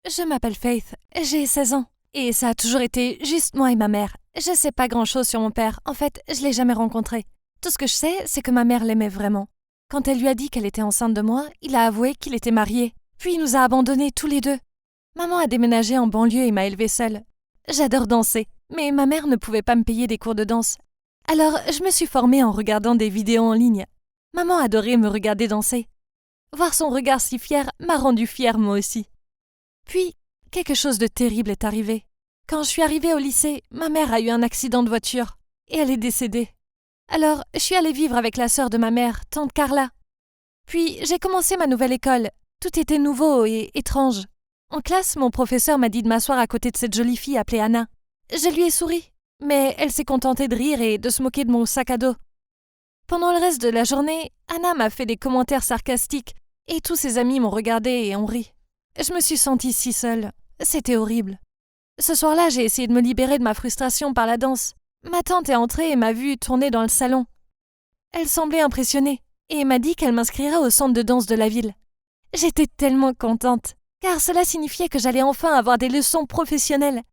Je m'appelle Faith, j'ai 16 ans. Et ça a toujours été juste moi et ma mère. Je sais pas grand-chose sur mon père, en fait, je l'ai jamais rencontré. Tout ce que je sais, c'est que ma mère l'aimait vraiment. Quand elle lui a dit qu'elle était enceinte de moi, il a avoué qu'il était marié. Puis il nous a abandonnés tous les deux. Maman a déménagé en banlieue et m'a élevée seule. J'adore danser, mais ma mère ne pouvait pas me payer des cours de danse. Alors, je me suis formée en regardant des vidéos en ligne. Maman adorait me regarder danser. Voir son regard si fier m'a rendue fière moi aussi. Puis, quelque chose de terrible est arrivé. Quand je suis arrivée au lycée, ma mère a eu un accident de voiture et elle est décédée. Alors, je suis allée vivre avec la sœur de ma mère, tante Carla. Puis, j'ai commencé ma nouvelle école. Tout était nouveau et étrange. En classe, mon professeur m'a dit de m'asseoir à côté de cette jolie fille appelée Anna. Je lui ai souri, mais elle s'est contentée de rire et de se moquer de mon sac à dos. Pendant le reste de la journée, Anna m'a fait des commentaires sarcastiques et tous ses amis m'ont regardée et ont ri. Je me suis sentie si seule. C'était horrible. Ce soir-là, j'ai essayé de me libérer de ma frustration par la danse. Ma tante est entrée et m'a vue tourner dans le salon. Elle semblait impressionnée et m'a dit qu'elle m'inscrirait au centre de danse de la ville. J'étais tellement contente, car cela signifiait que j'allais enfin avoir des leçons professionnelles.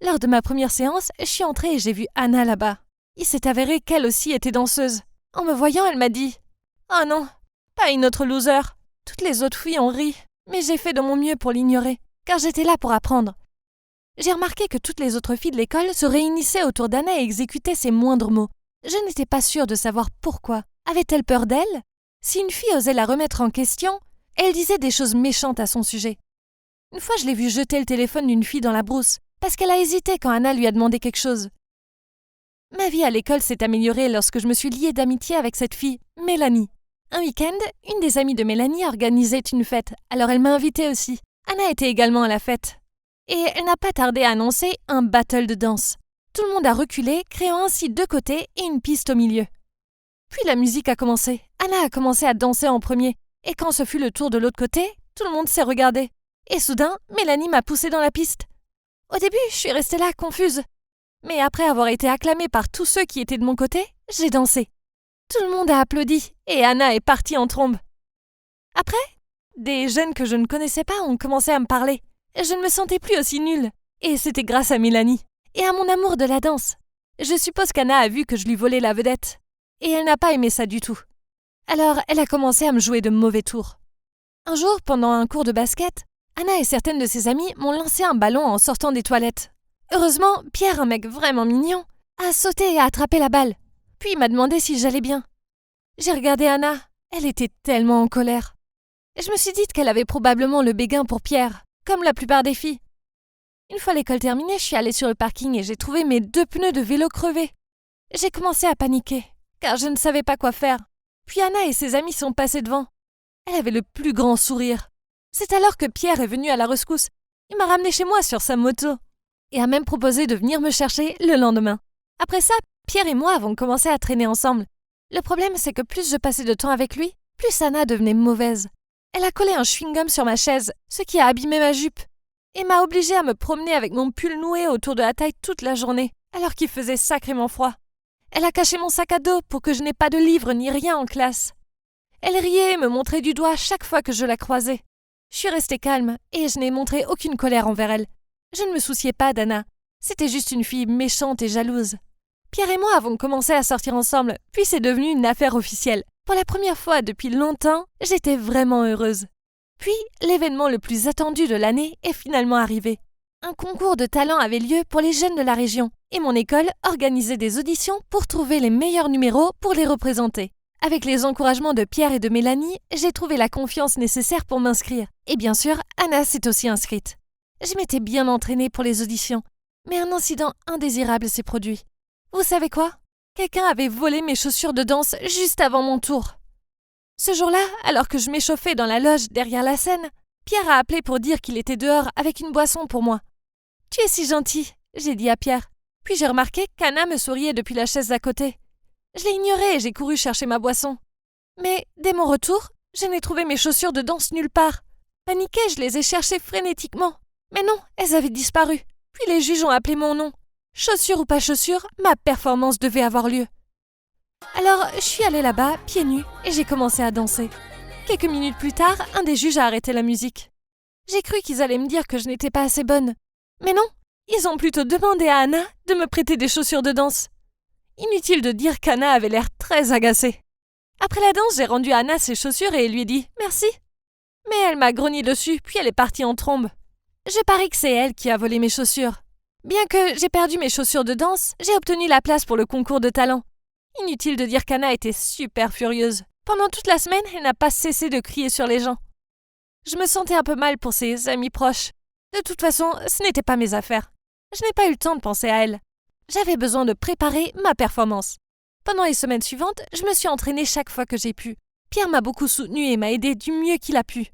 Lors de ma première séance, je suis entrée et j'ai vu Anna là-bas. Il s'est avéré qu'elle aussi était danseuse. En me voyant, elle m'a dit « Oh non, pas une autre loser !» Toutes les autres filles ont ri, mais j'ai fait de mon mieux pour l'ignorer, car j'étais là pour apprendre. J'ai remarqué que toutes les autres filles de l'école se réunissaient autour d'Anna et exécutaient ses moindres mots. Je n'étais pas sûre de savoir pourquoi. Avait-elle peur d'elle? Si une fille osait la remettre en question, elle disait des choses méchantes à son sujet. Une fois, je l'ai vue jeter le téléphone d'une fille dans la brousse, parce qu'elle a hésité quand Anna lui a demandé quelque chose. Ma vie à l'école s'est améliorée lorsque je me suis liée d'amitié avec cette fille, Mélanie. Un week-end, une des amies de Mélanie organisait une fête, alors elle m'a invitée aussi. Anna était également à la fête. Et elle n'a pas tardé à annoncer un battle de danse. Tout le monde a reculé, créant ainsi deux côtés et une piste au milieu. Puis la musique a commencé. Anna a commencé à danser en premier. Et quand ce fut le tour de l'autre côté, tout le monde s'est regardé. Et soudain, Mélanie m'a poussée dans la piste. Au début, je suis restée là, confuse. Mais après avoir été acclamée par tous ceux qui étaient de mon côté, j'ai dansé. Tout le monde a applaudi et Anna est partie en trombe. Après, des jeunes que je ne connaissais pas ont commencé à me parler. Je ne me sentais plus aussi nulle. Et c'était grâce à Mélanie et à mon amour de la danse. Je suppose qu'Anna a vu que je lui volais la vedette. Et elle n'a pas aimé ça du tout. Alors, elle a commencé à me jouer de mauvais tours. Un jour, pendant un cours de basket, Anna et certaines de ses amies m'ont lancé un ballon en sortant des toilettes. Heureusement, Pierre, un mec vraiment mignon, a sauté et a attrapé la balle. Puis il m'a demandé si j'allais bien. J'ai regardé Anna. Elle était tellement en colère. Je me suis dit qu'elle avait probablement le béguin pour Pierre, comme la plupart des filles. Une fois l'école terminée, je suis allée sur le parking et j'ai trouvé mes 2 pneus de vélo crevés. J'ai commencé à paniquer, car je ne savais pas quoi faire. Puis Anna et ses amis sont passés devant. Elle avait le plus grand sourire. C'est alors que Pierre est venu à la rescousse. Il m'a ramené chez moi sur sa moto et a même proposé de venir me chercher le lendemain. Après ça, Pierre et moi avons commencé à traîner ensemble. Le problème, c'est que plus je passais de temps avec lui, plus Anna devenait mauvaise. Elle a collé un chewing-gum sur ma chaise, ce qui a abîmé ma jupe, et m'a obligée à me promener avec mon pull noué autour de la taille toute la journée, alors qu'il faisait sacrément froid. Elle a caché mon sac à dos pour que je n'ai pas de livres ni rien en classe. Elle riait et me montrait du doigt chaque fois que je la croisais. Je suis restée calme et je n'ai montré aucune colère envers elle. Je ne me souciais pas d'Anna. C'était juste une fille méchante et jalouse. Pierre et moi avons commencé à sortir ensemble, puis c'est devenu une affaire officielle. Pour la première fois depuis longtemps, j'étais vraiment heureuse. Puis, l'événement le plus attendu de l'année est finalement arrivé. Un concours de talent avait lieu pour les jeunes de la région, et mon école organisait des auditions pour trouver les meilleurs numéros pour les représenter. Avec les encouragements de Pierre et de Mélanie, j'ai trouvé la confiance nécessaire pour m'inscrire. Et bien sûr, Anna s'est aussi inscrite. Je m'étais bien entraînée pour les auditions, mais un incident indésirable s'est produit. Vous savez quoi? Quelqu'un avait volé mes chaussures de danse juste avant mon tour. Ce jour-là, alors que je m'échauffais dans la loge derrière la scène, Pierre a appelé pour dire qu'il était dehors avec une boisson pour moi. « Tu es si gentil », j'ai dit à Pierre. Puis j'ai remarqué qu'Anna me souriait depuis la chaise d'à côté. Je l'ai ignorée et j'ai couru chercher ma boisson. Mais dès mon retour, je n'ai trouvé mes chaussures de danse nulle part. Paniquée, je les ai cherchées frénétiquement. Mais non, elles avaient disparu. Puis les juges ont appelé mon nom. Chaussure ou pas chaussure, ma performance devait avoir lieu. Alors, je suis allée là-bas, pieds nus, et j'ai commencé à danser. Quelques minutes plus tard, un des juges a arrêté la musique. J'ai cru qu'ils allaient me dire que je n'étais pas assez bonne. Mais non, ils ont plutôt demandé à Anna de me prêter des chaussures de danse. Inutile de dire qu'Anna avait l'air très agacée. Après la danse, j'ai rendu à Anna ses chaussures et lui ai dit « Merci ». Mais elle m'a grogné dessus, puis elle est partie en trombe. Je parie que c'est elle qui a volé mes chaussures. Bien que j'ai perdu mes chaussures de danse, j'ai obtenu la place pour le concours de talent. Inutile de dire qu'Anna était super furieuse. Pendant toute la semaine, elle n'a pas cessé de crier sur les gens. Je me sentais un peu mal pour ses amis proches. De toute façon, ce n'était pas mes affaires. Je n'ai pas eu le temps de penser à elle. J'avais besoin de préparer ma performance. Pendant les semaines suivantes, je me suis entraînée chaque fois que j'ai pu. Pierre m'a beaucoup soutenue et m'a aidée du mieux qu'il a pu.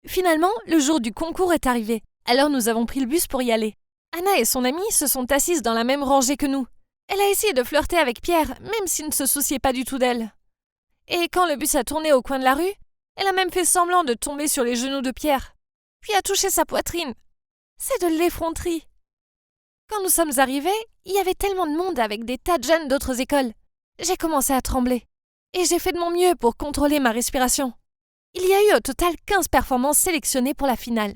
Finalement, le jour du concours est arrivé. Alors nous avons pris le bus pour y aller. Anna et son amie se sont assises dans la même rangée que nous. Elle a essayé de flirter avec Pierre, même s'il ne se souciait pas du tout d'elle. Et quand le bus a tourné au coin de la rue, elle a même fait semblant de tomber sur les genoux de Pierre, puis a touché sa poitrine. C'est de l'effronterie. Quand nous sommes arrivés, il y avait tellement de monde avec des tas de jeunes d'autres écoles. J'ai commencé à trembler, et j'ai fait de mon mieux pour contrôler ma respiration. Il y a eu au total 15 performances sélectionnées pour la finale.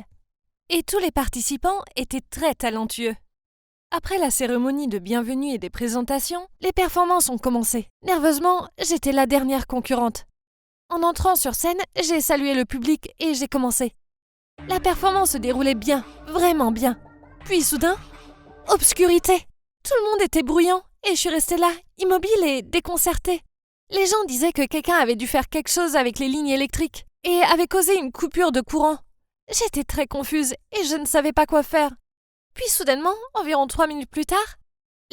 Et tous les participants étaient très talentueux. Après la cérémonie de bienvenue et des présentations, les performances ont commencé. Nerveusement, j'étais la dernière concurrente. En entrant sur scène, j'ai salué le public et j'ai commencé. La performance se déroulait bien, vraiment bien. Puis soudain, obscurité. Tout le monde était bruyant et je suis restée là, immobile et déconcertée. Les gens disaient que quelqu'un avait dû faire quelque chose avec les lignes électriques et avait causé une coupure de courant. J'étais très confuse et je ne savais pas quoi faire. Puis soudainement, environ 3 minutes plus tard,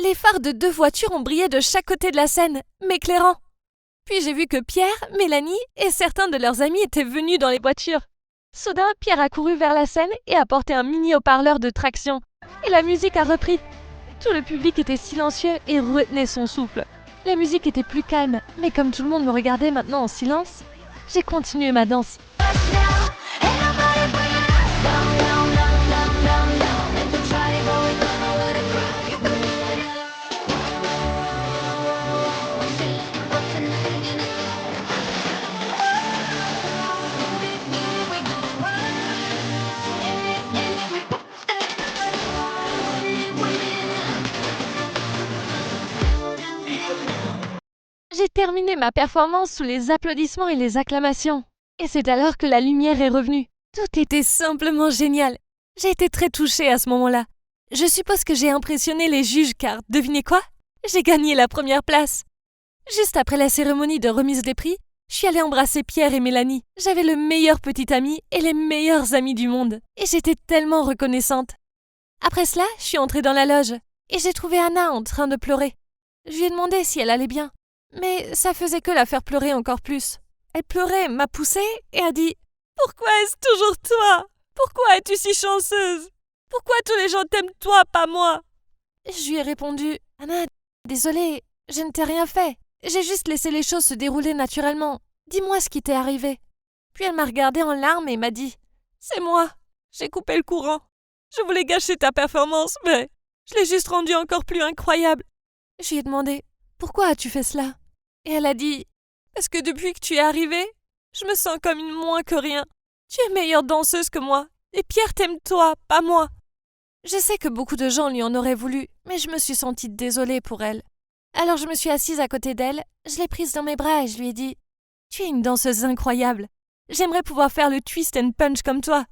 les phares de 2 voitures ont brillé de chaque côté de la scène, m'éclairant. Puis j'ai vu que Pierre, Mélanie et certains de leurs amis étaient venus dans les voitures. Soudain, Pierre a couru vers la scène et a porté un mini haut-parleur de traction. Et la musique a repris. Tout le public était silencieux et retenait son souffle. La musique était plus calme, mais comme tout le monde me regardait maintenant en silence, j'ai continué ma danse. J'ai terminé ma performance sous les applaudissements et les acclamations. Et c'est alors que la lumière est revenue. Tout était simplement génial. J'ai été très touchée à ce moment-là. Je suppose que j'ai impressionné les juges car, devinez quoi? J'ai gagné la première place. Juste après la cérémonie de remise des prix, je suis allée embrasser Pierre et Mélanie. J'avais le meilleur petit ami et les meilleurs amis du monde. Et j'étais tellement reconnaissante. Après cela, je suis entrée dans la loge et j'ai trouvé Anna en train de pleurer. Je lui ai demandé si elle allait bien. Mais ça faisait que la faire pleurer encore plus. Elle pleurait, m'a poussée et a dit « Pourquoi est-ce toujours toi? Pourquoi es-tu si chanceuse? Pourquoi tous les gens t'aiment toi, pas moi ?» Je lui ai répondu « Anna, désolée, je ne t'ai rien fait. J'ai juste laissé les choses se dérouler naturellement. Dis-moi ce qui t'est arrivé. » Puis elle m'a regardée en larmes et m'a dit « C'est moi, j'ai coupé le courant. Je voulais gâcher ta performance, mais je l'ai juste rendue encore plus incroyable. » Je lui ai demandé « Pourquoi as-tu fait cela ?» Et elle a dit « Parce que depuis que tu es arrivée, je me sens comme une moins que rien. Tu es meilleure danseuse que moi, et Pierre t'aime toi, pas moi. » Je sais que beaucoup de gens lui en auraient voulu, mais je me suis sentie désolée pour elle. Alors je me suis assise à côté d'elle, je l'ai prise dans mes bras et je lui ai dit « Tu es une danseuse incroyable. J'aimerais pouvoir faire le twist and punch comme toi.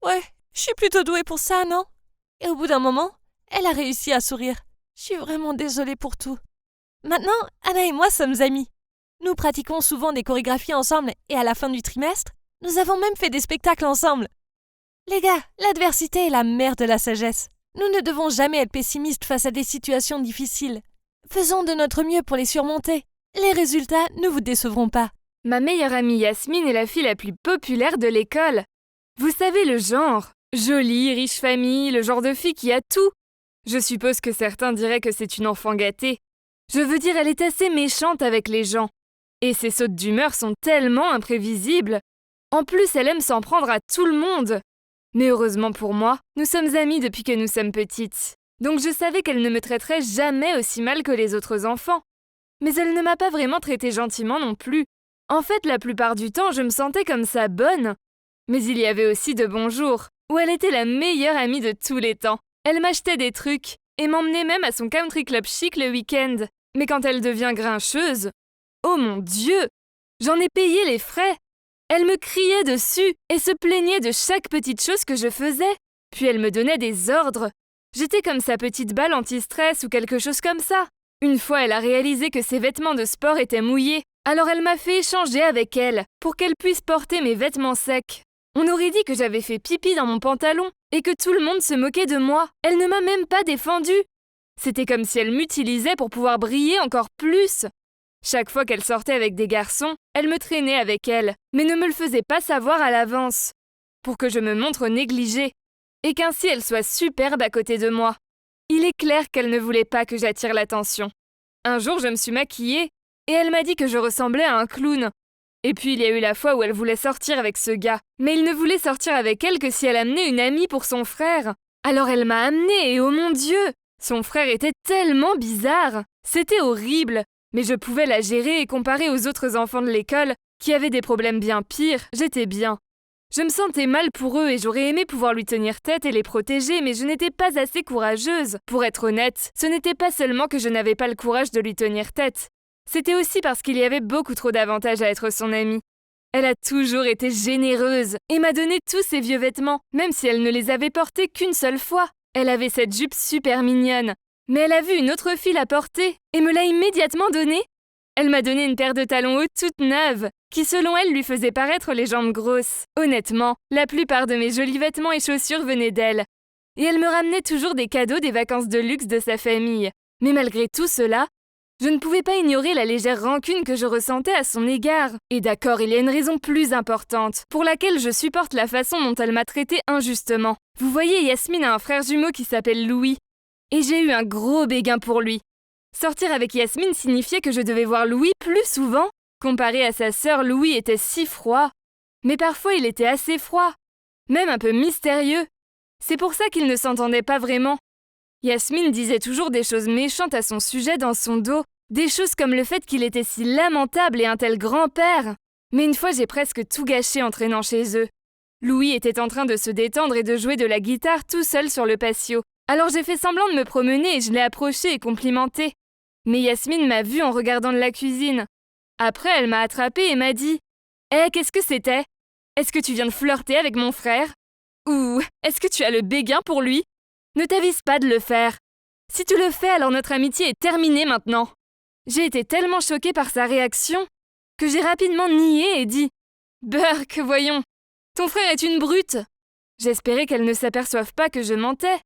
Ouais, je suis plutôt douée pour ça, non ?» Et au bout d'un moment, elle a réussi à sourire. Je suis vraiment désolée pour tout. Maintenant, Anna et moi sommes amies. Nous pratiquons souvent des chorégraphies ensemble et à la fin du trimestre, nous avons même fait des spectacles ensemble. Les gars, l'adversité est la mère de la sagesse. Nous ne devons jamais être pessimistes face à des situations difficiles. Faisons de notre mieux pour les surmonter. Les résultats ne vous décevront pas. Ma meilleure amie Yasmine est la fille la plus populaire de l'école. Vous savez le genre. Jolie, riche famille, le genre de fille qui a tout. Je suppose que certains diraient que c'est une enfant gâtée. Je veux dire, elle est assez méchante avec les gens. Et ses sautes d'humeur sont tellement imprévisibles. En plus, elle aime s'en prendre à tout le monde. Mais heureusement pour moi, nous sommes amies depuis que nous sommes petites. Donc je savais qu'elle ne me traiterait jamais aussi mal que les autres enfants. Mais elle ne m'a pas vraiment traitée gentiment non plus. En fait, la plupart du temps, je me sentais comme ça bonne. Mais il y avait aussi de bons jours. où elle était la meilleure amie de tous les temps. Elle m'achetait des trucs et m'emmenait même à son country club chic le week-end. Mais quand elle devient grincheuse, oh mon Dieu, j'en ai payé les frais. Elle me criait dessus et se plaignait de chaque petite chose que je faisais. Puis elle me donnait des ordres. J'étais comme sa petite balle anti-stress ou quelque chose comme ça. Une fois, elle a réalisé que ses vêtements de sport étaient mouillés. Alors elle m'a fait échanger avec elle pour qu'elle puisse porter mes vêtements secs. On aurait dit que j'avais fait pipi dans mon pantalon et que tout le monde se moquait de moi. Elle ne m'a même pas défendue. C'était comme si elle m'utilisait pour pouvoir briller encore plus. Chaque fois qu'elle sortait avec des garçons, elle me traînait avec elle, mais ne me le faisait pas savoir à l'avance, pour que je me montre négligée, et qu'ainsi elle soit superbe à côté de moi. Il est clair qu'elle ne voulait pas que j'attire l'attention. Un jour, je me suis maquillée, et elle m'a dit que je ressemblais à un clown. Et puis il y a eu la fois où elle voulait sortir avec ce gars, mais il ne voulait sortir avec elle que si elle amenait une amie pour son frère. Alors elle m'a amenée, et oh mon Dieu! Son frère était tellement bizarre. C'était horrible. Mais je pouvais la gérer et comparer aux autres enfants de l'école qui avaient des problèmes bien pires, j'étais bien. Je me sentais mal pour eux et j'aurais aimé pouvoir lui tenir tête et les protéger, mais je n'étais pas assez courageuse. Pour être honnête, ce n'était pas seulement que je n'avais pas le courage de lui tenir tête. C'était aussi parce qu'il y avait beaucoup trop d'avantages à être son amie. Elle a toujours été généreuse et m'a donné tous ses vieux vêtements, même si elle ne les avait portés qu'une seule fois. Elle avait cette jupe super mignonne. Mais elle a vu une autre fille la porter et me l'a immédiatement donnée. Elle m'a donné une paire de talons hauts toute neuve, qui selon elle lui faisait paraître les jambes grosses. Honnêtement, la plupart de mes jolis vêtements et chaussures venaient d'elle. Et elle me ramenait toujours des cadeaux des vacances de luxe de sa famille. Mais malgré tout cela, je ne pouvais pas ignorer la légère rancune que je ressentais à son égard. Et d'accord, il y a une raison plus importante, pour laquelle je supporte la façon dont elle m'a traitée injustement. Vous voyez, Yasmine a un frère jumeau qui s'appelle Louis. Et j'ai eu un gros béguin pour lui. Sortir avec Yasmine signifiait que je devais voir Louis plus souvent. Comparé à sa sœur, Louis était si froid. Mais parfois il était assez froid, même un peu mystérieux. C'est pour ça qu'ils ne s'entendaient pas vraiment. Yasmine disait toujours des choses méchantes à son sujet dans son dos, des choses comme le fait qu'il était si lamentable et un tel grand-père. Mais une fois j'ai presque tout gâché en traînant chez eux. Louis était en train de se détendre et de jouer de la guitare tout seul sur le patio. Alors j'ai fait semblant de me promener et je l'ai approché et complimenté. Mais Yasmine m'a vue en regardant de la cuisine. Après, elle m'a attrapée et m'a dit « Hé, qu'est-ce que c'était? Est-ce que tu viens de flirter avec mon frère? Ou est-ce que tu as le béguin pour lui? Ne t'avise pas de le faire. Si tu le fais, alors notre amitié est terminée maintenant. » J'ai été tellement choquée par sa réaction que j'ai rapidement nié et dit « Burk, voyons, ton frère est une brute. » J'espérais qu'elle ne s'aperçoive pas que je mentais.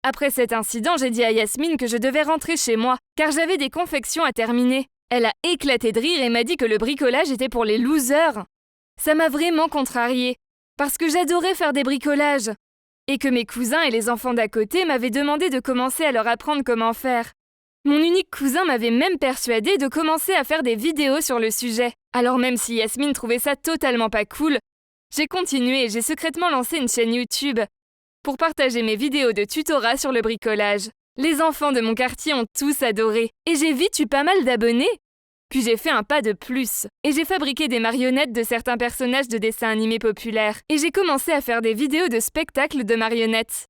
Après cet incident, j'ai dit à Yasmine que je devais rentrer chez moi, car j'avais des confections à terminer. Elle a éclaté de rire et m'a dit que le bricolage était pour les losers. Ça m'a vraiment contrariée, parce que j'adorais faire des bricolages, et que mes cousins et les enfants d'à côté m'avaient demandé de commencer à leur apprendre comment faire. Mon unique cousin m'avait même persuadée de commencer à faire des vidéos sur le sujet. Alors même si Yasmine trouvait ça totalement pas cool, j'ai continué et j'ai secrètement lancé une chaîne YouTube pour partager mes vidéos de tutorat sur le bricolage. Les enfants de mon quartier ont tous adoré, et j'ai vite eu pas mal d'abonnés. Puis j'ai fait un pas de plus, et j'ai fabriqué des marionnettes de certains personnages de dessins animés populaires, et j'ai commencé à faire des vidéos de spectacles de marionnettes.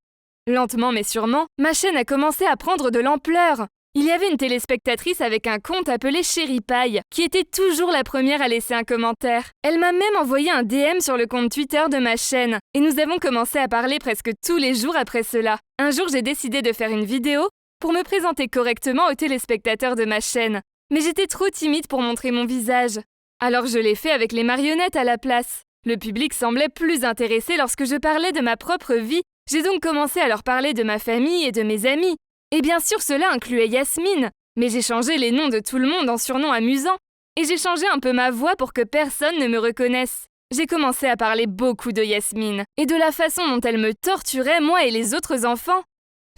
Lentement mais sûrement, ma chaîne a commencé à prendre de l'ampleur. Il y avait une téléspectatrice avec un compte appelé Chérie Paille, qui était toujours la première à laisser un commentaire. Elle m'a même envoyé un DM sur le compte Twitter de ma chaîne, et nous avons commencé à parler presque tous les jours après cela. Un jour, j'ai décidé de faire une vidéo pour me présenter correctement aux téléspectateurs de ma chaîne, mais j'étais trop timide pour montrer mon visage. Alors je l'ai fait avec les marionnettes à la place. Le public semblait plus intéressé lorsque je parlais de ma propre vie. J'ai donc commencé à leur parler de ma famille et de mes amis. Et bien sûr, cela incluait Yasmine, mais j'ai changé les noms de tout le monde en surnoms amusants. Et j'ai changé un peu ma voix pour que personne ne me reconnaisse. J'ai commencé à parler beaucoup de Yasmine, et de la façon dont elle me torturait, moi et les autres enfants.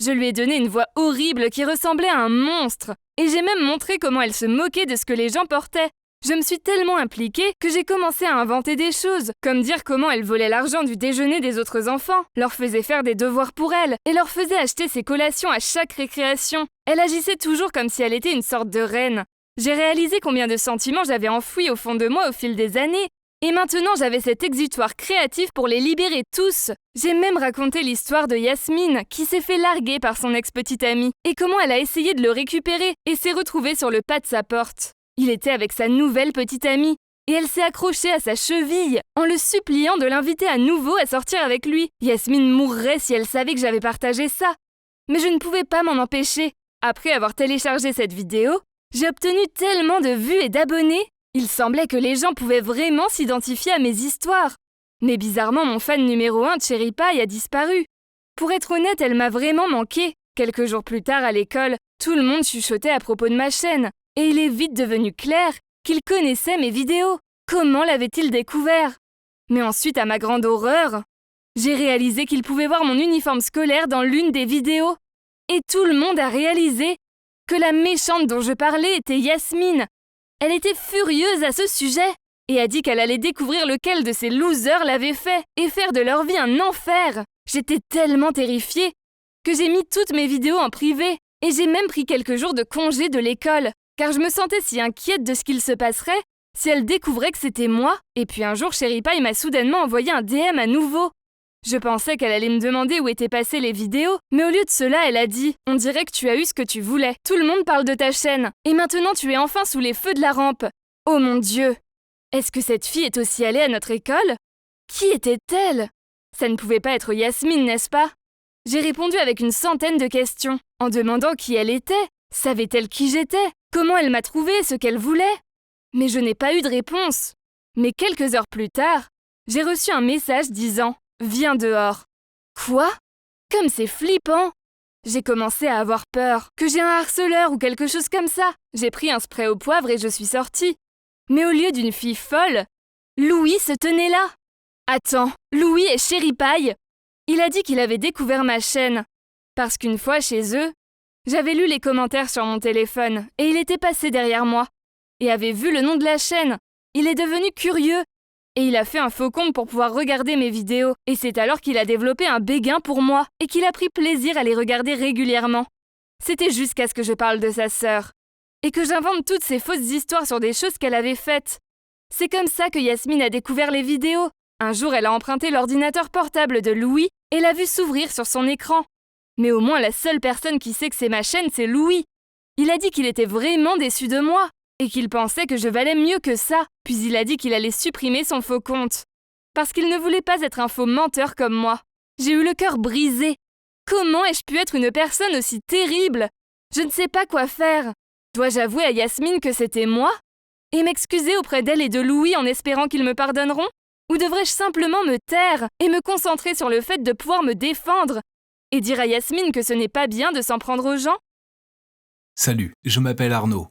Je lui ai donné une voix horrible qui ressemblait à un monstre, et j'ai même montré comment elle se moquait de ce que les gens portaient. Je me suis tellement impliquée que j'ai commencé à inventer des choses, comme dire comment elle volait l'argent du déjeuner des autres enfants, leur faisait faire des devoirs pour elle, et leur faisait acheter ses collations à chaque récréation. Elle agissait toujours comme si elle était une sorte de reine. J'ai réalisé combien de sentiments j'avais enfouis au fond de moi au fil des années, Et maintenant, j'avais cet exutoire créatif pour les libérer tous. J'ai même raconté l'histoire de Yasmine, qui s'est fait larguer par son ex-petite amie, et comment elle a essayé de le récupérer et s'est retrouvée sur le pas de sa porte. Il était avec sa nouvelle petite amie, et elle s'est accrochée à sa cheville, en le suppliant de l'inviter à nouveau à sortir avec lui. Yasmine mourrait si elle savait que j'avais partagé ça. Mais je ne pouvais pas m'en empêcher. Après avoir téléchargé cette vidéo, j'ai obtenu tellement de vues et d'abonnés. Il semblait que les gens pouvaient vraiment s'identifier à mes histoires. Mais bizarrement, mon fan numéro 1, Cherry Pie, a disparu. Pour être honnête, elle m'a vraiment manqué. Quelques jours plus tard, à l'école, tout le monde chuchotait à propos de ma chaîne. Et il est vite devenu clair qu'il connaissait mes vidéos. Comment l'avait-il découvert? Mais ensuite, à ma grande horreur, j'ai réalisé qu'il pouvait voir mon uniforme scolaire dans l'une des vidéos. Et tout le monde a réalisé que la méchante dont je parlais était Yasmine. Elle était furieuse à ce sujet et a dit qu'elle allait découvrir lequel de ces losers l'avait fait et faire de leur vie un enfer. J'étais tellement terrifiée que j'ai mis toutes mes vidéos en privé et j'ai même pris quelques jours de congé de l'école car je me sentais si inquiète de ce qu'il se passerait si elle découvrait que c'était moi. Et puis un jour, Cherry Pie m'a soudainement envoyé un DM à nouveau. Je pensais qu'elle allait me demander où étaient passées les vidéos, mais au lieu de cela, elle a dit « On dirait que tu as eu ce que tu voulais. Tout le monde parle de ta chaîne. Et maintenant, tu es enfin sous les feux de la rampe. Oh mon Dieu! Est-ce que cette fille est aussi allée à notre école? Qui était-elle? Ça ne pouvait pas être Yasmine, n'est-ce pas? » J'ai répondu avec une centaine de questions, en demandant qui elle était. Savait-elle qui j'étais? Comment elle m'a trouvé, ce qu'elle voulait? Mais je n'ai pas eu de réponse. Mais quelques heures plus tard, j'ai reçu un message disant « Viens dehors ». Quoi? Comme c'est flippant! J'ai commencé à avoir peur, que j'ai un harceleur ou quelque chose comme ça. J'ai pris un spray au poivre et je suis sortie. Mais au lieu d'une fille folle, Louis se tenait là. Attends, Louis est Cherry Pie. Il a dit qu'il avait découvert ma chaîne. Parce qu'une fois chez eux, j'avais lu les commentaires sur mon téléphone et il était passé derrière moi et avait vu le nom de la chaîne. Il est devenu curieux. Et il a fait un faux compte pour pouvoir regarder mes vidéos. Et c'est alors qu'il a développé un béguin pour moi et qu'il a pris plaisir à les regarder régulièrement. C'était jusqu'à ce que je parle de sa sœur. Et que j'invente toutes ces fausses histoires sur des choses qu'elle avait faites. C'est comme ça que Yasmine a découvert les vidéos. Un jour, elle a emprunté l'ordinateur portable de Louis et l'a vu s'ouvrir sur son écran. Mais au moins, la seule personne qui sait que c'est ma chaîne, c'est Louis. Il a dit qu'il était vraiment déçu de moi. Et qu'il pensait que je valais mieux que ça, puis il a dit qu'il allait supprimer son faux compte. Parce qu'il ne voulait pas être un faux menteur comme moi. J'ai eu le cœur brisé. Comment ai-je pu être une personne aussi terrible? Je ne sais pas quoi faire. Dois-je avouer à Yasmine que c'était moi? Et m'excuser auprès d'elle et de Louis en espérant qu'ils me pardonneront? Ou devrais-je simplement me taire et me concentrer sur le fait de pouvoir me défendre? Et dire à Yasmine que ce n'est pas bien de s'en prendre aux gens? Salut, je m'appelle Arnaud.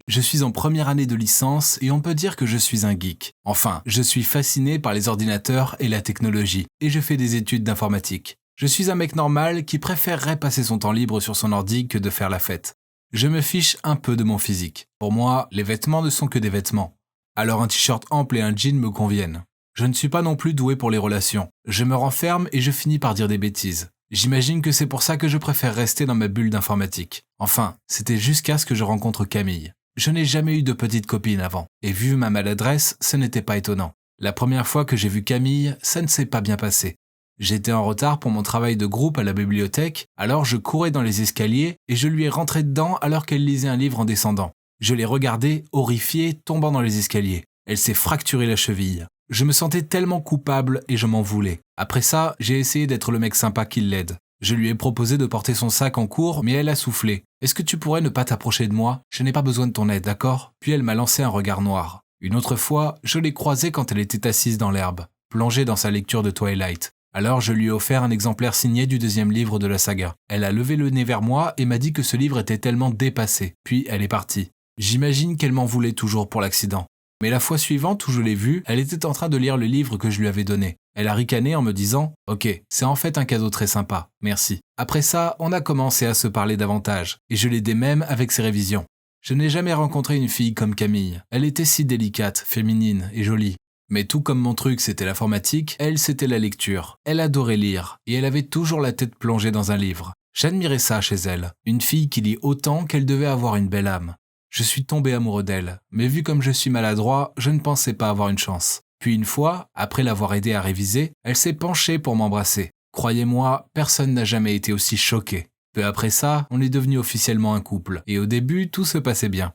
Je suis en première année de licence et on peut dire que je suis un geek. Enfin, je suis fasciné par les ordinateurs et la technologie, et je fais des études d'informatique. Je suis un mec normal qui préférerait passer son temps libre sur son ordi que de faire la fête. Je me fiche un peu de mon physique. Pour moi, les vêtements ne sont que des vêtements. Alors un t-shirt ample et un jean me conviennent. Je ne suis pas non plus doué pour les relations. Je me renferme et je finis par dire des bêtises. J'imagine que c'est pour ça que je préfère rester dans ma bulle d'informatique. Enfin, c'était jusqu'à ce que je rencontre Camille. Je n'ai jamais eu de petite copine avant, et vu ma maladresse, ce n'était pas étonnant. La première fois que j'ai vu Camille, ça ne s'est pas bien passé. J'étais en retard pour mon travail de groupe à la bibliothèque, alors je courais dans les escaliers et je lui ai rentré dedans alors qu'elle lisait un livre en descendant. Je l'ai regardée, horrifiée, tombant dans les escaliers. Elle s'est fracturée la cheville. Je me sentais tellement coupable et je m'en voulais. Après ça, j'ai essayé d'être le mec sympa qui l'aide. Je lui ai proposé de porter son sac en cours, mais elle a soufflé. « Est-ce que tu pourrais ne pas t'approcher de moi? Je n'ai pas besoin de ton aide, d'accord ?» Puis elle m'a lancé un regard noir. Une autre fois, je l'ai croisée quand elle était assise dans l'herbe, plongée dans sa lecture de Twilight. Alors je lui ai offert un exemplaire signé du 2e livre de la saga. Elle a levé le nez vers moi et m'a dit que ce livre était tellement dépassé. Puis elle est partie. J'imagine qu'elle m'en voulait toujours pour l'accident. Mais la fois suivante où je l'ai vue, elle était en train de lire le livre que je lui avais donné. Elle a ricané en me disant « Ok, c'est en fait un cadeau très sympa, merci ». Après ça, on a commencé à se parler davantage, et je l'aidais même avec ses révisions. Je n'ai jamais rencontré une fille comme Camille. Elle était si délicate, féminine et jolie. Mais tout comme mon truc c'était l'informatique, elle c'était la lecture. Elle adorait lire, et elle avait toujours la tête plongée dans un livre. J'admirais ça chez elle, une fille qui lit autant qu'elle devait avoir une belle âme. Je suis tombé amoureux d'elle, mais vu comme je suis maladroit, je ne pensais pas avoir une chance. Puis une fois, après l'avoir aidée à réviser, elle s'est penchée pour m'embrasser. Croyez-moi, personne n'a jamais été aussi choqué. Peu après ça, on est devenu officiellement un couple, et au début, tout se passait bien.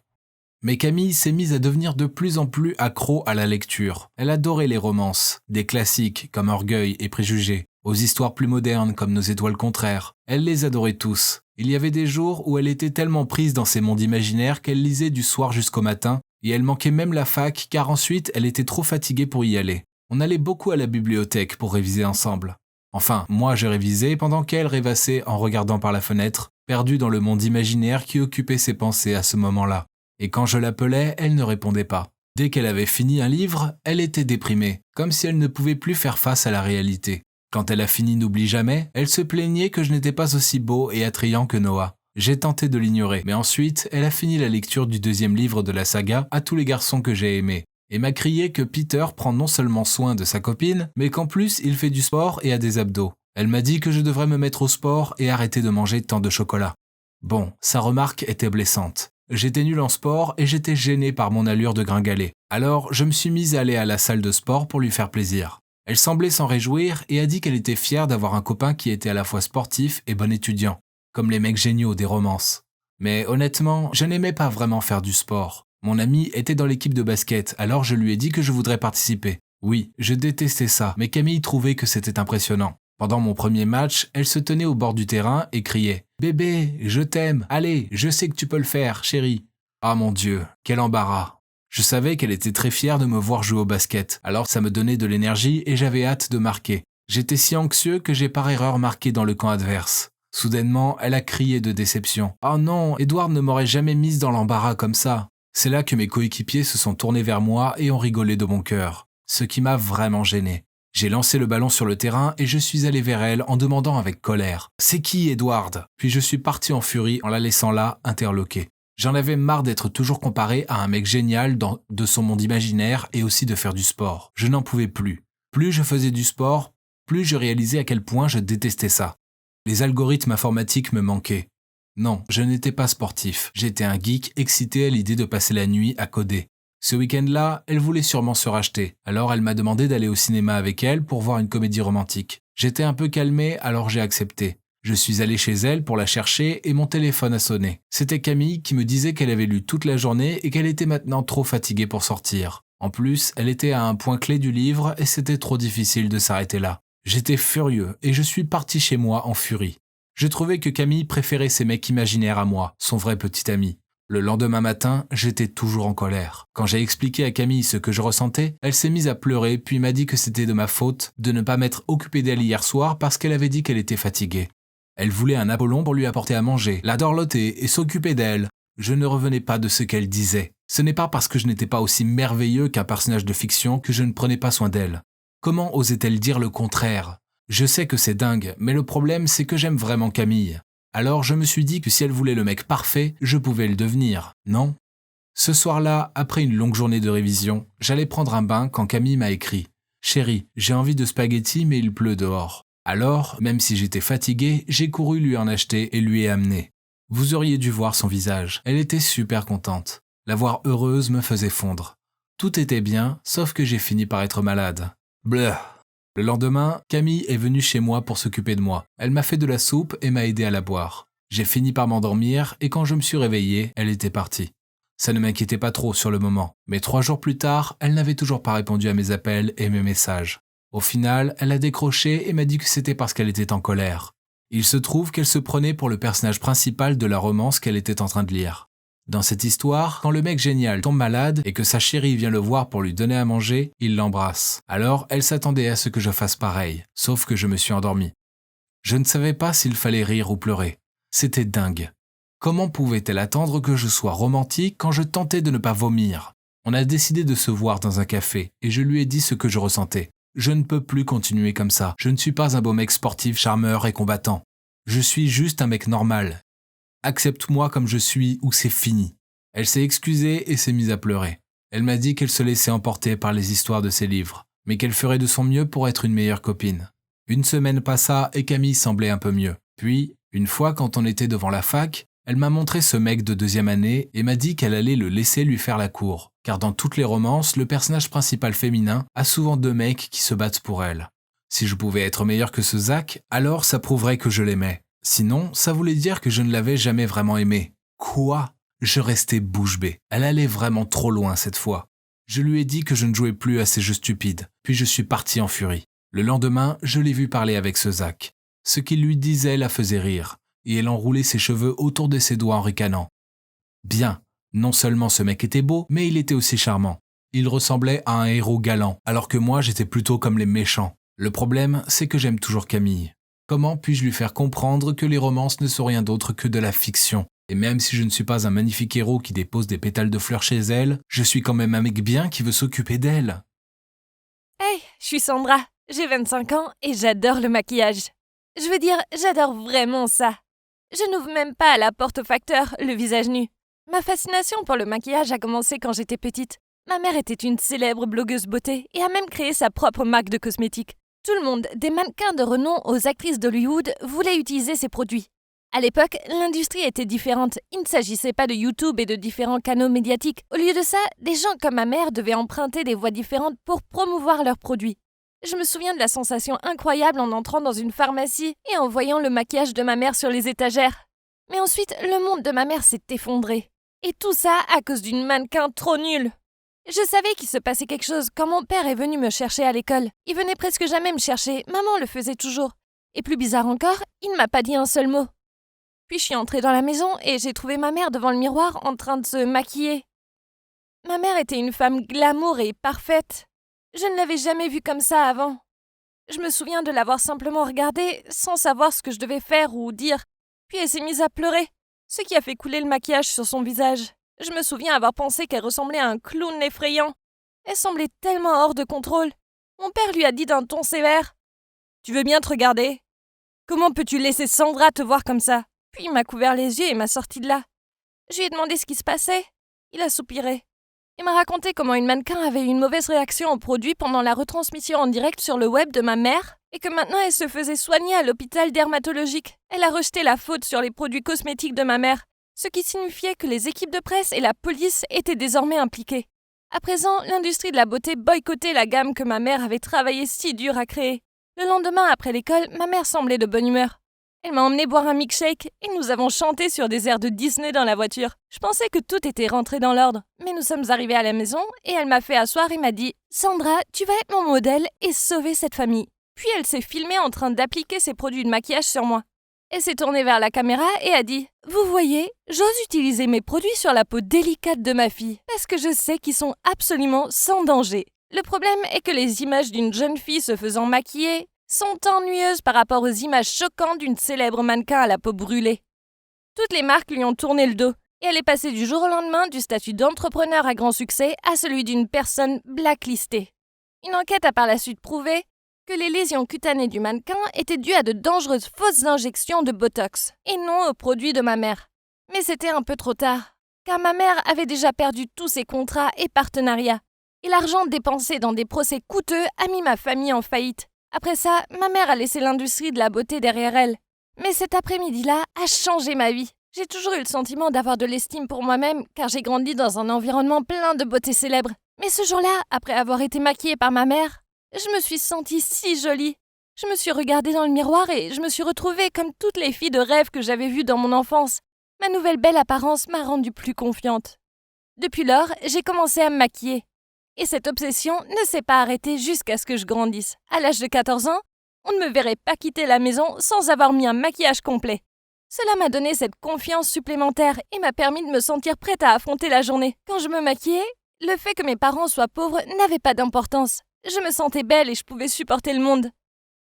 Mais Camille s'est mise à devenir de plus en plus accro à la lecture. Elle adorait les romances, des classiques comme Orgueil et Préjugés, aux histoires plus modernes comme Nos étoiles contraires. Elle les adorait tous. Il y avait des jours où elle était tellement prise dans ces mondes imaginaires qu'elle lisait du soir jusqu'au matin, et elle manquait même la fac car ensuite elle était trop fatiguée pour y aller. On allait beaucoup à la bibliothèque pour réviser ensemble. Enfin, moi je révisais pendant qu'elle rêvassait en regardant par la fenêtre, perdue dans le monde imaginaire qui occupait ses pensées à ce moment-là. Et quand je l'appelais, elle ne répondait pas. Dès qu'elle avait fini un livre, elle était déprimée, comme si elle ne pouvait plus faire face à la réalité. Quand elle a fini N'oublie jamais, elle se plaignait que je n'étais pas aussi beau et attrayant que Noah. J'ai tenté de l'ignorer, mais ensuite, elle a fini la lecture du 2e livre de la saga À tous les garçons que j'ai aimés, et m'a crié que Peter prend non seulement soin de sa copine, mais qu'en plus il fait du sport et a des abdos. Elle m'a dit que je devrais me mettre au sport et arrêter de manger tant de chocolat. Bon, sa remarque était blessante. J'étais nul en sport et j'étais gêné par mon allure de gringalet. Alors, je me suis mise à aller à la salle de sport pour lui faire plaisir. Elle semblait s'en réjouir et a dit qu'elle était fière d'avoir un copain qui était à la fois sportif et bon étudiant, comme les mecs géniaux des romances. Mais honnêtement, je n'aimais pas vraiment faire du sport. Mon ami était dans l'équipe de basket, alors je lui ai dit que je voudrais participer. Oui, je détestais ça, mais Camille trouvait que c'était impressionnant. Pendant mon premier match, elle se tenait au bord du terrain et criait « Bébé, je t'aime, allez, je sais que tu peux le faire, chérie !» Ah mon Dieu, quel embarras! Je savais qu'elle était très fière de me voir jouer au basket, alors ça me donnait de l'énergie et j'avais hâte de marquer. J'étais si anxieux que j'ai par erreur marqué dans le camp adverse. Soudainement, elle a crié de déception. « Oh non, Edward ne m'aurait jamais mise dans l'embarras comme ça !» C'est là que mes coéquipiers se sont tournés vers moi et ont rigolé de bon cœur, ce qui m'a vraiment gêné. J'ai lancé le ballon sur le terrain et je suis allé vers elle en demandant avec colère « C'est qui, Edward ?» Puis je suis parti en furie en la laissant là, interloquée. J'en avais marre d'être toujours comparé à un mec génial de son monde imaginaire et aussi de faire du sport. Je n'en pouvais plus. Plus je faisais du sport, plus je réalisais à quel point je détestais ça. Les algorithmes informatiques me manquaient. Non, je n'étais pas sportif. J'étais un geek excité à l'idée de passer la nuit à coder. Ce week-end-là, elle voulait sûrement se racheter, alors elle m'a demandé d'aller au cinéma avec elle pour voir une comédie romantique. J'étais un peu calmé, alors j'ai accepté. Je suis allé chez elle pour la chercher et mon téléphone a sonné. C'était Camille qui me disait qu'elle avait lu toute la journée et qu'elle était maintenant trop fatiguée pour sortir. En plus, elle était à un point clé du livre et c'était trop difficile de s'arrêter là. J'étais furieux et je suis parti chez moi en furie. Je trouvais que Camille préférait ses mecs imaginaires à moi, son vrai petit ami. Le lendemain matin, j'étais toujours en colère. Quand j'ai expliqué à Camille ce que je ressentais, elle s'est mise à pleurer puis m'a dit que c'était de ma faute de ne pas m'être occupé d'elle hier soir parce qu'elle avait dit qu'elle était fatiguée. Elle voulait un Apollon pour lui apporter à manger, la dorloter et s'occuper d'elle. Je ne revenais pas de ce qu'elle disait. Ce n'est pas parce que je n'étais pas aussi merveilleux qu'un personnage de fiction que je ne prenais pas soin d'elle. Comment osait-elle dire le contraire ? Je sais que c'est dingue, mais le problème c'est que j'aime vraiment Camille. Alors je me suis dit que si elle voulait le mec parfait, je pouvais le devenir, non ? Ce soir-là, après une longue journée de révision, j'allais prendre un bain quand Camille m'a écrit « Chérie, j'ai envie de spaghettis mais il pleut dehors. » Alors, même si j'étais fatigué, j'ai couru lui en acheter et lui ai amené. Vous auriez dû voir son visage, elle était super contente. La voir heureuse me faisait fondre. Tout était bien, sauf que j'ai fini par être malade. Bleu. Le lendemain, Camille est venue chez moi pour s'occuper de moi. Elle m'a fait de la soupe et m'a aidé à la boire. J'ai fini par m'endormir et quand je me suis réveillé, elle était partie. Ça ne m'inquiétait pas trop sur le moment, mais 3 jours plus tard, elle n'avait toujours pas répondu à mes appels et mes messages. Au final, elle a décroché et m'a dit que c'était parce qu'elle était en colère. Il se trouve qu'elle se prenait pour le personnage principal de la romance qu'elle était en train de lire. Dans cette histoire, quand le mec génial tombe malade et que sa chérie vient le voir pour lui donner à manger, il l'embrasse. Alors, elle s'attendait à ce que je fasse pareil, sauf que je me suis endormi. Je ne savais pas s'il fallait rire ou pleurer. C'était dingue. Comment pouvait-elle attendre que je sois romantique quand je tentais de ne pas vomir ? On a décidé de se voir dans un café et je lui ai dit ce que je ressentais. Je ne peux plus continuer comme ça. Je ne suis pas un beau mec sportif, charmeur et combattant. Je suis juste un mec normal. Accepte-moi comme je suis ou c'est fini. Elle s'est excusée et s'est mise à pleurer. Elle m'a dit qu'elle se laissait emporter par les histoires de ses livres, mais qu'elle ferait de son mieux pour être une meilleure copine. Une semaine passa et Camille semblait un peu mieux. Puis, une fois quand on était devant la fac, Elle m'a montré ce mec de 2e année et m'a dit qu'elle allait le laisser lui faire la cour, car dans toutes les romances, le personnage principal féminin a souvent 2 mecs qui se battent pour elle. Si je pouvais être meilleur que ce Zach, alors ça prouverait que je l'aimais. Sinon, ça voulait dire que je ne l'avais jamais vraiment aimé. Quoi ? Je restais bouche bée. Elle allait vraiment trop loin cette fois. Je lui ai dit que je ne jouais plus à ces jeux stupides, puis je suis parti en furie. Le lendemain, je l'ai vu parler avec ce Zach. Ce qu'il lui disait la faisait rire, et elle enroulait ses cheveux autour de ses doigts en ricanant. Bien, non seulement ce mec était beau, mais il était aussi charmant. Il ressemblait à un héros galant, alors que moi j'étais plutôt comme les méchants. Le problème, c'est que j'aime toujours Camille. Comment puis-je lui faire comprendre que les romances ne sont rien d'autre que de la fiction ? Et même si je ne suis pas un magnifique héros qui dépose des pétales de fleurs chez elle, je suis quand même un mec bien qui veut s'occuper d'elle. Hey, je suis Sandra, j'ai 25 ans et j'adore le maquillage. Je veux dire, j'adore vraiment ça. Je n'ouvre même pas à la porte au facteur, le visage nu. Ma fascination pour le maquillage a commencé quand j'étais petite. Ma mère était une célèbre blogueuse beauté et a même créé sa propre marque de cosmétiques. Tout le monde, des mannequins de renom aux actrices d'Hollywood, voulaient utiliser ses produits. À l'époque, l'industrie était différente. Il ne s'agissait pas de YouTube et de différents canaux médiatiques. Au lieu de ça, des gens comme ma mère devaient emprunter des voies différentes pour promouvoir leurs produits. Je me souviens de la sensation incroyable en entrant dans une pharmacie et en voyant le maquillage de ma mère sur les étagères. Mais ensuite, le monde de ma mère s'est effondré. Et tout ça à cause d'une mannequin trop nulle. Je savais qu'il se passait quelque chose quand mon père est venu me chercher à l'école. Il venait presque jamais me chercher, maman le faisait toujours. Et plus bizarre encore, il ne m'a pas dit un seul mot. Puis je suis entrée dans la maison et j'ai trouvé ma mère devant le miroir en train de se maquiller. Ma mère était une femme glamour et parfaite. Je ne l'avais jamais vue comme ça avant. Je me souviens de l'avoir simplement regardée sans savoir ce que je devais faire ou dire. Puis elle s'est mise à pleurer, ce qui a fait couler le maquillage sur son visage. Je me souviens avoir pensé qu'elle ressemblait à un clown effrayant. Elle semblait tellement hors de contrôle. Mon père lui a dit d'un ton sévère : « Tu veux bien te regarder ? Comment peux-tu laisser Sandra te voir comme ça ? » Puis il m'a couvert les yeux et m'a sorti de là. Je lui ai demandé ce qui se passait. Il a soupiré. Il m'a raconté comment une mannequin avait eu une mauvaise réaction au produit pendant la retransmission en direct sur le web de ma mère et que maintenant elle se faisait soigner à l'hôpital dermatologique. Elle a rejeté la faute sur les produits cosmétiques de ma mère, ce qui signifiait que les équipes de presse et la police étaient désormais impliquées. À présent, l'industrie de la beauté boycottait la gamme que ma mère avait travaillé si dur à créer. Le lendemain, après l'école, ma mère semblait de bonne humeur. Elle m'a emmené boire un milkshake et nous avons chanté sur des airs de Disney dans la voiture. Je pensais que tout était rentré dans l'ordre, mais nous sommes arrivés à la maison et elle m'a fait asseoir et m'a dit « Sandra, tu vas être mon modèle et sauver cette famille ». Puis elle s'est filmée en train d'appliquer ses produits de maquillage sur moi. Elle s'est tournée vers la caméra et a dit « Vous voyez, j'ose utiliser mes produits sur la peau délicate de ma fille parce que je sais qu'ils sont absolument sans danger. Le problème est que les images d'une jeune fille se faisant maquiller sont ennuyeuses par rapport aux images choquantes d'une célèbre mannequin à la peau brûlée. Toutes les marques lui ont tourné le dos et elle est passée du jour au lendemain du statut d'entrepreneur à grand succès à celui d'une personne blacklistée. Une enquête a par la suite prouvé que les lésions cutanées du mannequin étaient dues à de dangereuses fausses injections de Botox et non aux produits de ma mère. Mais c'était un peu trop tard, car ma mère avait déjà perdu tous ses contrats et partenariats, et l'argent dépensé dans des procès coûteux a mis ma famille en faillite. Après ça, ma mère a laissé l'industrie de la beauté derrière elle. Mais cet après-midi-là a changé ma vie. J'ai toujours eu le sentiment d'avoir de l'estime pour moi-même, car j'ai grandi dans un environnement plein de beauté célèbre. Mais ce jour-là, après avoir été maquillée par ma mère, je me suis sentie si jolie. Je me suis regardée dans le miroir et je me suis retrouvée comme toutes les filles de rêve que j'avais vues dans mon enfance. Ma nouvelle belle apparence m'a rendue plus confiante. Depuis lors, j'ai commencé à me maquiller. Et cette obsession ne s'est pas arrêtée jusqu'à ce que je grandisse. À l'âge de 14 ans, on ne me verrait pas quitter la maison sans avoir mis un maquillage complet. Cela m'a donné cette confiance supplémentaire et m'a permis de me sentir prête à affronter la journée. Quand je me maquillais, le fait que mes parents soient pauvres n'avait pas d'importance. Je me sentais belle et je pouvais supporter le monde.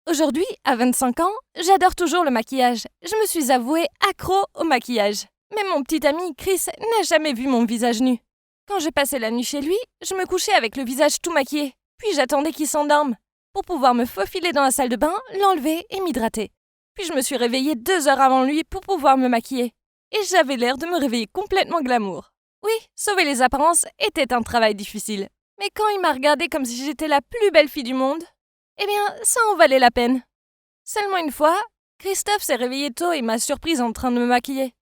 Aujourd'hui, à 25 ans, j'adore toujours le maquillage. Je me suis avouée accro au maquillage. Mais mon petit ami Chris n'a jamais vu mon visage nu. Quand je passais la nuit chez lui, je me couchais avec le visage tout maquillé. Puis j'attendais qu'il s'endorme pour pouvoir me faufiler dans la salle de bain, l'enlever et m'hydrater. Puis je me suis réveillée 2 heures avant lui pour pouvoir me maquiller. Et j'avais l'air de me réveiller complètement glamour. Oui, sauver les apparences était un travail difficile. Mais quand il m'a regardée comme si j'étais la plus belle fille du monde, eh bien, ça en valait la peine. Seulement une fois, Christophe s'est réveillé tôt et m'a surprise en train de me maquiller.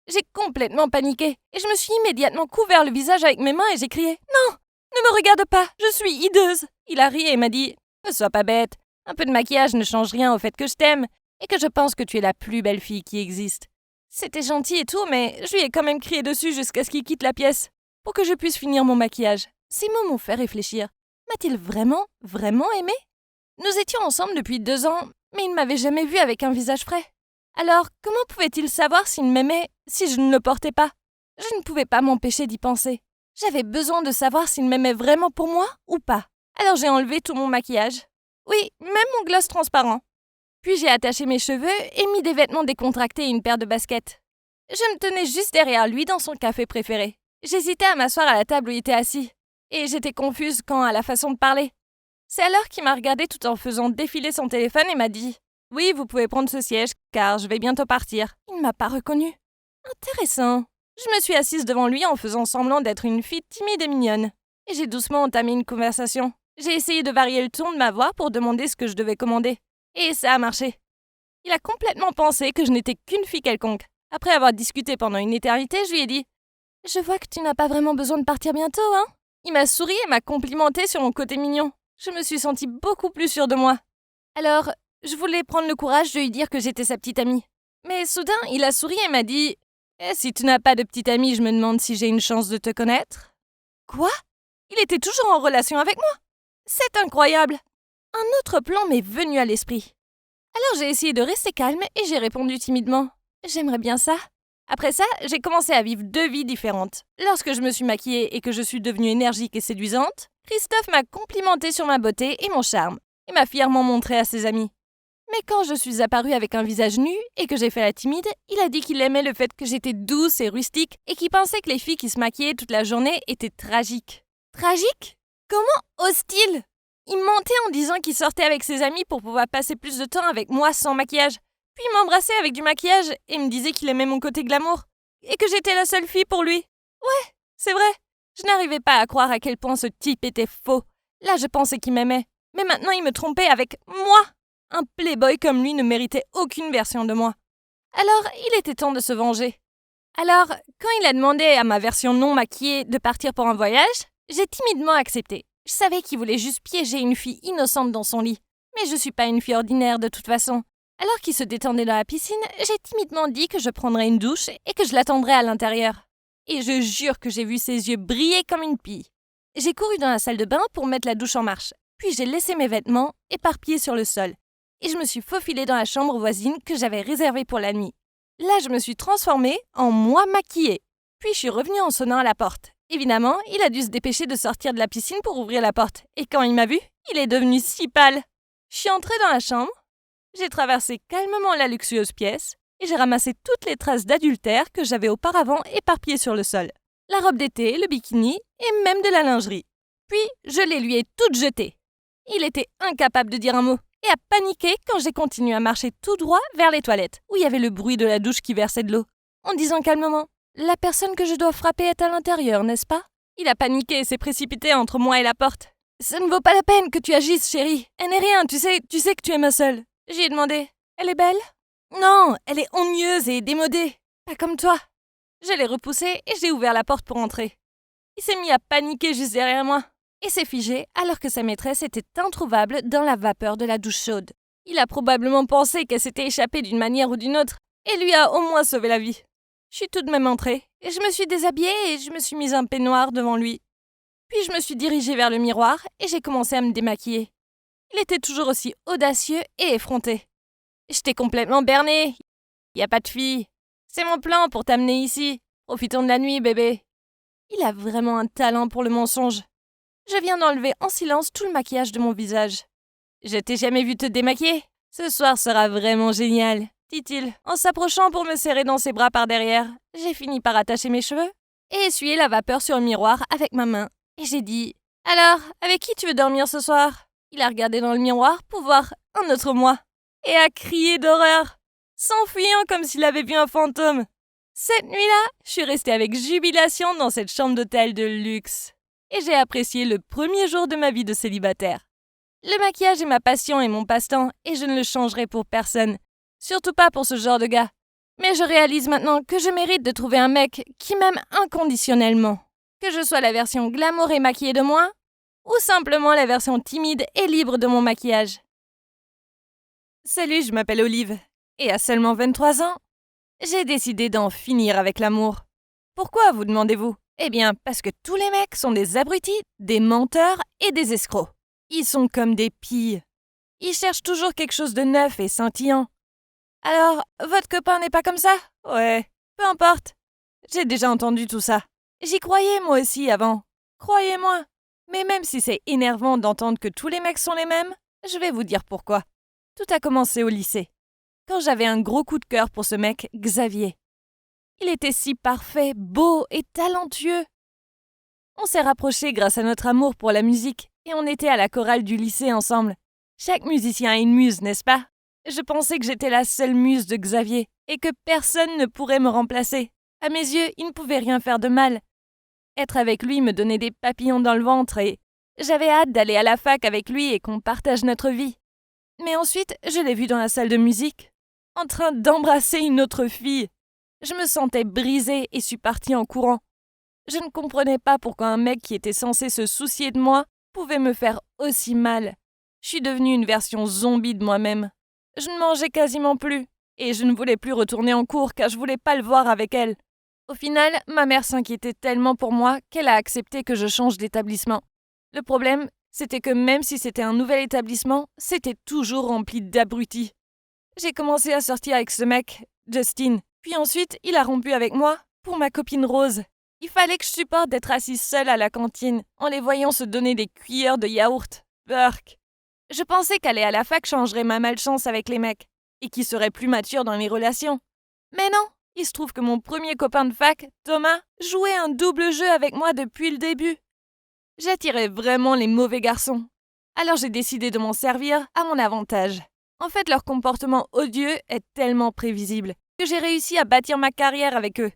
J'ai complètement paniqué et je me suis immédiatement couvert le visage avec mes mains et j'ai crié « Non, ne me regarde pas, je suis hideuse !» Il a ri et m'a dit « Ne sois pas bête, un peu de maquillage ne change rien au fait que je t'aime et que je pense que tu es la plus belle fille qui existe. » C'était gentil et tout, mais je lui ai quand même crié dessus jusqu'à ce qu'il quitte la pièce pour que je puisse finir mon maquillage. Ces mots m'ont fait réfléchir. M'a-t-il vraiment aimé? Nous étions ensemble depuis 2 ans, mais il ne m'avait jamais vu avec un visage frais. Alors, comment pouvait-il savoir s'il m'aimait si je ne le portais pas? Je ne pouvais pas m'empêcher d'y penser. J'avais besoin de savoir s'il m'aimait vraiment pour moi ou pas. Alors j'ai enlevé tout mon maquillage. Oui, même mon gloss transparent. Puis j'ai attaché mes cheveux et mis des vêtements décontractés et une paire de baskets. Je me tenais juste derrière lui dans son café préféré. J'hésitais à m'asseoir à la table où il était assis. Et j'étais confuse quant à la façon de parler. C'est alors qu'il m'a regardé tout en faisant défiler son téléphone et m'a dit « Oui, vous pouvez prendre ce siège, car je vais bientôt partir. » Il ne m'a pas reconnue. Intéressant. Je me suis assise devant lui en faisant semblant d'être une fille timide et mignonne. Et j'ai doucement entamé une conversation. J'ai essayé de varier le ton de ma voix pour demander ce que je devais commander. Et ça a marché. Il a complètement pensé que je n'étais qu'une fille quelconque. Après avoir discuté pendant une éternité, je lui ai dit « Je vois que tu n'as pas vraiment besoin de partir bientôt, hein ?» Il m'a souri et m'a complimenté sur mon côté mignon. Je me suis sentie beaucoup plus sûre de moi. Alors, je voulais prendre le courage de lui dire que j'étais sa petite amie. Mais soudain, il a souri et m'a dit « Si tu n'as pas de petite amie, je me demande si j'ai une chance de te connaître. » Quoi? Il était toujours en relation avec moi? C'est incroyable! Un autre plan m'est venu à l'esprit. Alors j'ai essayé de rester calme et j'ai répondu timidement « J'aimerais bien ça. » Après ça, j'ai commencé à vivre 2 vies différentes. Lorsque je me suis maquillée et que je suis devenue énergique et séduisante, Christophe m'a complimenté sur ma beauté et mon charme, et m'a fièrement montré à ses amis. Mais quand je suis apparue avec un visage nu et que j'ai fait la timide, il a dit qu'il aimait le fait que j'étais douce et rustique et qu'il pensait que les filles qui se maquillaient toute la journée étaient tragiques. Tragiques? Comment ose-t-il? Il mentait en disant qu'il sortait avec ses amis pour pouvoir passer plus de temps avec moi sans maquillage. Puis il m'embrassait avec du maquillage et me disait qu'il aimait mon côté glamour et que j'étais la seule fille pour lui. Ouais, c'est vrai. Je n'arrivais pas à croire à quel point ce type était faux. Là, je pensais qu'il m'aimait. Mais maintenant, il me trompait avec moi. Un playboy comme lui ne méritait aucune version de moi. Alors, il était temps de se venger. Alors, quand il a demandé à ma version non maquillée de partir pour un voyage, j'ai timidement accepté. Je savais qu'il voulait juste piéger une fille innocente dans son lit. Mais je suis pas une fille ordinaire de toute façon. Alors qu'il se détendait dans la piscine, j'ai timidement dit que je prendrais une douche et que je l'attendrais à l'intérieur. Et je jure que j'ai vu ses yeux briller comme une pie. J'ai couru dans la salle de bain pour mettre la douche en marche. Puis j'ai laissé mes vêtements éparpillés sur le sol. Et je me suis faufilée dans la chambre voisine que j'avais réservée pour la nuit. Là, je me suis transformée en moi maquillée. Puis je suis revenue en sonnant à la porte. Évidemment, il a dû se dépêcher de sortir de la piscine pour ouvrir la porte. Et quand il m'a vue, il est devenu si pâle. Je suis entrée dans la chambre. J'ai traversé calmement la luxueuse pièce et j'ai ramassé toutes les traces d'adultère que j'avais auparavant éparpillées sur le sol. La robe d'été, le bikini et même de la lingerie. Puis, je les lui ai toutes jetées. Il était incapable de dire un mot et a paniqué quand j'ai continué à marcher tout droit vers les toilettes, où il y avait le bruit de la douche qui versait de l'eau, en disant calmement « La personne que je dois frapper est à l'intérieur, n'est-ce pas ?» Il a paniqué et s'est précipité entre moi et la porte. « Ça ne vaut pas la peine que tu agisses, chérie. Elle n'est rien, tu sais que tu es ma seule. » J'ai demandé « Elle est belle ?»« Non, elle est ennuyeuse et démodée. Pas comme toi. » Je l'ai repoussé et j'ai ouvert la porte pour entrer. Il s'est mis à paniquer juste derrière moi et s'est figé alors que sa maîtresse était introuvable dans la vapeur de la douche chaude. Il a probablement pensé qu'elle s'était échappée d'une manière ou d'une autre et lui a au moins sauvé la vie. Je suis tout de même entrée et je me suis déshabillée et je me suis mise un peignoir devant lui. Puis je me suis dirigée vers le miroir et j'ai commencé à me démaquiller. Il était toujours aussi audacieux et effronté. « Je t'ai complètement berné. Y a pas de fille. C'est mon plan pour t'amener ici. Profitons de la nuit, bébé. » Il a vraiment un talent pour le mensonge. Je viens d'enlever en silence tout le maquillage de mon visage. « Je t'ai jamais vu te démaquiller. Ce soir sera vraiment génial, » dit-il, en s'approchant pour me serrer dans ses bras par derrière. J'ai fini par attacher mes cheveux et essuyer la vapeur sur le miroir avec ma main. Et j'ai dit « Alors, avec qui tu veux dormir ce soir ?» Il a regardé dans le miroir pour voir un autre moi et a crié d'horreur, s'enfuyant comme s'il avait vu un fantôme. Cette nuit-là, je suis restée avec jubilation dans cette chambre d'hôtel de luxe. Et j'ai apprécié le premier jour de ma vie de célibataire. Le maquillage est ma passion et mon passe-temps, et je ne le changerai pour personne. Surtout pas pour ce genre de gars. Mais je réalise maintenant que je mérite de trouver un mec qui m'aime inconditionnellement. Que je sois la version glamour et maquillée de moi, ou simplement la version timide et libre de mon maquillage. Salut, je m'appelle Olive, et à seulement 23 ans, j'ai décidé d'en finir avec l'amour. Pourquoi, vous demandez-vous? Eh bien, parce que tous les mecs sont des abrutis, des menteurs et des escrocs. Ils sont comme des pilles. Ils cherchent toujours quelque chose de neuf et scintillant. Alors, votre copain n'est pas comme ça? Ouais, peu importe. J'ai déjà entendu tout ça. J'y croyais moi aussi avant. Croyez-moi. Mais même si c'est énervant d'entendre que tous les mecs sont les mêmes, je vais vous dire pourquoi. Tout a commencé au lycée, quand j'avais un gros coup de cœur pour ce mec, Xavier. Il était si parfait, beau et talentueux. On s'est rapprochés grâce à notre amour pour la musique et on était à la chorale du lycée ensemble. Chaque musicien a une muse, n'est-ce pas? Je pensais que j'étais la seule muse de Xavier et que personne ne pourrait me remplacer. À mes yeux, il ne pouvait rien faire de mal. Être avec lui me donnait des papillons dans le ventre et j'avais hâte d'aller à la fac avec lui et qu'on partage notre vie. Mais ensuite, je l'ai vu dans la salle de musique, en train d'embrasser une autre fille. Je me sentais brisée et suis partie en courant. Je ne comprenais pas pourquoi un mec qui était censé se soucier de moi pouvait me faire aussi mal. Je suis devenue une version zombie de moi-même. Je ne mangeais quasiment plus, et je ne voulais plus retourner en cours car je voulais pas le voir avec elle. Au final, ma mère s'inquiétait tellement pour moi qu'elle a accepté que je change d'établissement. Le problème, c'était que même si c'était un nouvel établissement, c'était toujours rempli d'abrutis. J'ai commencé à sortir avec ce mec, Justin, puis ensuite il a rompu avec moi pour ma copine Rose. Il fallait que je supporte d'être assise seule à la cantine, en les voyant se donner des cuillères de yaourt. Burk. Je pensais qu'aller à la fac changerait ma malchance avec les mecs, et qu'ils seraient plus matures dans les relations. Mais non, il se trouve que mon premier copain de fac, Thomas, jouait un double jeu avec moi depuis le début. J'attirais vraiment les mauvais garçons. Alors j'ai décidé de m'en servir à mon avantage. En fait, leur comportement odieux est tellement prévisible que j'ai réussi à bâtir ma carrière avec eux.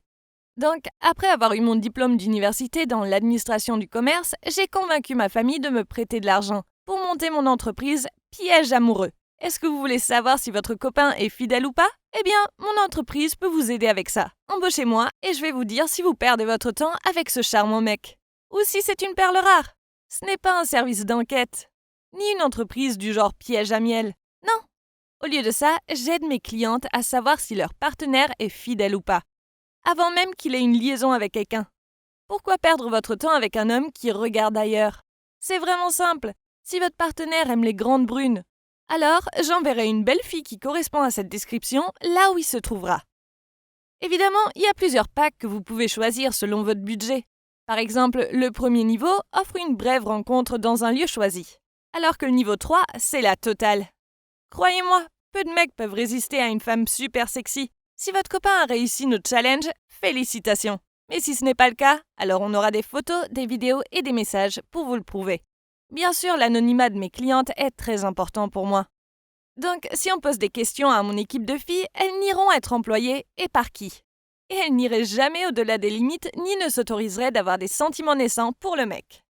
Donc, après avoir eu mon diplôme d'université dans l'administration du commerce, j'ai convaincu ma famille de me prêter de l'argent pour monter mon entreprise Piège amoureux. Est-ce que vous voulez savoir si votre copain est fidèle ou pas? Eh bien, mon entreprise peut vous aider avec ça. Embauchez-moi et je vais vous dire si vous perdez votre temps avec ce charmant mec. Ou si c'est une perle rare. Ce n'est pas un service d'enquête, ni une entreprise du genre piège à miel. Non. Au lieu de ça, j'aide mes clientes à savoir si leur partenaire est fidèle ou pas, avant même qu'il ait une liaison avec quelqu'un. Pourquoi perdre votre temps avec un homme qui regarde ailleurs? C'est vraiment simple. Si votre partenaire aime les grandes brunes, alors j'enverrai une belle fille qui correspond à cette description là où il se trouvera. Évidemment, il y a plusieurs packs que vous pouvez choisir selon votre budget. Par exemple, le premier niveau offre une brève rencontre dans un lieu choisi, alors que le niveau 3, c'est la totale. Croyez-moi, peu de mecs peuvent résister à une femme super sexy. Si votre copain a réussi notre challenge, félicitations. Mais si ce n'est pas le cas, alors on aura des photos, des vidéos et des messages pour vous le prouver. Bien sûr, l'anonymat de mes clientes est très important pour moi. Donc, si on pose des questions à mon équipe de filles, elles n'iront être employées et par qui? Et elles n'iraient jamais au-delà des limites ni ne s'autoriseraient d'avoir des sentiments naissants pour le mec.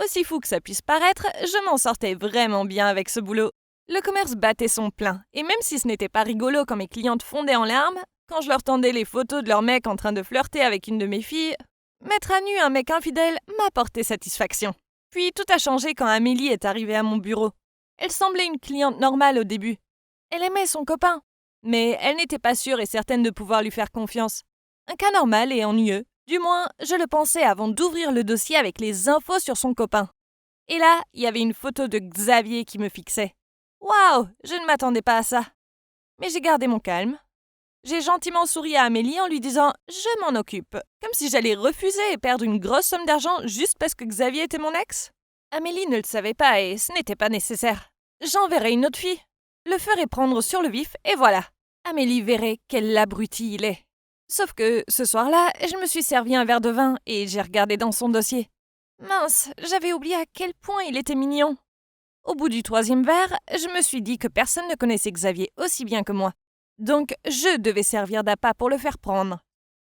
Aussi fou que ça puisse paraître, je m'en sortais vraiment bien avec ce boulot. Le commerce battait son plein, et même si ce n'était pas rigolo quand mes clientes fondaient en larmes, quand je leur tendais les photos de leur mec en train de flirter avec une de mes filles, mettre à nu un mec infidèle m'apportait satisfaction. Puis tout a changé quand Amélie est arrivée à mon bureau. Elle semblait une cliente normale au début. Elle aimait son copain, mais elle n'était pas sûre et certaine de pouvoir lui faire confiance. Un cas normal et ennuyeux. Du moins, je le pensais avant d'ouvrir le dossier avec les infos sur son copain. Et là, il y avait une photo de Xavier qui me fixait. Waouh, je ne m'attendais pas à ça. Mais j'ai gardé mon calme. J'ai gentiment souri à Amélie en lui disant « Je m'en occupe », comme si j'allais refuser et perdre une grosse somme d'argent juste parce que Xavier était mon ex. Amélie ne le savait pas et ce n'était pas nécessaire. J'enverrai une autre fille, le ferai prendre sur le vif et voilà. Amélie verrait quel abruti il est. Sauf que ce soir-là, je me suis servi un verre de vin et j'ai regardé dans son dossier. Mince, j'avais oublié à quel point il était mignon. Au bout du 3e verre, je me suis dit que personne ne connaissait Xavier aussi bien que moi. Donc, je devais servir d'appât pour le faire prendre.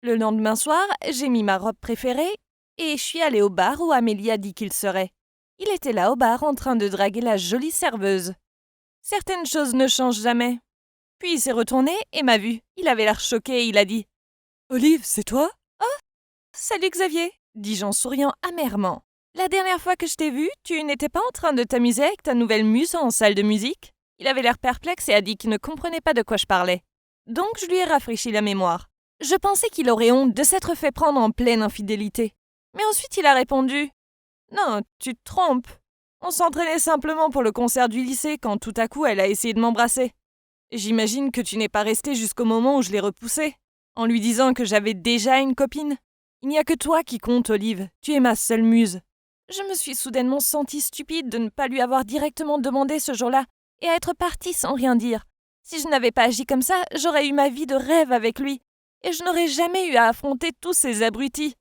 Le lendemain soir, j'ai mis ma robe préférée et je suis allée au bar où Amélie a dit qu'il serait. Il était là au bar en train de draguer la jolie serveuse. Certaines choses ne changent jamais. Puis il s'est retourné et m'a vu. Il avait l'air choqué et il a dit « Olive, c'est toi ?»« Oh, salut Xavier !» dis-je en souriant amèrement. « La dernière fois que je t'ai vu, tu n'étais pas en train de t'amuser avec ta nouvelle muse en salle de musique ?» Il avait l'air perplexe et a dit qu'il ne comprenait pas de quoi je parlais. Donc je lui ai rafraîchi la mémoire. Je pensais qu'il aurait honte de s'être fait prendre en pleine infidélité. Mais ensuite il a répondu « Non, tu te trompes. On s'entraînait simplement pour le concert du lycée quand tout à coup elle a essayé de m'embrasser. J'imagine que tu n'es pas resté jusqu'au moment où je l'ai repoussée, en lui disant que j'avais déjà une copine. Il n'y a que toi qui compte, Olive. Tu es ma seule muse. » Je me suis soudainement sentie stupide de ne pas lui avoir directement demandé ce jour-là et à être partie sans rien dire. Si je n'avais pas agi comme ça, j'aurais eu ma vie de rêve avec lui et je n'aurais jamais eu à affronter tous ces abrutis.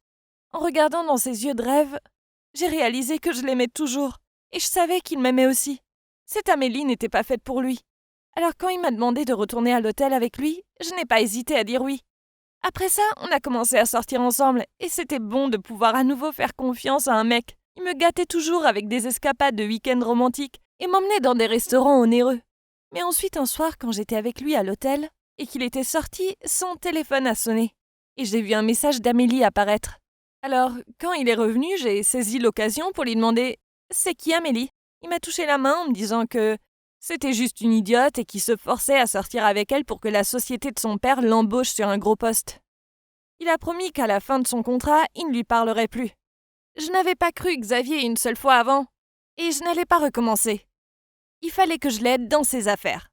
En regardant dans ses yeux de rêve, j'ai réalisé que je l'aimais toujours et je savais qu'il m'aimait aussi. Cette Amélie n'était pas faite pour lui. Alors quand il m'a demandé de retourner à l'hôtel avec lui, je n'ai pas hésité à dire oui. Après ça, on a commencé à sortir ensemble et c'était bon de pouvoir à nouveau faire confiance à un mec. Il me gâtait toujours avec des escapades de week-end romantiques et m'emmenait dans des restaurants onéreux. Mais ensuite, un soir, quand j'étais avec lui à l'hôtel et qu'il était sorti, son téléphone a sonné et j'ai vu un message d'Amélie apparaître. Alors, quand il est revenu, j'ai saisi l'occasion pour lui demander « C'est qui Amélie ?» Il m'a touché la main en me disant que c'était juste une idiote et qui se forçait à sortir avec elle pour que la société de son père l'embauche sur un gros poste. Il a promis qu'à la fin de son contrat, il ne lui parlerait plus. Je n'avais pas cru Xavier une seule fois avant, et je n'allais pas recommencer. Il fallait que je l'aide dans ses affaires.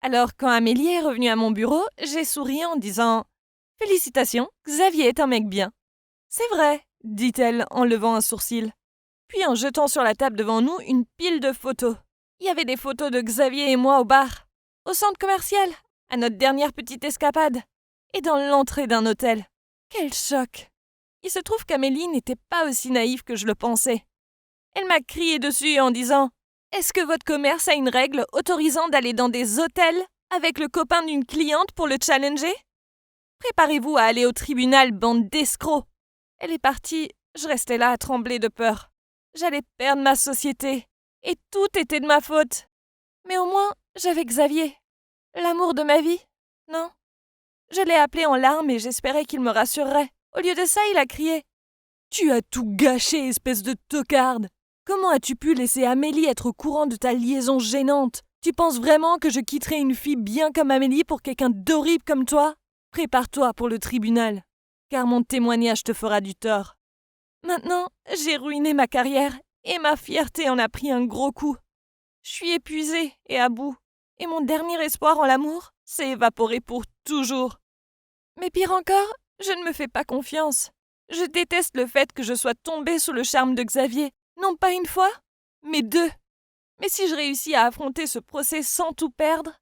Alors, quand Amélie est revenue à mon bureau, j'ai souri en disant « Félicitations, Xavier est un mec bien. »« C'est vrai, » dit-elle en levant un sourcil, puis en jetant sur la table devant nous une pile de photos. Il y avait des photos de Xavier et moi au bar, au centre commercial, à notre dernière petite escapade, et dans l'entrée d'un hôtel. Quel choc! Il se trouve qu'Amélie n'était pas aussi naïve que je le pensais. Elle m'a crié dessus en disant « Est-ce que votre commerce a une règle autorisant d'aller dans des hôtels avec le copain d'une cliente pour le challenger? Préparez-vous à aller au tribunal, bande d'escrocs !» Elle est partie, je restais là à trembler de peur. J'allais perdre ma société. Et tout était de ma faute. Mais au moins, j'avais Xavier. L'amour de ma vie. Non. Je l'ai appelé en larmes et j'espérais qu'il me rassurerait. Au lieu de ça, il a crié « Tu as tout gâché, espèce de tocarde! Comment as-tu pu laisser Amélie être au courant de ta liaison gênante? Tu penses vraiment que je quitterai une fille bien comme Amélie pour quelqu'un d'horrible comme toi? Prépare-toi pour le tribunal, car mon témoignage te fera du tort. Maintenant, j'ai ruiné ma carrière et ma fierté en a pris un gros coup. Je suis épuisée et à bout, et mon dernier espoir en l'amour s'est évaporé pour toujours. Mais pire encore, je ne me fais pas confiance. Je déteste le fait que je sois tombée sous le charme de Xavier, non pas une fois, mais deux. Mais si je réussis à affronter ce procès sans tout perdre,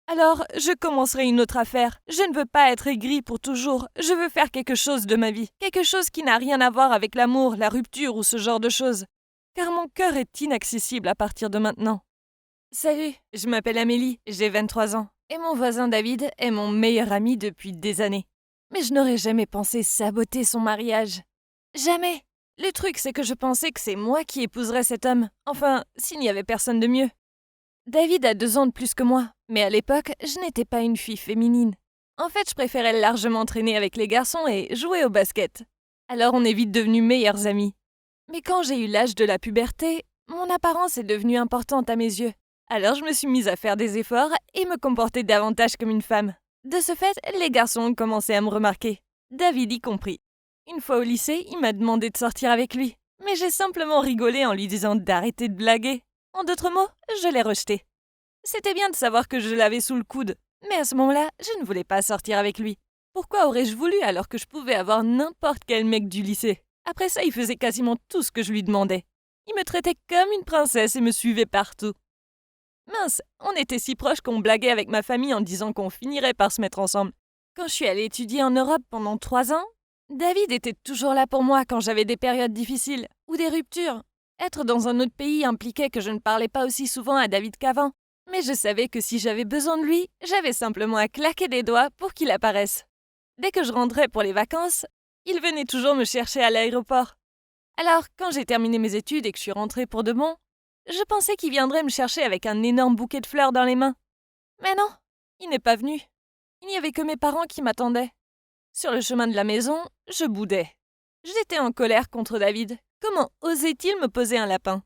alors je commencerai une autre affaire. Je ne veux pas être aigrie pour toujours, je veux faire quelque chose de ma vie. Quelque chose qui n'a rien à voir avec l'amour, la rupture ou ce genre de choses. Car mon cœur est inaccessible à partir de maintenant. Salut, je m'appelle Amélie, j'ai 23 ans, et mon voisin David est mon meilleur ami depuis des années. Mais je n'aurais jamais pensé saboter son mariage. Jamais. Le truc, c'est que je pensais que c'est moi qui épouserais cet homme. Enfin, s'il n'y avait personne de mieux. David a 2 ans de plus que moi, mais à l'époque, je n'étais pas une fille féminine. En fait, je préférais largement traîner avec les garçons et jouer au basket. Alors on est vite devenus meilleurs amis. Mais quand j'ai eu l'âge de la puberté, mon apparence est devenue importante à mes yeux. Alors je me suis mise à faire des efforts et me comporter davantage comme une femme. De ce fait, les garçons ont commencé à me remarquer. David y compris. Une fois au lycée, il m'a demandé de sortir avec lui. Mais j'ai simplement rigolé en lui disant d'arrêter de blaguer. En d'autres mots, je l'ai rejeté. C'était bien de savoir que je l'avais sous le coude. Mais à ce moment-là, je ne voulais pas sortir avec lui. Pourquoi aurais-je voulu alors que je pouvais avoir n'importe quel mec du lycée? Après ça, il faisait quasiment tout ce que je lui demandais. Il me traitait comme une princesse et me suivait partout. Mince, on était si proches qu'on blaguait avec ma famille en disant qu'on finirait par se mettre ensemble. Quand je suis allée étudier en Europe pendant 3 ans, David était toujours là pour moi quand j'avais des périodes difficiles ou des ruptures. Être dans un autre pays impliquait que je ne parlais pas aussi souvent à David qu'avant. Mais je savais que si j'avais besoin de lui, j'avais simplement à claquer des doigts pour qu'il apparaisse. Dès que je rentrais pour les vacances, il venait toujours me chercher à l'aéroport. Alors, quand j'ai terminé mes études et que je suis rentrée pour de bon, je pensais qu'il viendrait me chercher avec un énorme bouquet de fleurs dans les mains. Mais non, Il n'est pas venu. Il n'y avait que mes parents qui m'attendaient. Sur le chemin de la maison, je boudais. J'étais en colère contre David. Comment osait-il me poser un lapin?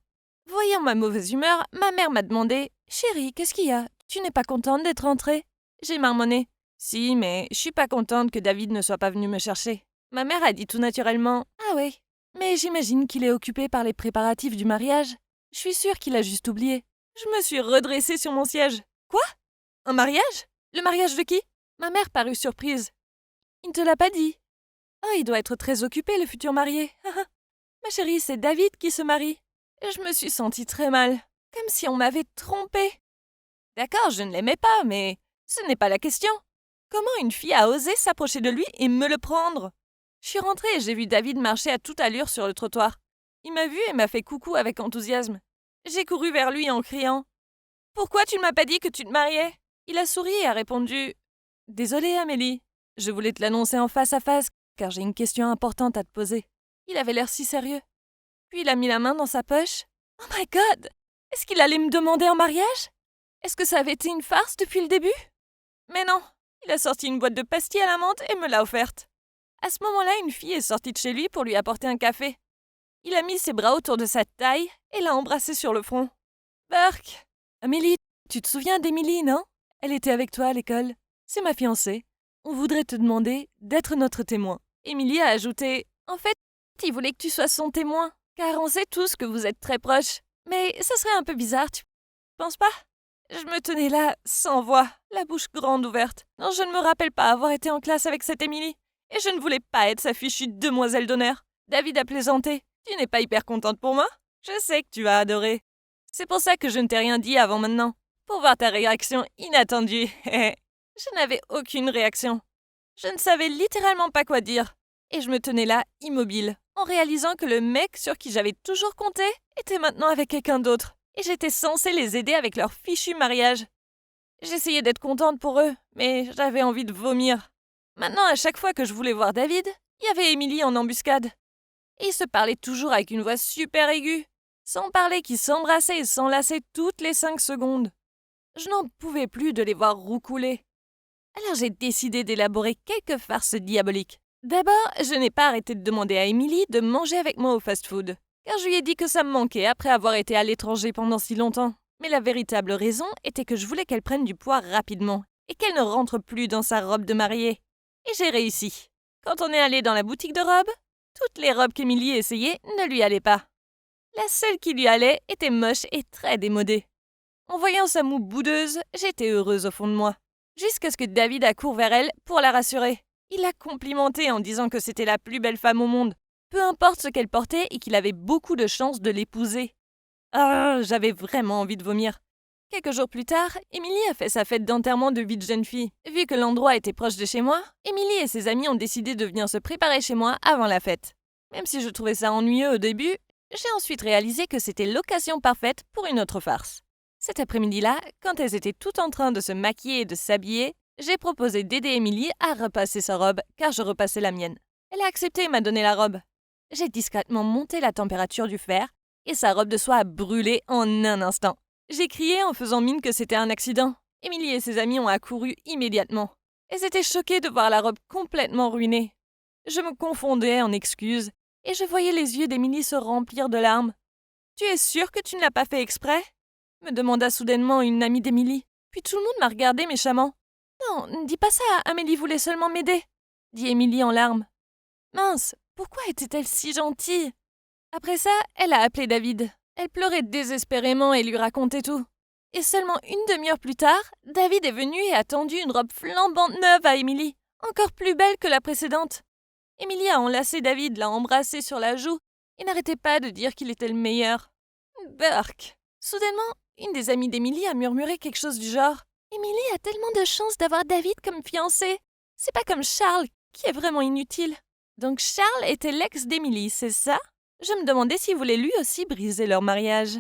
Voyant ma mauvaise humeur, ma mère m'a demandé « Chérie, qu'est-ce qu'il y a? Tu n'es pas contente d'être rentrée ?» J'ai marmonné « Si, mais je suis pas contente que David ne soit pas venu me chercher. » Ma mère a dit tout naturellement « Ah oui, mais j'imagine qu'il est occupé par les préparatifs du mariage. Je suis sûre qu'il a juste oublié. » Je me suis redressée sur mon siège. « Quoi? Un mariage? Le mariage de qui ?» Ma mère parut surprise. « Il ne te l'a pas dit? » « Oh, il doit être très occupé, le futur marié. Ma chérie, c'est David qui se marie. » Je me suis sentie très mal, comme si on m'avait trompée. D'accord, je ne l'aimais pas, mais ce n'est pas la question. Comment une fille a osé s'approcher de lui et me le prendre? Je suis rentrée et j'ai vu David marcher à toute allure sur le trottoir. Il m'a vue et m'a fait coucou avec enthousiasme. J'ai couru vers lui en criant « Pourquoi tu ne m'as pas dit que tu te mariais ?» Il a souri et a répondu « Désolée, Amélie, je voulais te l'annoncer en face à face, car j'ai une question importante à te poser. » Il avait l'air si sérieux. Puis il a mis la main dans sa poche. Oh my God! Est-ce qu'il allait me demander en mariage? Est-ce que ça avait été une farce depuis le début? Mais non, il a sorti une boîte de pastilles à la menthe et me l'a offerte. À ce moment-là, une fille est sortie de chez lui pour lui apporter un café. Il a mis ses bras autour de sa taille et l'a embrassée sur le front. Burke! Amélie, tu te souviens d'Émilie, non? Elle était avec toi à l'école. C'est ma fiancée. On voudrait te demander d'être notre témoin. Émilie a ajouté « En fait, il voulait que tu sois son témoin. Car on sait tous que vous êtes très proches. Mais ça serait un peu bizarre, tu penses pas? » Je me tenais là, sans voix, la bouche grande ouverte. Non, je ne me rappelle pas avoir été en classe avec cette Émilie. Et je ne voulais pas être sa fichue demoiselle d'honneur. David a plaisanté. Tu n'es pas hyper contente pour moi? Je sais que tu as adoré. C'est pour ça que je ne t'ai rien dit avant maintenant. Pour voir ta réaction inattendue. Je n'avais aucune réaction. Je ne savais littéralement pas quoi dire. Et je me tenais là, immobile, en réalisant que le mec sur qui j'avais toujours compté était maintenant avec quelqu'un d'autre, et j'étais censée les aider avec leur fichu mariage. J'essayais d'être contente pour eux, mais j'avais envie de vomir. Maintenant, à chaque fois que je voulais voir David, il y avait Émilie en embuscade. Et ils se parlaient toujours avec une voix super aiguë, sans parler qui s'embrassaient et s'enlaçaient toutes les 5 secondes. Je n'en pouvais plus de les voir roucouler. Alors j'ai décidé d'élaborer quelques farces diaboliques. D'abord, je n'ai pas arrêté de demander à Émilie de manger avec moi au fast-food, car je lui ai dit que ça me manquait après avoir été à l'étranger pendant si longtemps. Mais la véritable raison était que je voulais qu'elle prenne du poids rapidement et qu'elle ne rentre plus dans sa robe de mariée. Et j'ai réussi. Quand on est allé dans la boutique de robes, toutes les robes qu'Émilie essayait ne lui allaient pas. La seule qui lui allait était moche et très démodée. En voyant sa moue boudeuse, j'étais heureuse au fond de moi, jusqu'à ce que David accourt vers elle pour la rassurer. Il l'a complimentée en disant que c'était la plus belle femme au monde, peu importe ce qu'elle portait et qu'il avait beaucoup de chances de l'épouser. Ah, j'avais vraiment envie de vomir. Quelques jours plus tard, Émilie a fait sa fête d'enterrement de vie de jeune fille. Vu que l'endroit était proche de chez moi, Émilie et ses amis ont décidé de venir se préparer chez moi avant la fête. Même si je trouvais ça ennuyeux au début, j'ai ensuite réalisé que c'était l'occasion parfaite pour une autre farce. Cet après-midi-là, quand elles étaient toutes en train de se maquiller et de s'habiller, j'ai proposé d'aider Émilie à repasser sa robe, car je repassais la mienne. Elle a accepté et m'a donné la robe. J'ai discrètement monté la température du fer, et sa robe de soie a brûlé en un instant. J'ai crié en faisant mine que c'était un accident. Émilie et ses amis ont accouru immédiatement. Elles étaient choquées de voir la robe complètement ruinée. Je me confondais en excuses, et je voyais les yeux d'Émilie se remplir de larmes. « Tu es sûre que tu ne l'as pas fait exprès ?» me demanda soudainement une amie d'Émilie. Puis tout le monde m'a regardé méchamment. « Non, ne dis pas ça, Amélie voulait seulement m'aider, » dit Émilie en larmes. Mince, pourquoi était-elle si gentille? Après ça, elle a appelé David. Elle pleurait désespérément et lui racontait tout. Et seulement une demi-heure plus tard, David est venu et a tendu une robe flambante neuve à Émilie, encore plus belle que la précédente. Émilie a enlacé David, l'a embrassé sur la joue et n'arrêtait pas de dire qu'il était le meilleur. Burk. Soudainement, une des amies d'Émilie a murmuré quelque chose du genre « Émilie a tellement de chance d'avoir David comme fiancé. C'est pas comme Charles, qui est vraiment inutile. » Donc Charles était l'ex d'Émilie, c'est ça? Je me demandais s'il voulait lui aussi briser leur mariage.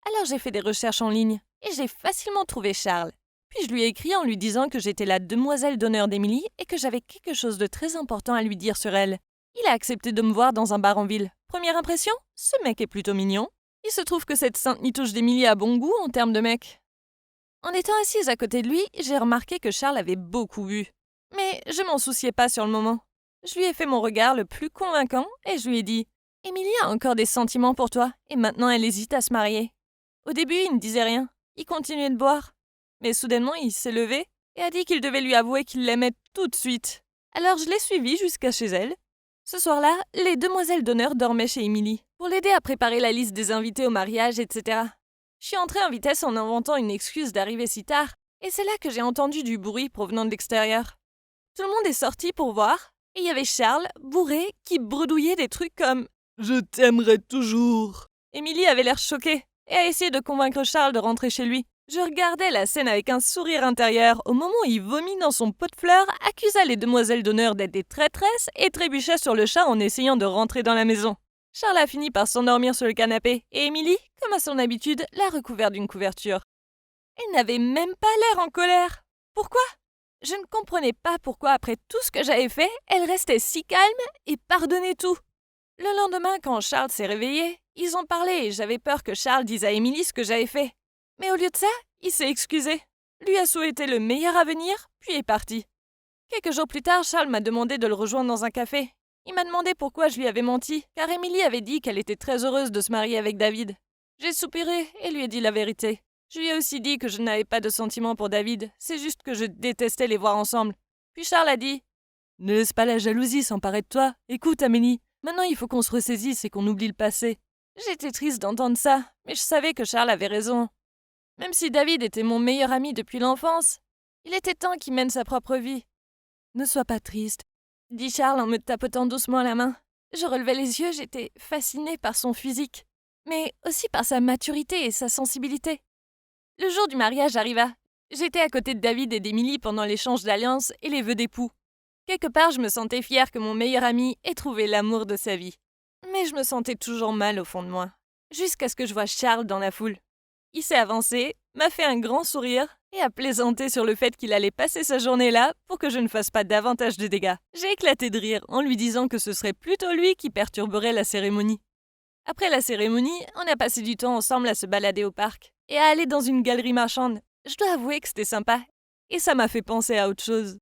Alors j'ai fait des recherches en ligne et j'ai facilement trouvé Charles. Puis je lui ai écrit en lui disant que j'étais la demoiselle d'honneur d'Émilie et que j'avais quelque chose de très important à lui dire sur elle. Il a accepté de me voir dans un bar en ville. Première impression, ce mec est plutôt mignon. Il se trouve que cette sainte nitouche d'Émilie a bon goût en termes de mec. En étant assise à côté de lui, j'ai remarqué que Charles avait beaucoup bu. Mais je m'en souciais pas sur le moment. Je lui ai fait mon regard le plus convaincant et je lui ai dit « Émilie a encore des sentiments pour toi et maintenant elle hésite à se marier. » Au début, il ne disait rien. Il continuait de boire. Mais soudainement, il s'est levé et a dit qu'il devait lui avouer qu'il l'aimait tout de suite. Alors je l'ai suivi jusqu'à chez elle. Ce soir-là, les demoiselles d'honneur dormaient chez Émilie pour l'aider à préparer la liste des invités au mariage, etc. Je suis entrée en vitesse en inventant une excuse d'arriver si tard et c'est là que j'ai entendu du bruit provenant de l'extérieur. Tout le monde est sorti pour voir et il y avait Charles, bourré, qui bredouillait des trucs comme « Je t'aimerai toujours ». Émilie avait l'air choquée et a essayé de convaincre Charles de rentrer chez lui. Je regardais la scène avec un sourire intérieur au moment où il vomit dans son pot de fleurs, accusa les demoiselles d'honneur d'être des traîtresses et trébucha sur le chat en essayant de rentrer dans la maison. Charles a fini par s'endormir sur le canapé et Émilie, comme à son habitude, l'a recouvert d'une couverture. Elle n'avait même pas l'air en colère. Pourquoi ? Je ne comprenais pas pourquoi, après tout ce que j'avais fait, elle restait si calme et pardonnait tout. Le lendemain, quand Charles s'est réveillé, ils ont parlé et j'avais peur que Charles dise à Émilie ce que j'avais fait. Mais au lieu de ça, il s'est excusé, lui a souhaité le meilleur avenir, puis est parti. Quelques jours plus tard, Charles m'a demandé de le rejoindre dans un café. Il m'a demandé pourquoi je lui avais menti, car Émilie avait dit qu'elle était très heureuse de se marier avec David. J'ai soupiré et lui ai dit la vérité. Je lui ai aussi dit que je n'avais pas de sentiments pour David, c'est juste que je détestais les voir ensemble. Puis Charles a dit « Ne laisse pas la jalousie s'emparer de toi. Écoute, Amélie, maintenant il faut qu'on se ressaisisse et qu'on oublie le passé. » J'étais triste d'entendre ça, mais je savais que Charles avait raison. Même si David était mon meilleur ami depuis l'enfance, il était temps qu'il mène sa propre vie. « Ne sois pas triste, » dit Charles en me tapotant doucement la main. Je relevai les yeux, j'étais fascinée par son physique, mais aussi par sa maturité et sa sensibilité. Le jour du mariage arriva. J'étais à côté de David et d'Émilie pendant l'échange d'alliances et les vœux d'époux. Quelque part, je me sentais fière que mon meilleur ami ait trouvé l'amour de sa vie. Mais je me sentais toujours mal au fond de moi, jusqu'à ce que je voie Charles dans la foule. Il s'est avancé, m'a fait un grand sourire et a plaisanté sur le fait qu'il allait passer sa journée là pour que je ne fasse pas davantage de dégâts. J'ai éclaté de rire en lui disant que ce serait plutôt lui qui perturberait la cérémonie. Après la cérémonie, on a passé du temps ensemble à se balader au parc et à aller dans une galerie marchande. Je dois avouer que c'était sympa et ça m'a fait penser à autre chose.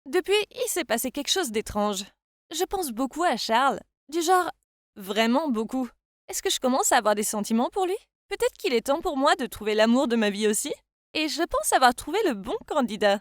Depuis, il s'est passé quelque chose d'étrange. Je pense beaucoup à Charles, du genre vraiment beaucoup. Est-ce que je commence à avoir des sentiments pour lui ? Peut-être qu'il est temps pour moi de trouver l'amour de ma vie aussi. Et je pense avoir trouvé le bon candidat.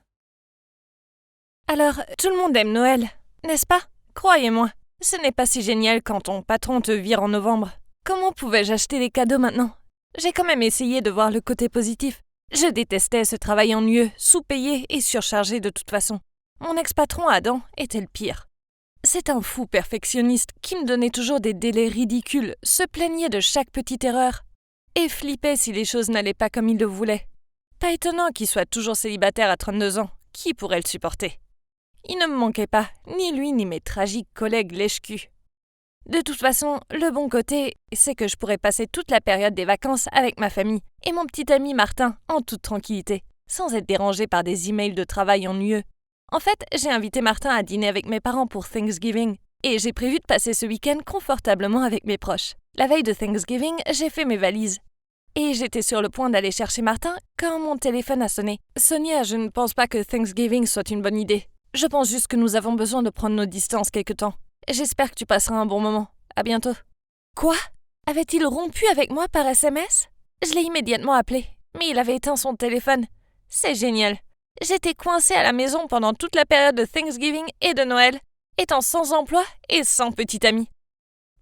Alors, tout le monde aime Noël, n'est-ce pas ? Croyez-moi, ce n'est pas si génial quand ton patron te vire en novembre. Comment pouvais-je acheter des cadeaux maintenant ? J'ai quand même essayé de voir le côté positif. Je détestais ce travail ennuyeux, sous-payé et surchargé de toute façon. Mon ex-patron Adam était le pire. C'est un fou perfectionniste qui me donnait toujours des délais ridicules, se plaignait de chaque petite erreur et flippait si les choses n'allaient pas comme il le voulait. Pas étonnant qu'il soit toujours célibataire à 32 ans. Qui pourrait le supporter ? Il ne me manquait pas, ni lui ni mes tragiques collègues lèche-cul. De toute façon, le bon côté, c'est que je pourrais passer toute la période des vacances avec ma famille et mon petit ami Martin en toute tranquillité, sans être dérangé par des emails de travail ennuyeux. En fait, j'ai invité Martin à dîner avec mes parents pour Thanksgiving et j'ai prévu de passer ce week-end confortablement avec mes proches. La veille de Thanksgiving, j'ai fait mes valises. Et j'étais sur le point d'aller chercher Martin quand mon téléphone a sonné. Sonia, je ne pense pas que Thanksgiving soit une bonne idée. Je pense juste que nous avons besoin de prendre nos distances quelque temps. J'espère que tu passeras un bon moment. À bientôt. Quoi ? Avait-il rompu avec moi par SMS ? Je l'ai immédiatement appelé, mais il avait éteint son téléphone. C'est génial. J'étais coincée à la maison pendant toute la période de Thanksgiving et de Noël, étant sans emploi et sans petit ami.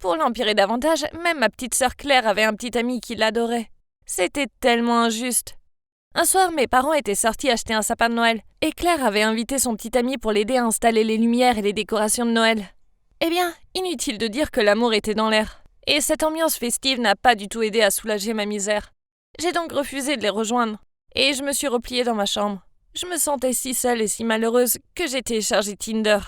Pour l'empirer davantage, même ma petite sœur Claire avait un petit ami qui l'adorait. C'était tellement injuste. Un soir, mes parents étaient sortis acheter un sapin de Noël, et Claire avait invité son petit ami pour l'aider à installer les lumières et les décorations de Noël. Eh bien, inutile de dire que l'amour était dans l'air. Et cette ambiance festive n'a pas du tout aidé à soulager ma misère. J'ai donc refusé de les rejoindre, et je me suis repliée dans ma chambre. Je me sentais si seule et si malheureuse que j'ai téléchargé Tinder.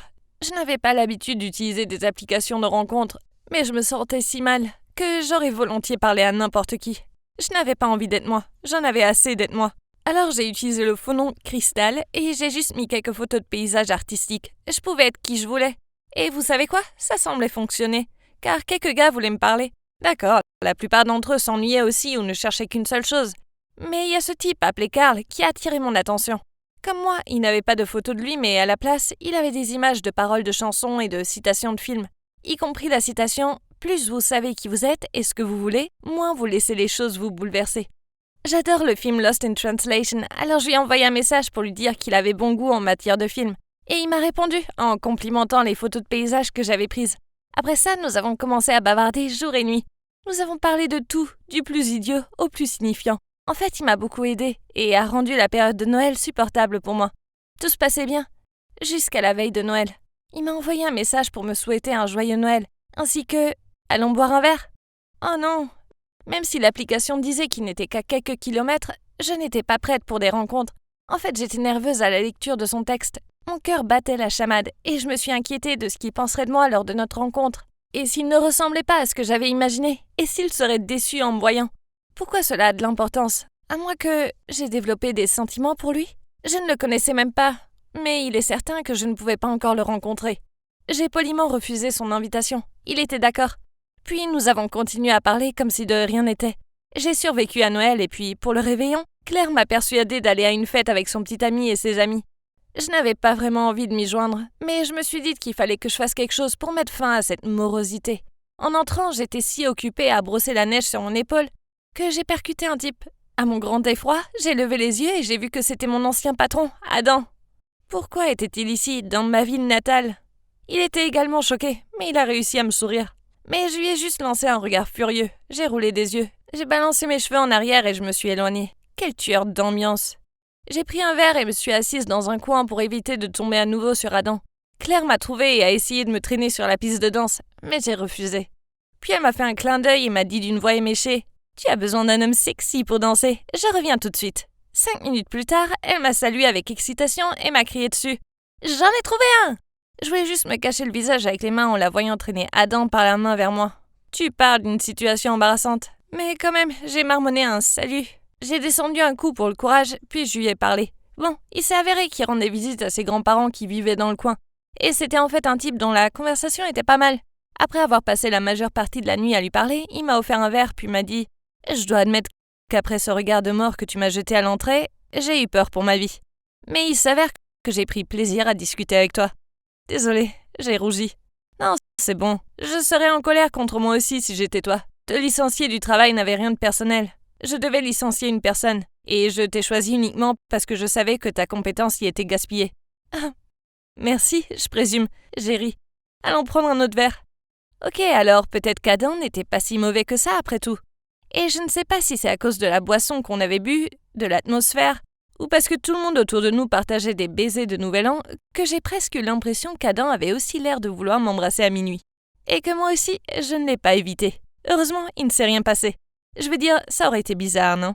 Je n'avais pas l'habitude d'utiliser des applications de rencontres, mais je me sentais si mal que j'aurais volontiers parlé à n'importe qui. Je n'avais pas envie d'être moi, j'en avais assez d'être moi. Alors j'ai utilisé le faux nom Cristal et j'ai juste mis quelques photos de paysages artistiques. Je pouvais être qui je voulais. Et vous savez quoi ? Ça semblait fonctionner, car quelques gars voulaient me parler. D'accord, la plupart d'entre eux s'ennuyaient aussi ou ne cherchaient qu'une seule chose, Mais il y a ce type appelé Carl qui a attiré mon attention. Comme moi, il n'avait pas de photo de lui, mais à la place, il avait des images de paroles de chansons et de citations de films, y compris la citation « Plus vous savez qui vous êtes et ce que vous voulez, moins vous laissez les choses vous bouleverser ». J'adore le film Lost in Translation, alors je lui ai envoyé un message pour lui dire qu'il avait bon goût en matière de film. Et il m'a répondu en complimentant les photos de paysages que j'avais prises. Après ça, nous avons commencé à bavarder jour et nuit. Nous avons parlé de tout, du plus idiot au plus signifiant. En fait, il m'a beaucoup aidé et a rendu la période de Noël supportable pour moi. Tout se passait bien, jusqu'à la veille de Noël. Il m'a envoyé un message pour me souhaiter un joyeux Noël, ainsi que « Allons boire un verre ?» Oh non! Même si l'application disait qu'il n'était qu'à quelques kilomètres, je n'étais pas prête pour des rencontres. En fait, j'étais nerveuse à la lecture de son texte. Mon cœur battait la chamade et je me suis inquiétée de ce qu'il penserait de moi lors de notre rencontre. Et s'il ne ressemblait pas à ce que j'avais imaginé? Et s'il serait déçu en me voyant? Pourquoi cela a de l'importance? À moins que j'ai développé des sentiments pour lui? Je ne le connaissais même pas, mais il est certain que je ne pouvais pas encore le rencontrer. J'ai poliment refusé son invitation. Il était d'accord. Puis nous avons continué à parler comme si de rien n'était. J'ai survécu à Noël et puis, pour le réveillon, Claire m'a persuadée d'aller à une fête avec son petit ami et ses amis. Je n'avais pas vraiment envie de m'y joindre, mais je me suis dit qu'il fallait que je fasse quelque chose pour mettre fin à cette morosité. En entrant, j'étais si occupée à brosser la neige sur mon épaule que j'ai percuté un type. À mon grand effroi, j'ai levé les yeux et j'ai vu que c'était mon ancien patron, Adam. Pourquoi était-il ici, dans ma ville natale? Il était également choqué, mais il a réussi à me sourire. Mais je lui ai juste lancé un regard furieux. J'ai roulé des yeux. J'ai balancé mes cheveux en arrière et je me suis éloignée. Quel tueur d'ambiance! J'ai pris un verre et me suis assise dans un coin pour éviter de tomber à nouveau sur Adam. Claire m'a trouvée et a essayé de me traîner sur la piste de danse, mais j'ai refusé. Puis elle m'a fait un clin d'œil et m'a dit d'une voix éméchée « Tu as besoin d'un homme sexy pour danser, je reviens tout de suite ». 5 minutes plus tard, elle m'a salué avec excitation et m'a crié dessus « J'en ai trouvé un !» Je voulais juste me cacher le visage avec les mains en la voyant traîner Adam par la main vers moi. Tu parles d'une situation embarrassante. Mais quand même, j'ai marmonné un « salut ». J'ai descendu un coup pour le courage, puis je lui ai parlé. Bon, il s'est avéré qu'il rendait visite à ses grands-parents qui vivaient dans le coin. Et c'était en fait un type dont la conversation était pas mal. Après avoir passé la majeure partie de la nuit à lui parler, il m'a offert un verre puis m'a dit « Je dois admettre qu'après ce regard de mort que tu m'as jeté à l'entrée, j'ai eu peur pour ma vie. Mais il s'avère que j'ai pris plaisir à discuter avec toi. Désolée, j'ai rougi. Non, c'est bon. Je serais en colère contre moi aussi si j'étais toi. Te licencier du travail n'avait rien de personnel. Je devais licencier une personne, et je t'ai choisi uniquement parce que je savais que ta compétence y était gaspillée. Ah, merci, je présume, j'ai ri. Allons prendre un autre verre. Ok, alors peut-être qu'Adam n'était pas si mauvais que ça après tout. Et je ne sais pas si c'est à cause de la boisson qu'on avait bu, de l'atmosphère, ou parce que tout le monde autour de nous partageait des baisers de Nouvel An, que j'ai presque eu l'impression qu'Adam avait aussi l'air de vouloir m'embrasser à minuit. Et que moi aussi, je ne l'ai pas évité. Heureusement, il ne s'est rien passé. Je veux dire, ça aurait été bizarre, non?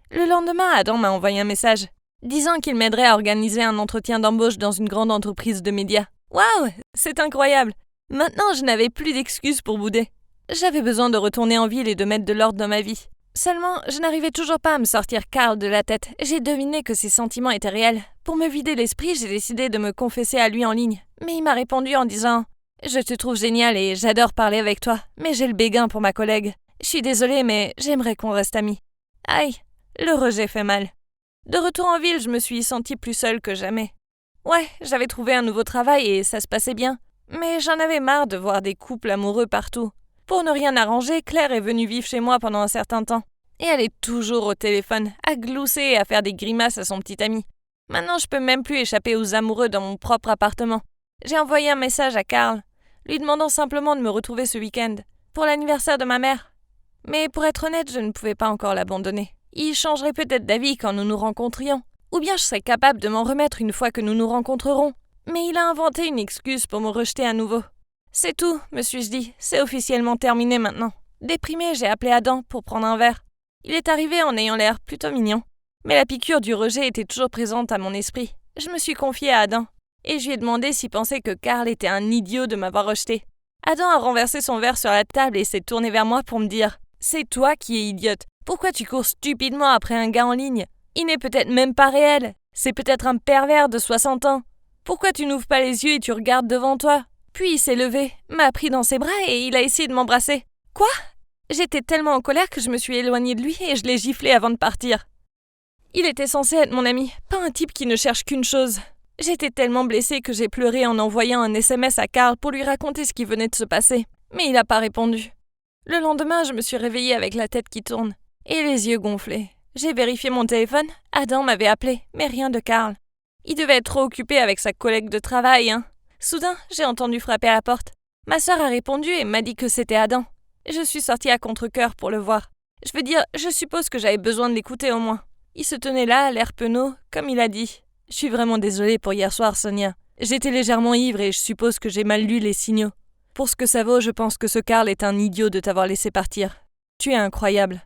Le lendemain, Adam m'a envoyé un message, disant qu'il m'aiderait à organiser un entretien d'embauche dans une grande entreprise de médias. Waouh, c'est incroyable! Maintenant, je n'avais plus d'excuses pour bouder. J'avais besoin de retourner en ville et de mettre de l'ordre dans ma vie. Seulement, je n'arrivais toujours pas à me sortir Carl de la tête. J'ai deviné que ses sentiments étaient réels. Pour me vider l'esprit, j'ai décidé de me confesser à lui en ligne. Mais il m'a répondu en disant « Je te trouve génial et j'adore parler avec toi, mais j'ai le béguin pour ma collègue. Je suis désolée, mais j'aimerais qu'on reste amis. » Aïe, le rejet fait mal. De retour en ville, je me suis sentie plus seule que jamais. Ouais, j'avais trouvé un nouveau travail et ça se passait bien. Mais j'en avais marre de voir des couples amoureux partout. Pour ne rien arranger, Claire est venue vivre chez moi pendant un certain temps. Et elle est toujours au téléphone, à glousser et à faire des grimaces à son petit ami. Maintenant, je peux même plus échapper aux amoureux dans mon propre appartement. J'ai envoyé un message à Carl, lui demandant simplement de me retrouver ce week-end, pour l'anniversaire de ma mère. Mais pour être honnête, je ne pouvais pas encore l'abandonner. Il changerait peut-être d'avis quand nous nous rencontrions. Ou bien je serais capable de m'en remettre une fois que nous nous rencontrerons. Mais il a inventé une excuse pour me rejeter à nouveau. C'est tout, me suis-je dit. C'est officiellement terminé maintenant. Déprimée, j'ai appelé Adam pour prendre un verre. Il est arrivé en ayant l'air plutôt mignon. Mais la piqûre du rejet était toujours présente à mon esprit. Je me suis confiée à Adam. Et je lui ai demandé s'il pensait que Carl était un idiot de m'avoir rejeté. Adam a renversé son verre sur la table et s'est tourné vers moi pour me dire « C'est toi qui es idiote. Pourquoi tu cours stupidement après un gars en ligne? Il n'est peut-être même pas réel. C'est peut-être un pervers de 60 ans. Pourquoi tu n'ouvres pas les yeux et tu regardes devant toi ?» Puis il s'est levé, m'a pris dans ses bras et il a essayé de m'embrasser. « Quoi ? J'étais tellement en colère que je me suis éloignée de lui et je l'ai giflé avant de partir. Il était censé être mon ami, pas un type qui ne cherche qu'une chose. J'étais tellement blessée que j'ai pleuré en envoyant un SMS à Carl pour lui raconter ce qui venait de se passer. Mais il n'a pas répondu. Le lendemain, je me suis réveillée avec la tête qui tourne et les yeux gonflés. J'ai vérifié mon téléphone, Adam m'avait appelé, mais rien de Carl. Il devait être trop occupé avec sa collègue de travail, hein. Soudain, j'ai entendu frapper à la porte. Ma sœur a répondu et m'a dit que c'était Adam. Je suis sortie à contre-cœur pour le voir. Je veux dire, je suppose que j'avais besoin de l'écouter au moins. Il se tenait là, l'air penaud, comme il a dit. Je suis vraiment désolée pour hier soir, Sonia. J'étais légèrement ivre et je suppose que j'ai mal lu les signaux. Pour ce que ça vaut, je pense que ce Carl est un idiot de t'avoir laissé partir. Tu es incroyable.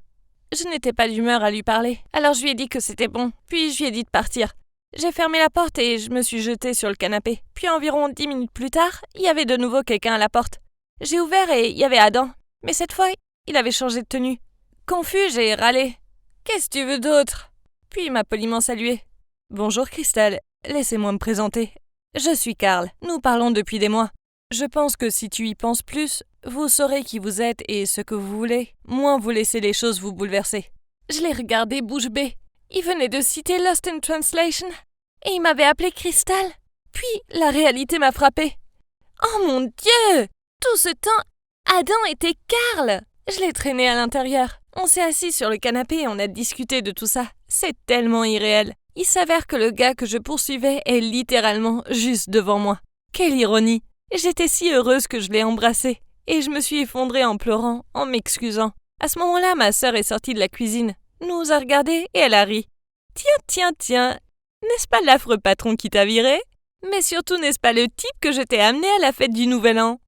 Je n'étais pas d'humeur à lui parler, alors je lui ai dit que c'était bon, puis je lui ai dit de partir. J'ai fermé la porte et je me suis jetée sur le canapé. Puis environ 10 minutes plus tard, il y avait de nouveau quelqu'un à la porte. J'ai ouvert et il y avait Adam. Mais cette fois, il avait changé de tenue. Confus, j'ai râlé. « Qu'est-ce que tu veux d'autre ?» Puis il m'a poliment salué. « Bonjour Crystal, laissez-moi me présenter. Je suis Carl, nous parlons depuis des mois. Je pense que si tu y penses plus, vous saurez qui vous êtes et ce que vous voulez, moins vous laissez les choses vous bouleverser. » Je l'ai regardé bouche bée. Il venait de citer Lost in Translation et il m'avait appelé Crystal. Puis la réalité m'a frappée. Oh mon Dieu! Tout ce temps, Adam était Carl! Je l'ai traîné à l'intérieur. On s'est assis sur le canapé et on a discuté de tout ça. C'est tellement irréel. Il s'avère que le gars que je poursuivais est littéralement juste devant moi. Quelle ironie! J'étais si heureuse que je l'ai embrassé. Et je me suis effondrée en pleurant, en m'excusant. À ce moment-là, ma sœur est sortie de la cuisine, nous a regardés et elle a ri. Tiens, n'est-ce pas l'affreux patron qui t'a viré? Mais surtout, n'est-ce pas le type que je t'ai amené à la fête du Nouvel An?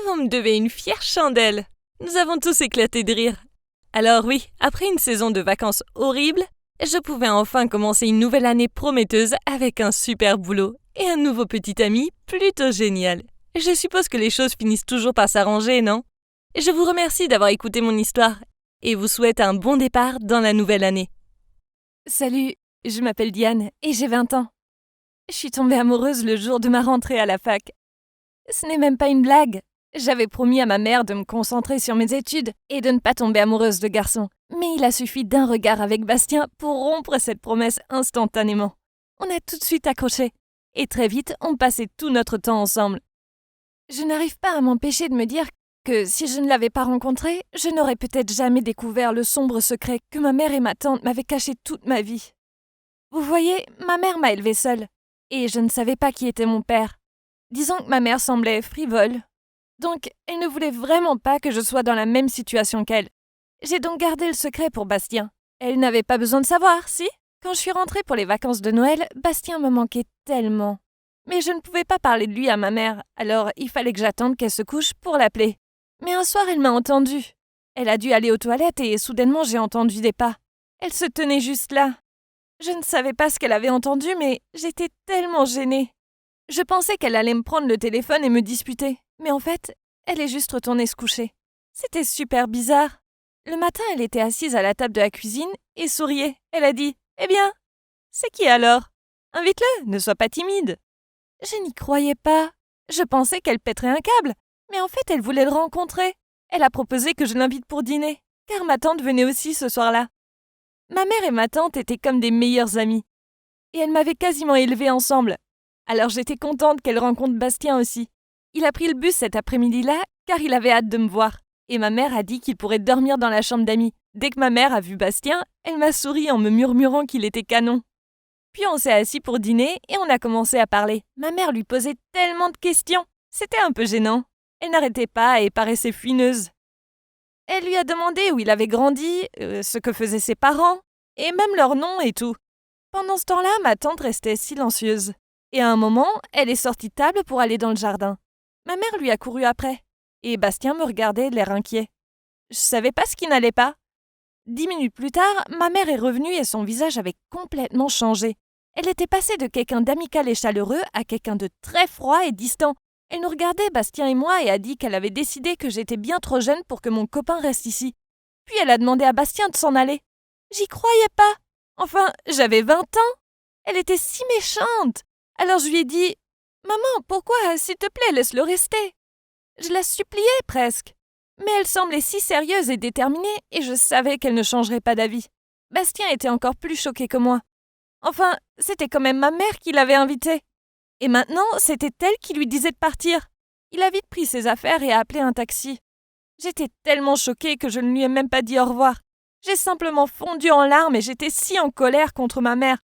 Vous me devez une fière chandelle. Nous avons tous éclaté de rire. Alors oui, après une saison de vacances horrible, je pouvais enfin commencer une nouvelle année prometteuse avec un super boulot et un nouveau petit ami plutôt génial. Je suppose que les choses finissent toujours par s'arranger, non? Je vous remercie d'avoir écouté mon histoire et vous souhaite un bon départ dans la nouvelle année. Salut, je m'appelle Diane et j'ai 20 ans. Je suis tombée amoureuse le jour de ma rentrée à la fac. Ce n'est même pas une blague. J'avais promis à ma mère de me concentrer sur mes études et de ne pas tomber amoureuse de garçons. Mais il a suffi d'un regard avec Bastien pour rompre cette promesse instantanément. On a tout de suite accroché. Et très vite, on passait tout notre temps ensemble. Je n'arrive pas à m'empêcher de me dire que si je ne l'avais pas rencontré, je n'aurais peut-être jamais découvert le sombre secret que ma mère et ma tante m'avaient caché toute ma vie. Vous voyez, ma mère m'a élevée seule. Et je ne savais pas qui était mon père. Disons que ma mère semblait frivole. Donc, elle ne voulait vraiment pas que je sois dans la même situation qu'elle. J'ai donc gardé le secret pour Bastien. Elle n'avait pas besoin de savoir, si? Quand je suis rentrée pour les vacances de Noël, Bastien me manquait tellement. Mais je ne pouvais pas parler de lui à ma mère, alors il fallait que j'attende qu'elle se couche pour l'appeler. Mais un soir, elle m'a entendue. Elle a dû aller aux toilettes et soudainement, j'ai entendu des pas. Elle se tenait juste là. Je ne savais pas ce qu'elle avait entendu, mais j'étais tellement gênée. Je pensais qu'elle allait me prendre le téléphone et me disputer. Mais en fait, elle est juste retournée se coucher. C'était super bizarre. Le matin, elle était assise à la table de la cuisine et souriait. Elle a dit « Eh bien, c'est qui alors? Invite-le, ne sois pas timide. » Je n'y croyais pas. Je pensais qu'elle pèterait un câble. Mais en fait, elle voulait le rencontrer. Elle a proposé que je l'invite pour dîner, car ma tante venait aussi ce soir-là. Ma mère et ma tante étaient comme des meilleures amies. Et elles m'avaient quasiment élevée ensemble. Alors j'étais contente qu'elle rencontre Bastien aussi. Il a pris le bus cet après-midi-là, car il avait hâte de me voir. Et ma mère a dit qu'il pourrait dormir dans la chambre d'amis. Dès que ma mère a vu Bastien, elle m'a souri en me murmurant qu'il était canon. Puis on s'est assis pour dîner et on a commencé à parler. Ma mère lui posait tellement de questions. C'était un peu gênant. Elle n'arrêtait pas et paraissait fuineuse. Elle lui a demandé où il avait grandi, ce que faisaient ses parents, et même leur nom et tout. Pendant ce temps-là, ma tante restait silencieuse. Et à un moment, elle est sortie de table pour aller dans le jardin. Ma mère lui a couru après. Et Bastien me regardait de l'air inquiet. Je savais pas ce qui n'allait pas. 10 minutes plus tard, ma mère est revenue et son visage avait complètement changé. Elle était passée de quelqu'un d'amical et chaleureux à quelqu'un de très froid et distant. Elle nous regardait, Bastien et moi, et a dit qu'elle avait décidé que j'étais bien trop jeune pour que mon copain reste ici. Puis elle a demandé à Bastien de s'en aller. J'y croyais pas. Enfin, j'avais 20 ans. Elle était si méchante. Alors je lui ai dit « Maman, pourquoi, s'il te plaît, laisse-le rester ?» Je la suppliais presque. Mais elle semblait si sérieuse et déterminée, et je savais qu'elle ne changerait pas d'avis. Bastien était encore plus choqué que moi. Enfin, c'était quand même ma mère qui l'avait invité. Et maintenant, c'était elle qui lui disait de partir. Il a vite pris ses affaires et a appelé un taxi. J'étais tellement choquée que je ne lui ai même pas dit au revoir. J'ai simplement fondu en larmes et j'étais si en colère contre ma mère.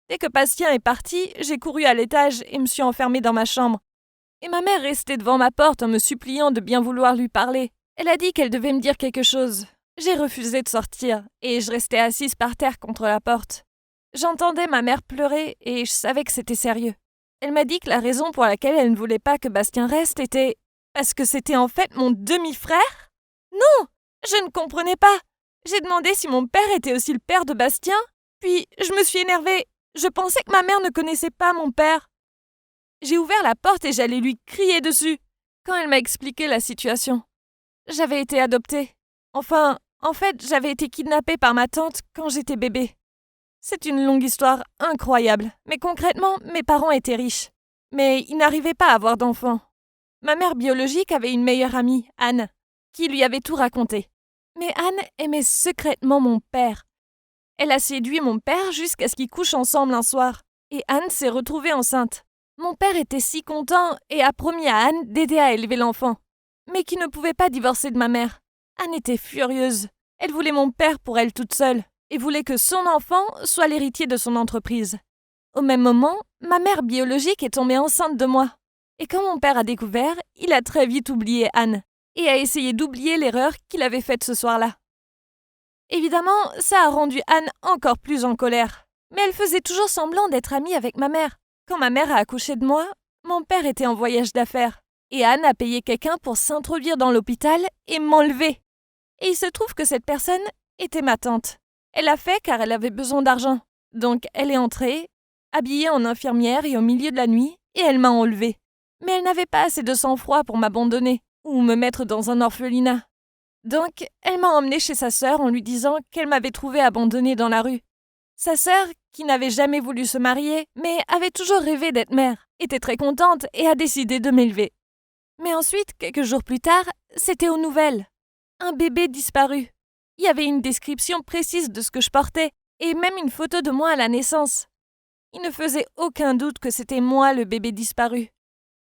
Dès que Bastien est parti, j'ai couru à l'étage et me suis enfermée dans ma chambre. Et ma mère restait devant ma porte en me suppliant de bien vouloir lui parler. Elle a dit qu'elle devait me dire quelque chose. J'ai refusé de sortir et je restais assise par terre contre la porte. J'entendais ma mère pleurer et je savais que c'était sérieux. Elle m'a dit que la raison pour laquelle elle ne voulait pas que Bastien reste était parce que c'était en fait mon demi-frère. Non, je ne comprenais pas. J'ai demandé si mon père était aussi le père de Bastien, puis je me suis énervée. Je pensais que ma mère ne connaissait pas mon père. J'ai ouvert la porte et j'allais lui crier dessus quand elle m'a expliqué la situation. J'avais été adoptée. Enfin, en fait, j'avais été kidnappée par ma tante quand j'étais bébé. C'est une longue histoire incroyable, mais concrètement, mes parents étaient riches. Mais ils n'arrivaient pas à avoir d'enfants. Ma mère biologique avait une meilleure amie, Anne, qui lui avait tout raconté. Mais Anne aimait secrètement mon père. Elle a séduit mon père jusqu'à ce qu'ils couchent ensemble un soir, et Anne s'est retrouvée enceinte. Mon père était si content et a promis à Anne d'aider à élever l'enfant, mais qui ne pouvait pas divorcer de ma mère. Anne était furieuse. Elle voulait mon père pour elle toute seule, et voulait que son enfant soit l'héritier de son entreprise. Au même moment, ma mère biologique est tombée enceinte de moi. Et quand mon père a découvert, il a très vite oublié Anne, et a essayé d'oublier l'erreur qu'il avait faite ce soir-là. Évidemment, ça a rendu Anne encore plus en colère, mais elle faisait toujours semblant d'être amie avec ma mère. Quand ma mère a accouché de moi, mon père était en voyage d'affaires, et Anne a payé quelqu'un pour s'introduire dans l'hôpital et m'enlever. Et il se trouve que cette personne était ma tante. Elle l'a fait car elle avait besoin d'argent. Donc elle est entrée, habillée en infirmière et au milieu de la nuit, et elle m'a enlevée. Mais elle n'avait pas assez de sang-froid pour m'abandonner ou me mettre dans un orphelinat. Donc elle m'a emmenée chez sa sœur en lui disant qu'elle m'avait trouvée abandonnée dans la rue. Sa sœur, qui n'avait jamais voulu se marier, mais avait toujours rêvé d'être mère, était très contente et a décidé de m'élever. Mais ensuite, quelques jours plus tard, c'était aux nouvelles. Un bébé disparu. Il y avait une description précise de ce que je portais, et même une photo de moi à la naissance. Il ne faisait aucun doute que c'était moi le bébé disparu.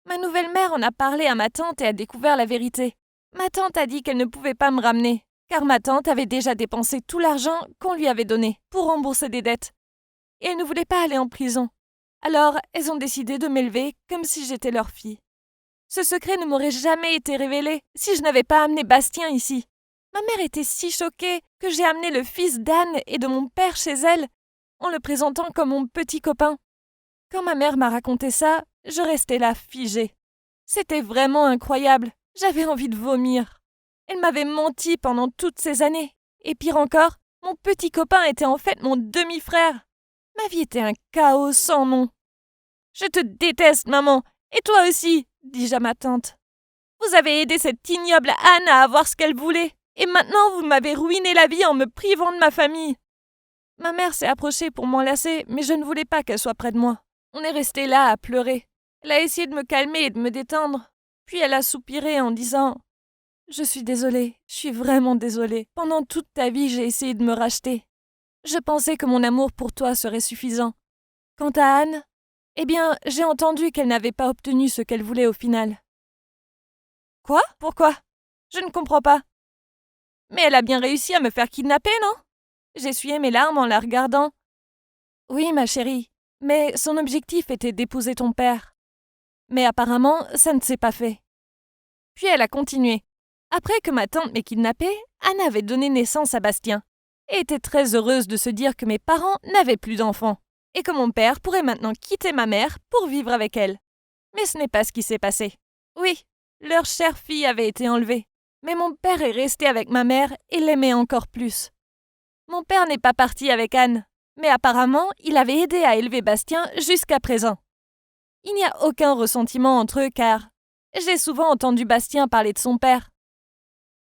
Ma nouvelle mère en a parlé à ma tante et a découvert la vérité. Ma tante a dit qu'elle ne pouvait pas me ramener, car ma tante avait déjà dépensé tout l'argent qu'on lui avait donné pour rembourser des dettes. Et elle ne voulait pas aller en prison. Alors, elles ont décidé de m'élever comme si j'étais leur fille. Ce secret ne m'aurait jamais été révélé si je n'avais pas amené Bastien ici. Ma mère était si choquée que j'ai amené le fils d'Anne et de mon père chez elle, en le présentant comme mon petit copain. Quand ma mère m'a raconté ça, je restais là figée. C'était vraiment incroyable. J'avais envie de vomir. Elle m'avait menti pendant toutes ces années. Et pire encore, mon petit copain était en fait mon demi-frère. Ma vie était un chaos sans nom. « Je te déteste, maman, et toi aussi !» dis-je à ma tante. « Vous avez aidé cette ignoble Anne à avoir ce qu'elle voulait, et maintenant vous m'avez ruiné la vie en me privant de ma famille. » Ma mère s'est approchée pour m'enlacer, mais je ne voulais pas qu'elle soit près de moi. On est resté là à pleurer. Elle a essayé de me calmer et de me détendre. Puis elle a soupiré en disant « Je suis désolée, je suis vraiment désolée. Pendant toute ta vie, j'ai essayé de me racheter. Je pensais que mon amour pour toi serait suffisant. Quant à Anne, eh bien, j'ai entendu qu'elle n'avait pas obtenu ce qu'elle voulait au final. » Quoi ? Pourquoi ? Je ne comprends pas. Mais elle a bien réussi à me faire kidnapper, non ? J'essuyais mes larmes en la regardant. Oui, ma chérie, mais son objectif était d'épouser ton père. Mais apparemment, ça ne s'est pas fait. Puis elle a continué. Après que ma tante m'ait kidnappée, Anne avait donné naissance à Bastien et était très heureuse de se dire que mes parents n'avaient plus d'enfants et que mon père pourrait maintenant quitter ma mère pour vivre avec elle. Mais ce n'est pas ce qui s'est passé. Oui, leur chère fille avait été enlevée, mais mon père est resté avec ma mère et l'aimait encore plus. Mon père n'est pas parti avec Anne, mais apparemment, il avait aidé à élever Bastien jusqu'à présent. Il n'y a aucun ressentiment entre eux car j'ai souvent entendu Bastien parler de son père.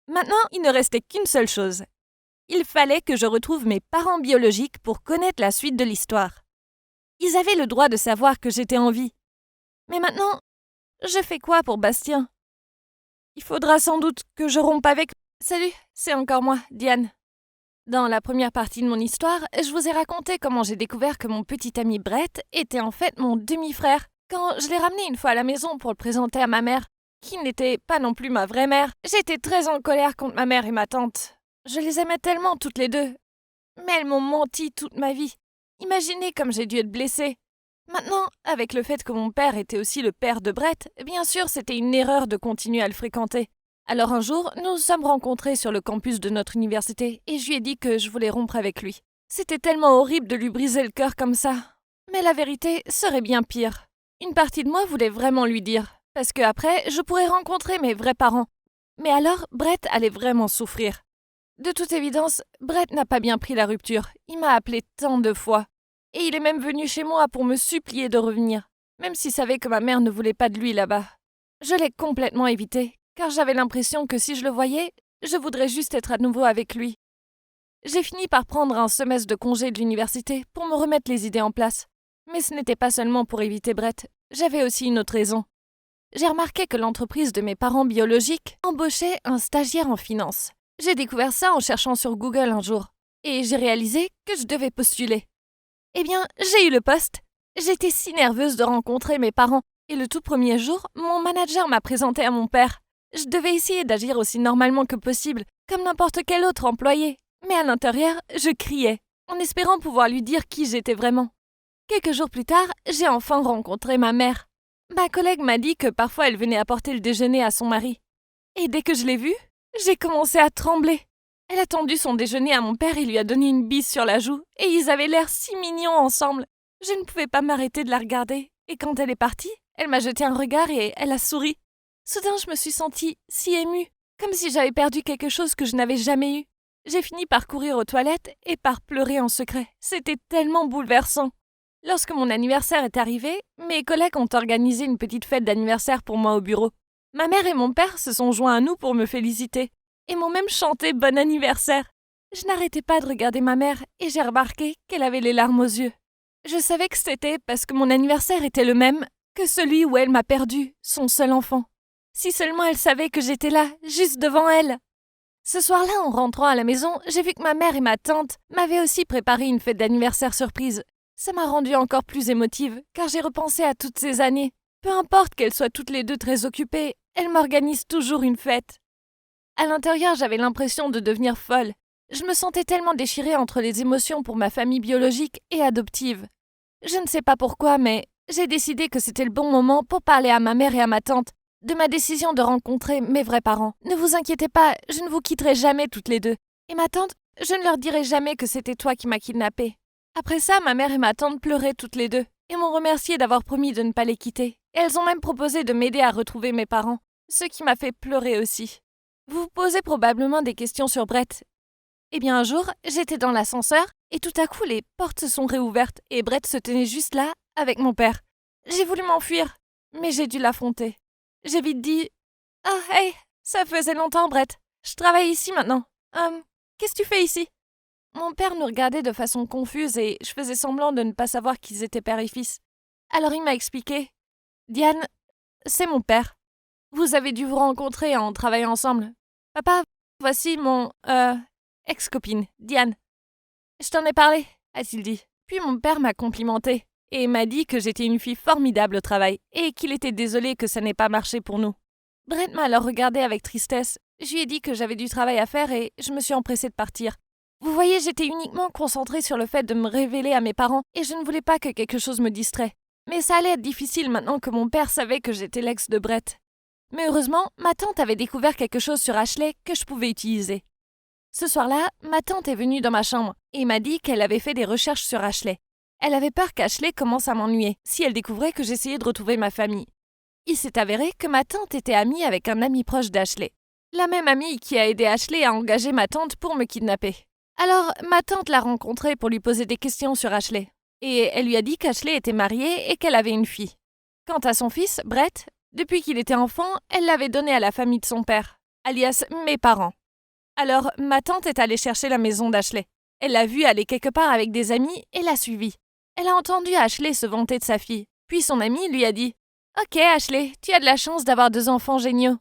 Maintenant, il ne restait qu'une seule chose. Il fallait que je retrouve mes parents biologiques pour connaître la suite de l'histoire. Ils avaient le droit de savoir que j'étais en vie. Mais maintenant, je fais quoi pour Bastien ? Il faudra sans doute que je rompe avec... Salut, c'est encore moi, Diane. Dans la première partie de mon histoire, je vous ai raconté comment j'ai découvert que mon petit ami Brett était en fait mon demi-frère. Quand je l'ai ramené une fois à la maison pour le présenter à ma mère, qui n'était pas non plus ma vraie mère, j'étais très en colère contre ma mère et ma tante. Je les aimais tellement toutes les deux. Mais elles m'ont menti toute ma vie. Imaginez comme j'ai dû être blessée. Maintenant, avec le fait que mon père était aussi le père de Brett, bien sûr, c'était une erreur de continuer à le fréquenter. Alors un jour, nous nous sommes rencontrés sur le campus de notre université et je lui ai dit que je voulais rompre avec lui. C'était tellement horrible de lui briser le cœur comme ça. Mais la vérité serait bien pire. Une partie de moi voulait vraiment lui dire, parce que après, je pourrais rencontrer mes vrais parents. Mais alors, Brett allait vraiment souffrir. De toute évidence, Brett n'a pas bien pris la rupture. Il m'a appelé tant de fois. Et il est même venu chez moi pour me supplier de revenir, même s'il savait que ma mère ne voulait pas de lui là-bas. Je l'ai complètement évité, car j'avais l'impression que si je le voyais, je voudrais juste être à nouveau avec lui. J'ai fini par prendre un semestre de congé de l'université pour me remettre les idées en place. Mais ce n'était pas seulement pour éviter Brett, j'avais aussi une autre raison. J'ai remarqué que l'entreprise de mes parents biologiques embauchait un stagiaire en finance. J'ai découvert ça en cherchant sur Google un jour, et j'ai réalisé que je devais postuler. Eh bien, j'ai eu le poste. J'étais si nerveuse de rencontrer mes parents, et le tout premier jour, mon manager m'a présenté à mon père. Je devais essayer d'agir aussi normalement que possible, comme n'importe quel autre employé, mais à l'intérieur, je criais, en espérant pouvoir lui dire qui j'étais vraiment. Quelques jours plus tard, j'ai enfin rencontré ma mère. Ma collègue m'a dit que parfois elle venait apporter le déjeuner à son mari. Et dès que je l'ai vue, j'ai commencé à trembler. Elle a tendu son déjeuner à mon père et lui a donné une bise sur la joue, et ils avaient l'air si mignons ensemble. Je ne pouvais pas m'arrêter de la regarder, et quand elle est partie, elle m'a jeté un regard et elle a souri. Soudain, je me suis sentie si émue, comme si j'avais perdu quelque chose que je n'avais jamais eu. J'ai fini par courir aux toilettes et par pleurer en secret. C'était tellement bouleversant. Lorsque mon anniversaire est arrivé, mes collègues ont organisé une petite fête d'anniversaire pour moi au bureau. Ma mère et mon père se sont joints à nous pour me féliciter, et m'ont même chanté bon anniversaire. Je n'arrêtais pas de regarder ma mère et j'ai remarqué qu'elle avait les larmes aux yeux. Je savais que c'était parce que mon anniversaire était le même que celui où elle m'a perdu, son seul enfant. Si seulement elle savait que j'étais là, juste devant elle. Ce soir-là, en rentrant à la maison, j'ai vu que ma mère et ma tante m'avaient aussi préparé une fête d'anniversaire surprise. Ça m'a rendue encore plus émotive, car j'ai repensé à toutes ces années. Peu importe qu'elles soient toutes les deux très occupées, elles m'organisent toujours une fête. À l'intérieur, j'avais l'impression de devenir folle. Je me sentais tellement déchirée entre les émotions pour ma famille biologique et adoptive. Je ne sais pas pourquoi, mais j'ai décidé que c'était le bon moment pour parler à ma mère et à ma tante de ma décision de rencontrer mes vrais parents. Ne vous inquiétez pas, je ne vous quitterai jamais toutes les deux. Et ma tante, je ne leur dirai jamais que c'était toi qui m'as kidnappée. Après ça, ma mère et ma tante pleuraient toutes les deux et m'ont remercié d'avoir promis de ne pas les quitter. Et elles ont même proposé de m'aider à retrouver mes parents, ce qui m'a fait pleurer aussi. Vous vous posez probablement des questions sur Brett. Eh bien un jour, j'étais dans l'ascenseur et tout à coup les portes se sont réouvertes et Brett se tenait juste là avec mon père. J'ai voulu m'enfuir, mais j'ai dû l'affronter. J'ai vite dit « Ah, hey, ça faisait longtemps Brett, je travaille ici maintenant. Qu'est-ce que tu fais ici ?» Mon père nous regardait de façon confuse et je faisais semblant de ne pas savoir qu'ils étaient père et fils. Alors il m'a expliqué « Diane, c'est mon père. Vous avez dû vous rencontrer en travaillant ensemble. Papa, voici mon, ex-copine, Diane. Je t'en ai parlé, a-t-il dit. Puis mon père m'a complimenté et m'a dit que j'étais une fille formidable au travail et qu'il était désolé que ça n'ait pas marché pour nous. Brett m'a alors regardé avec tristesse. Je lui ai dit que j'avais du travail à faire et je me suis empressée de partir. Vous voyez, j'étais uniquement concentrée sur le fait de me révéler à mes parents et je ne voulais pas que quelque chose me distrait. Mais ça allait être difficile maintenant que mon père savait que j'étais l'ex de Brett. Mais heureusement, ma tante avait découvert quelque chose sur Ashley que je pouvais utiliser. Ce soir-là, ma tante est venue dans ma chambre et m'a dit qu'elle avait fait des recherches sur Ashley. Elle avait peur qu'Ashley commence à m'ennuyer si elle découvrait que j'essayais de retrouver ma famille. Il s'est avéré que ma tante était amie avec un ami proche d'Ashley. La même amie qui a aidé Ashley à engager ma tante pour me kidnapper. Alors, ma tante l'a rencontrée pour lui poser des questions sur Ashley. Et elle lui a dit qu'Ashley était mariée et qu'elle avait une fille. Quant à son fils, Brett, depuis qu'il était enfant, elle l'avait donné à la famille de son père, alias mes parents. Alors, ma tante est allée chercher la maison d'Ashley. Elle l'a vue aller quelque part avec des amis et l'a suivie. Elle a entendu Ashley se vanter de sa fille. Puis son ami lui a dit « Ok Ashley, tu as de la chance d'avoir 2 enfants géniaux. »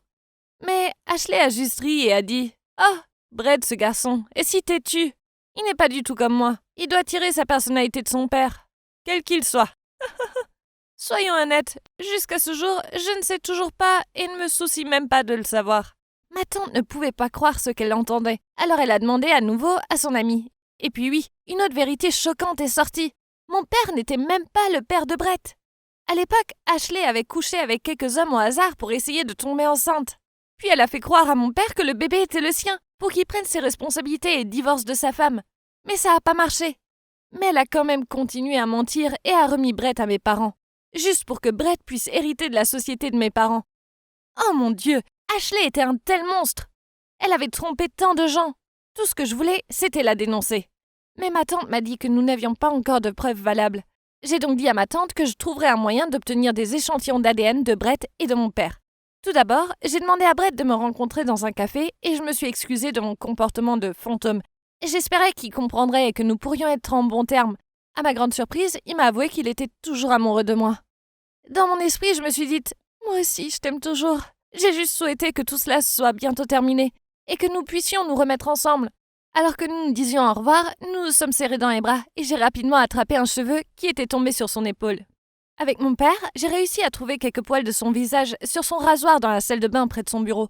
Mais Ashley a juste ri et a dit « Oh, Brett, ce garçon, est si têtu. Il n'est pas du tout comme moi. Il doit tirer sa personnalité de son père, quel qu'il soit. » Soyons honnêtes, jusqu'à ce jour, je ne sais toujours pas et ne me soucie même pas de le savoir. Ma tante ne pouvait pas croire ce qu'elle entendait, alors elle a demandé à nouveau à son amie. Et puis oui, une autre vérité choquante est sortie. Mon père n'était même pas le père de Brett. À l'époque, Ashley avait couché avec quelques hommes au hasard pour essayer de tomber enceinte. Puis elle a fait croire à mon père que le bébé était le sien, pour qu'il prenne ses responsabilités et divorce de sa femme. Mais ça n'a pas marché. Mais elle a quand même continué à mentir et a remis Brett à mes parents. Juste pour que Brett puisse hériter de la société de mes parents. Oh mon Dieu, Ashley était un tel monstre. Elle avait trompé tant de gens. Tout ce que je voulais, c'était la dénoncer. Mais ma tante m'a dit que nous n'avions pas encore de preuves valables. J'ai donc dit à ma tante que je trouverais un moyen d'obtenir des échantillons d'ADN de Brett et de mon père. Tout d'abord, j'ai demandé à Brett de me rencontrer dans un café et je me suis excusée de mon comportement de fantôme. J'espérais qu'il comprendrait et que nous pourrions être en bons termes. À ma grande surprise, il m'a avoué qu'il était toujours amoureux de moi. Dans mon esprit, je me suis dit « Moi aussi, je t'aime toujours. J'ai juste souhaité que tout cela soit bientôt terminé et que nous puissions nous remettre ensemble. » Alors que nous nous disions au revoir, nous nous sommes serrés dans les bras et j'ai rapidement attrapé un cheveu qui était tombé sur son épaule. Avec mon père, j'ai réussi à trouver quelques poils de son visage sur son rasoir dans la salle de bain près de son bureau.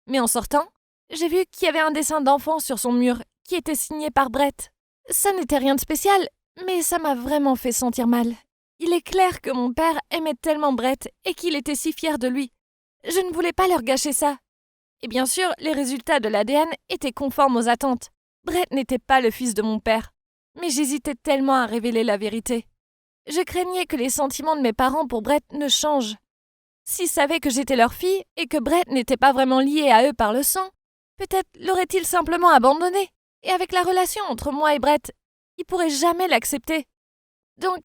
Mais en sortant, j'ai vu qu'il y avait un dessin d'enfant sur son mur qui était signé par Brett. Ça n'était rien de spécial, mais ça m'a vraiment fait sentir mal. Il est clair que mon père aimait tellement Brett et qu'il était si fier de lui. Je ne voulais pas leur gâcher ça. Et bien sûr, les résultats de l'ADN étaient conformes aux attentes. Brett n'était pas le fils de mon père. Mais j'hésitais tellement à révéler la vérité. Je craignais que les sentiments de mes parents pour Brett ne changent. S'ils savaient que j'étais leur fille et que Brett n'était pas vraiment lié à eux par le sang, peut-être l'aurait-il simplement abandonné. Et avec la relation entre moi et Brett, ils pourraient jamais l'accepter. Donc,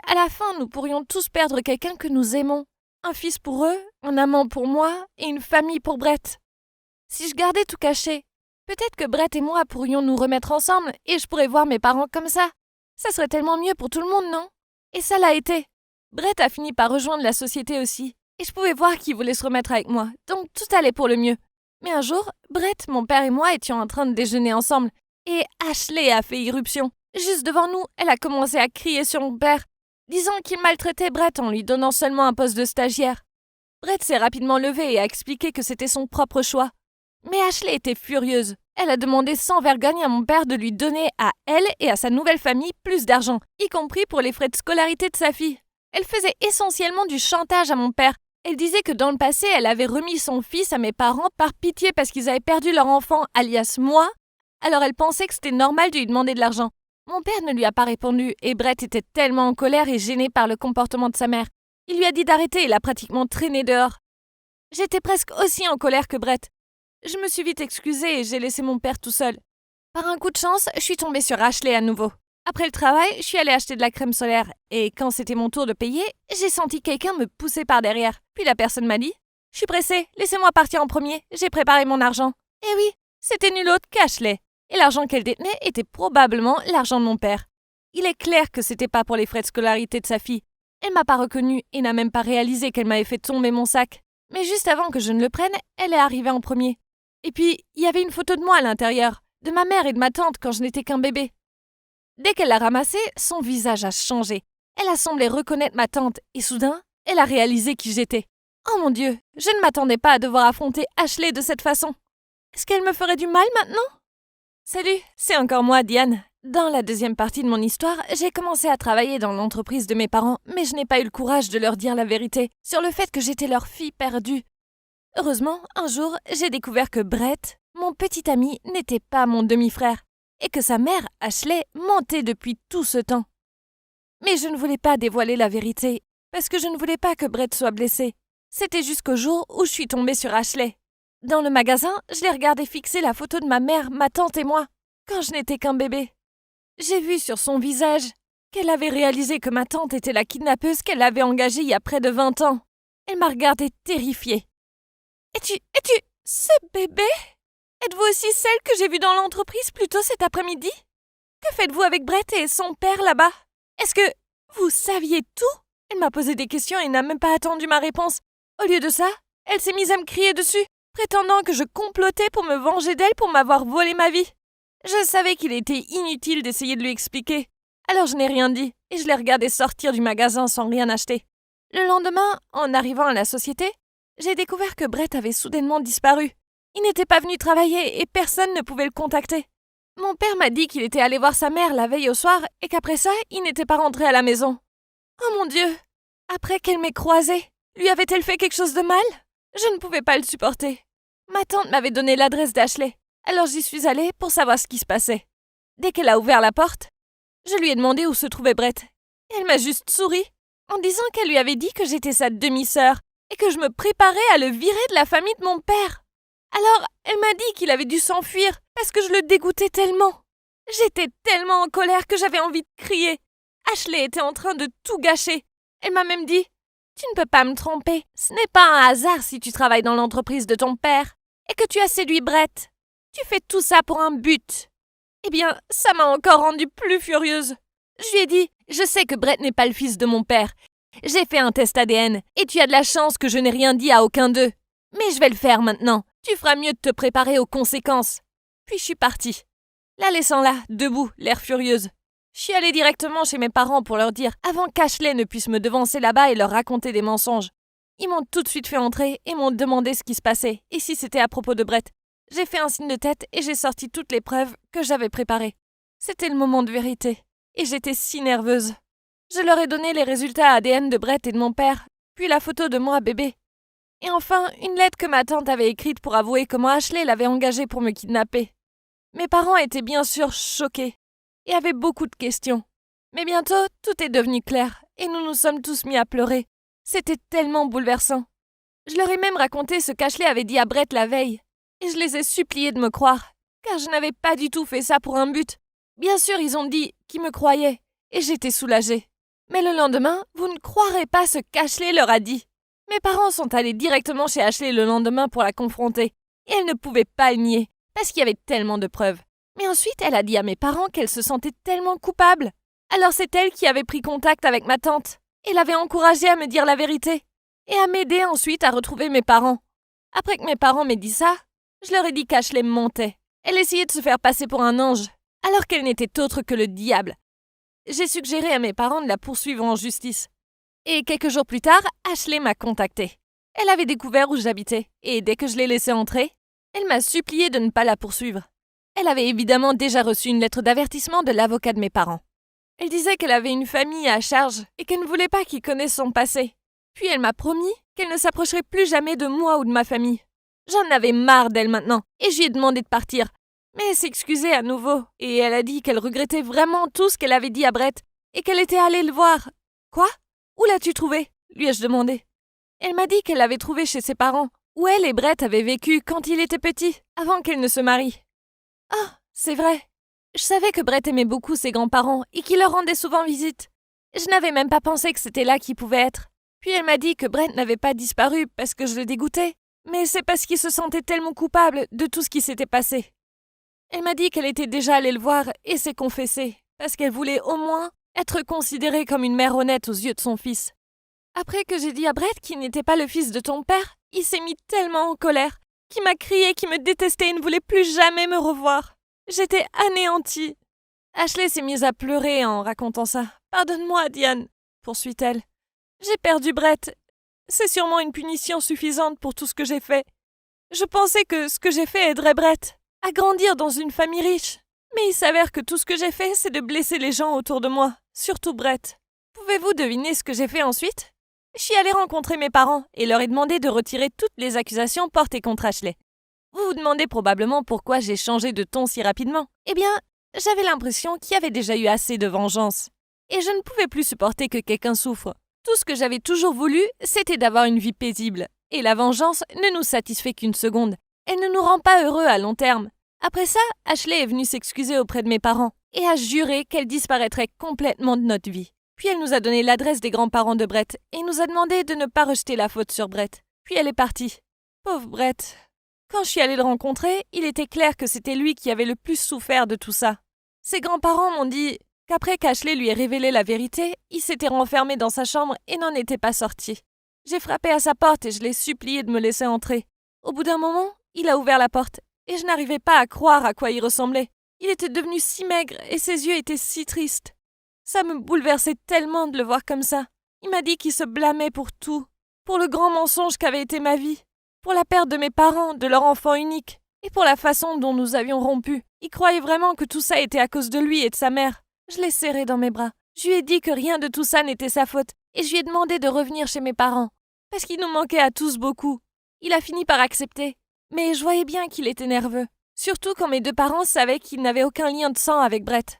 à la fin, nous pourrions tous perdre quelqu'un que nous aimons. Un fils pour eux, un amant pour moi et une famille pour Brett. Si je gardais tout caché, peut-être que Brett et moi pourrions nous remettre ensemble et je pourrais voir mes parents comme ça. Ça serait tellement mieux pour tout le monde, non? Et ça l'a été. Brett a fini par rejoindre la société aussi. Et je pouvais voir qu'il voulait se remettre avec moi, donc tout allait pour le mieux. Mais un jour, Brett, mon père et moi étions en train de déjeuner ensemble. Et Ashley a fait irruption. Juste devant nous, elle a commencé à crier sur mon père, disant qu'il maltraitait Brett en lui donnant seulement un poste de stagiaire. Brett s'est rapidement levé et a expliqué que c'était son propre choix. Mais Ashley était furieuse. Elle a demandé sans vergogne à mon père de lui donner à elle et à sa nouvelle famille plus d'argent, y compris pour les frais de scolarité de sa fille. Elle faisait essentiellement du chantage à mon père. Elle disait que dans le passé, elle avait remis son fils à mes parents par pitié parce qu'ils avaient perdu leur enfant, alias moi. Alors elle pensait que c'était normal de lui demander de l'argent. Mon père ne lui a pas répondu et Brett était tellement en colère et gêné par le comportement de sa mère. Il lui a dit d'arrêter et l'a pratiquement traîné dehors. J'étais presque aussi en colère que Brett. Je me suis vite excusée et j'ai laissé mon père tout seul. Par un coup de chance, je suis tombée sur Ashley à nouveau. Après le travail, je suis allée acheter de la crème solaire et quand c'était mon tour de payer, j'ai senti quelqu'un me pousser par derrière. Puis la personne m'a dit « Je suis pressée, laissez-moi partir en premier, j'ai préparé mon argent. » Et oui, c'était nul autre qu'Ashley. Et l'argent qu'elle détenait était probablement l'argent de mon père. Il est clair que c'était pas pour les frais de scolarité de sa fille. Elle m'a pas reconnue et n'a même pas réalisé qu'elle m'avait fait tomber mon sac. Mais juste avant que je ne le prenne, elle est arrivée en premier. Et puis, il y avait une photo de moi à l'intérieur, de ma mère et de ma tante quand je n'étais qu'un bébé. Dès qu'elle l'a ramassée, son visage a changé. Elle a semblé reconnaître ma tante et soudain, elle a réalisé qui j'étais. Oh mon Dieu, je ne m'attendais pas à devoir affronter Ashley de cette façon. Est-ce qu'elle me ferait du mal maintenant? Salut, c'est encore moi, Diane. Dans la deuxième partie de mon histoire, j'ai commencé à travailler dans l'entreprise de mes parents, mais je n'ai pas eu le courage de leur dire la vérité sur le fait que j'étais leur fille perdue. Heureusement, un jour, j'ai découvert que Brett, mon petit ami, n'était pas mon demi-frère, et que sa mère, Ashley, mentait depuis tout ce temps. Mais je ne voulais pas dévoiler la vérité, parce que je ne voulais pas que Brett soit blessé. C'était jusqu'au jour où je suis tombée sur Ashley. Dans le magasin, je l'ai regardé fixer la photo de ma mère, ma tante et moi, quand je n'étais qu'un bébé. J'ai vu sur son visage qu'elle avait réalisé que ma tante était la kidnappeuse qu'elle avait engagée il y a près de 20 ans. Elle m'a regardée terrifiée. Es-tu ce bébé? Êtes-vous aussi celle que j'ai vue dans l'entreprise plus tôt cet après-midi? Que faites-vous avec Brett et son père là-bas? Est-ce que vous saviez tout? Elle m'a posé des questions et n'a même pas attendu ma réponse. Au lieu de ça, elle s'est mise à me crier dessus, prétendant que je complotais pour me venger d'elle pour m'avoir volé ma vie. Je savais qu'il était inutile d'essayer de lui expliquer. Alors je n'ai rien dit et je l'ai regardé sortir du magasin sans rien acheter. Le lendemain, en arrivant à la société, j'ai découvert que Brett avait soudainement disparu. Il n'était pas venu travailler et personne ne pouvait le contacter. Mon père m'a dit qu'il était allé voir sa mère la veille au soir et qu'après ça, il n'était pas rentré à la maison. Oh mon Dieu! Après qu'elle m'ait croisée, lui avait-elle fait quelque chose de mal? Je ne pouvais pas le supporter. Ma tante m'avait donné l'adresse d'Ashley, alors j'y suis allée pour savoir ce qui se passait. Dès qu'elle a ouvert la porte, je lui ai demandé où se trouvait Brett. Et elle m'a juste souri, en disant qu'elle lui avait dit que j'étais sa demi-sœur et que je me préparais à le virer de la famille de mon père. Alors, elle m'a dit qu'il avait dû s'enfuir parce que je le dégoûtais tellement. J'étais tellement en colère que j'avais envie de crier. Ashley était en train de tout gâcher. Elle m'a même dit « Tu ne peux pas me tromper. Ce n'est pas un hasard si tu travailles dans l'entreprise de ton père et que tu as séduit Brett. Tu fais tout ça pour un but. » Eh bien, ça m'a encore rendue plus furieuse. Je lui ai dit « Je sais que Brett n'est pas le fils de mon père. J'ai fait un test ADN et tu as de la chance que je n'ai rien dit à aucun d'eux. Mais je vais le faire maintenant. Tu feras mieux de te préparer aux conséquences. » Puis je suis partie, la laissant là, debout, l'air furieuse. Je suis allée directement chez mes parents pour leur dire, avant qu'Ashley ne puisse me devancer là-bas et leur raconter des mensonges. Ils m'ont tout de suite fait entrer et m'ont demandé ce qui se passait et si c'était à propos de Brett. J'ai fait un signe de tête et j'ai sorti toutes les preuves que j'avais préparées. C'était le moment de vérité et j'étais si nerveuse. Je leur ai donné les résultats ADN de Brett et de mon père, puis la photo de moi bébé. Et enfin, une lettre que ma tante avait écrite pour avouer comment Ashley l'avait engagée pour me kidnapper. Mes parents étaient bien sûr choqués et avaient beaucoup de questions. Mais bientôt, tout est devenu clair et nous nous sommes tous mis à pleurer. C'était tellement bouleversant. Je leur ai même raconté ce qu'Ashley avait dit à Brett la veille et je les ai suppliés de me croire, car je n'avais pas du tout fait ça pour un but. Bien sûr, ils ont dit qu'ils me croyaient et j'étais soulagée. Mais le lendemain, vous ne croirez pas ce qu'Ashley leur a dit. Mes parents sont allés directement chez Ashley le lendemain pour la confronter et elle ne pouvait pas le nier parce qu'il y avait tellement de preuves. Mais ensuite, elle a dit à mes parents qu'elle se sentait tellement coupable. Alors c'est elle qui avait pris contact avec ma tante et l'avait encouragée à me dire la vérité et à m'aider ensuite à retrouver mes parents. Après que mes parents m'aient dit ça, je leur ai dit qu'Ashley me mentait. Elle essayait de se faire passer pour un ange alors qu'elle n'était autre que le diable. J'ai suggéré à mes parents de la poursuivre en justice. Et quelques jours plus tard, Ashley m'a contactée. Elle avait découvert où j'habitais, et dès que je l'ai laissée entrer, elle m'a supplié de ne pas la poursuivre. Elle avait évidemment déjà reçu une lettre d'avertissement de l'avocat de mes parents. Elle disait qu'elle avait une famille à charge et qu'elle ne voulait pas qu'ils connaissent son passé. Puis elle m'a promis qu'elle ne s'approcherait plus jamais de moi ou de ma famille. J'en avais marre d'elle maintenant, et je lui ai demandé de partir. Mais elle s'est excusée à nouveau, et elle a dit qu'elle regrettait vraiment tout ce qu'elle avait dit à Brett, et qu'elle était allée le voir. Quoi? Où l'as-tu trouvé? Lui ai-je demandé. Elle m'a dit qu'elle l'avait trouvé chez ses parents, où elle et Brett avaient vécu quand il était petit, avant qu'elle ne se marie. Ah, c'est vrai. Je savais que Brett aimait beaucoup ses grands-parents et qu'il leur rendait souvent visite. Je n'avais même pas pensé que c'était là qu'il pouvait être. Puis elle m'a dit que Brett n'avait pas disparu parce que je le dégoûtais, mais c'est parce qu'il se sentait tellement coupable de tout ce qui s'était passé. Elle m'a dit qu'elle était déjà allée le voir et s'est confessée, parce qu'elle voulait au moins être considérée comme une mère honnête aux yeux de son fils. Après que j'ai dit à Brett qu'il n'était pas le fils de ton père, il s'est mis tellement en colère, qu'il m'a crié qu'il me détestait et ne voulait plus jamais me revoir. J'étais anéantie. Ashley s'est mise à pleurer en racontant ça. « Pardonne-moi, Diane, » poursuit-elle. « J'ai perdu Brett. C'est sûrement une punition suffisante pour tout ce que j'ai fait. Je pensais que ce que j'ai fait aiderait Brett à grandir dans une famille riche. Mais il s'avère que tout ce que j'ai fait, c'est de blesser les gens autour de moi, surtout Brett. Pouvez-vous deviner ce que j'ai fait ensuite? Je suis allée rencontrer mes parents et leur ai demandé de retirer toutes les accusations portées contre Ashley. Vous vous demandez probablement pourquoi j'ai changé de ton si rapidement. Eh bien, j'avais l'impression qu'il y avait déjà eu assez de vengeance. Et je ne pouvais plus supporter que quelqu'un souffre. Tout ce que j'avais toujours voulu, c'était d'avoir une vie paisible. Et la vengeance ne nous satisfait qu'une seconde. Elle ne nous rend pas heureux à long terme. Après ça, Ashley est venue s'excuser auprès de mes parents et a juré qu'elle disparaîtrait complètement de notre vie. Puis elle nous a donné l'adresse des grands-parents de Brett et nous a demandé de ne pas rejeter la faute sur Brett. Puis elle est partie. Pauvre Brett. Quand je suis allée le rencontrer, il était clair que c'était lui qui avait le plus souffert de tout ça. Ses grands-parents m'ont dit qu'après qu'Ashley lui ait révélé la vérité, il s'était renfermé dans sa chambre et n'en était pas sorti. J'ai frappé à sa porte et je l'ai supplié de me laisser entrer. Au bout d'un moment, il a ouvert la porte et je n'arrivais pas à croire à quoi il ressemblait. Il était devenu si maigre et ses yeux étaient si tristes. Ça me bouleversait tellement de le voir comme ça. Il m'a dit qu'il se blâmait pour tout, pour le grand mensonge qu'avait été ma vie, pour la perte de mes parents, de leur enfant unique, et pour la façon dont nous avions rompu. Il croyait vraiment que tout ça était à cause de lui et de sa mère. Je l'ai serré dans mes bras. Je lui ai dit que rien de tout ça n'était sa faute, et je lui ai demandé de revenir chez mes parents, parce qu'il nous manquait à tous beaucoup. Il a fini par accepter, mais je voyais bien qu'il était nerveux, surtout quand mes deux parents savaient qu'il n'avait aucun lien de sang avec Brett.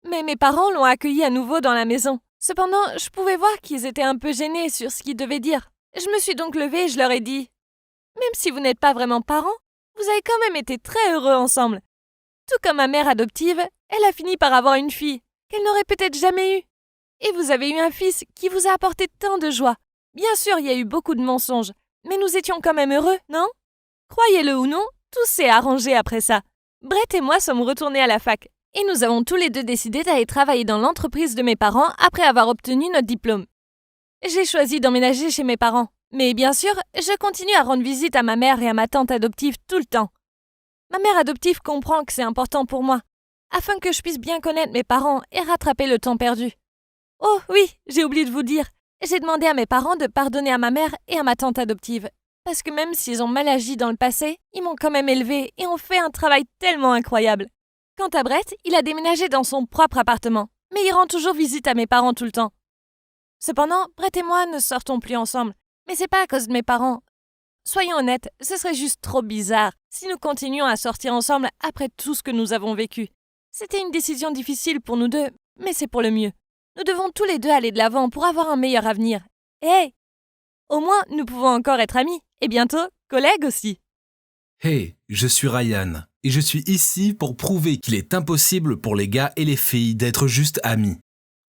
Mais mes parents l'ont accueilli à nouveau dans la maison. Cependant, je pouvais voir qu'ils étaient un peu gênés sur ce qu'ils devaient dire. Je me suis donc levée et je leur ai dit « Même si vous n'êtes pas vraiment parents, vous avez quand même été très heureux ensemble. Tout comme ma mère adoptive, elle a fini par avoir une fille qu'elle n'aurait peut-être jamais eue. Et vous avez eu un fils qui vous a apporté tant de joie. Bien sûr, il y a eu beaucoup de mensonges, mais nous étions quand même heureux, non? Croyez-le ou non, tout s'est arrangé après ça. Brett et moi sommes retournés à la fac, et nous avons tous les deux décidé d'aller travailler dans l'entreprise de mes parents après avoir obtenu notre diplôme. J'ai choisi d'emménager chez mes parents, mais bien sûr, je continue à rendre visite à ma mère et à ma tante adoptive tout le temps. Ma mère adoptive comprend que c'est important pour moi, afin que je puisse bien connaître mes parents et rattraper le temps perdu. Oh oui, j'ai oublié de vous dire, j'ai demandé à mes parents de pardonner à ma mère et à ma tante adoptive, parce que même s'ils ont mal agi dans le passé, ils m'ont quand même élevée et ont fait un travail tellement incroyable. Quant à Brett, il a déménagé dans son propre appartement, mais il rend toujours visite à mes parents tout le temps. Cependant, Brett et moi ne sortons plus ensemble, mais c'est pas à cause de mes parents. Soyons honnêtes, ce serait juste trop bizarre si nous continuions à sortir ensemble après tout ce que nous avons vécu. C'était une décision difficile pour nous deux, mais c'est pour le mieux. Nous devons tous les deux aller de l'avant pour avoir un meilleur avenir. Et hey, au moins, nous pouvons encore être amis, et bientôt, collègues aussi. Hey, je suis Ryan, et je suis ici pour prouver qu'il est impossible pour les gars et les filles d'être juste amis.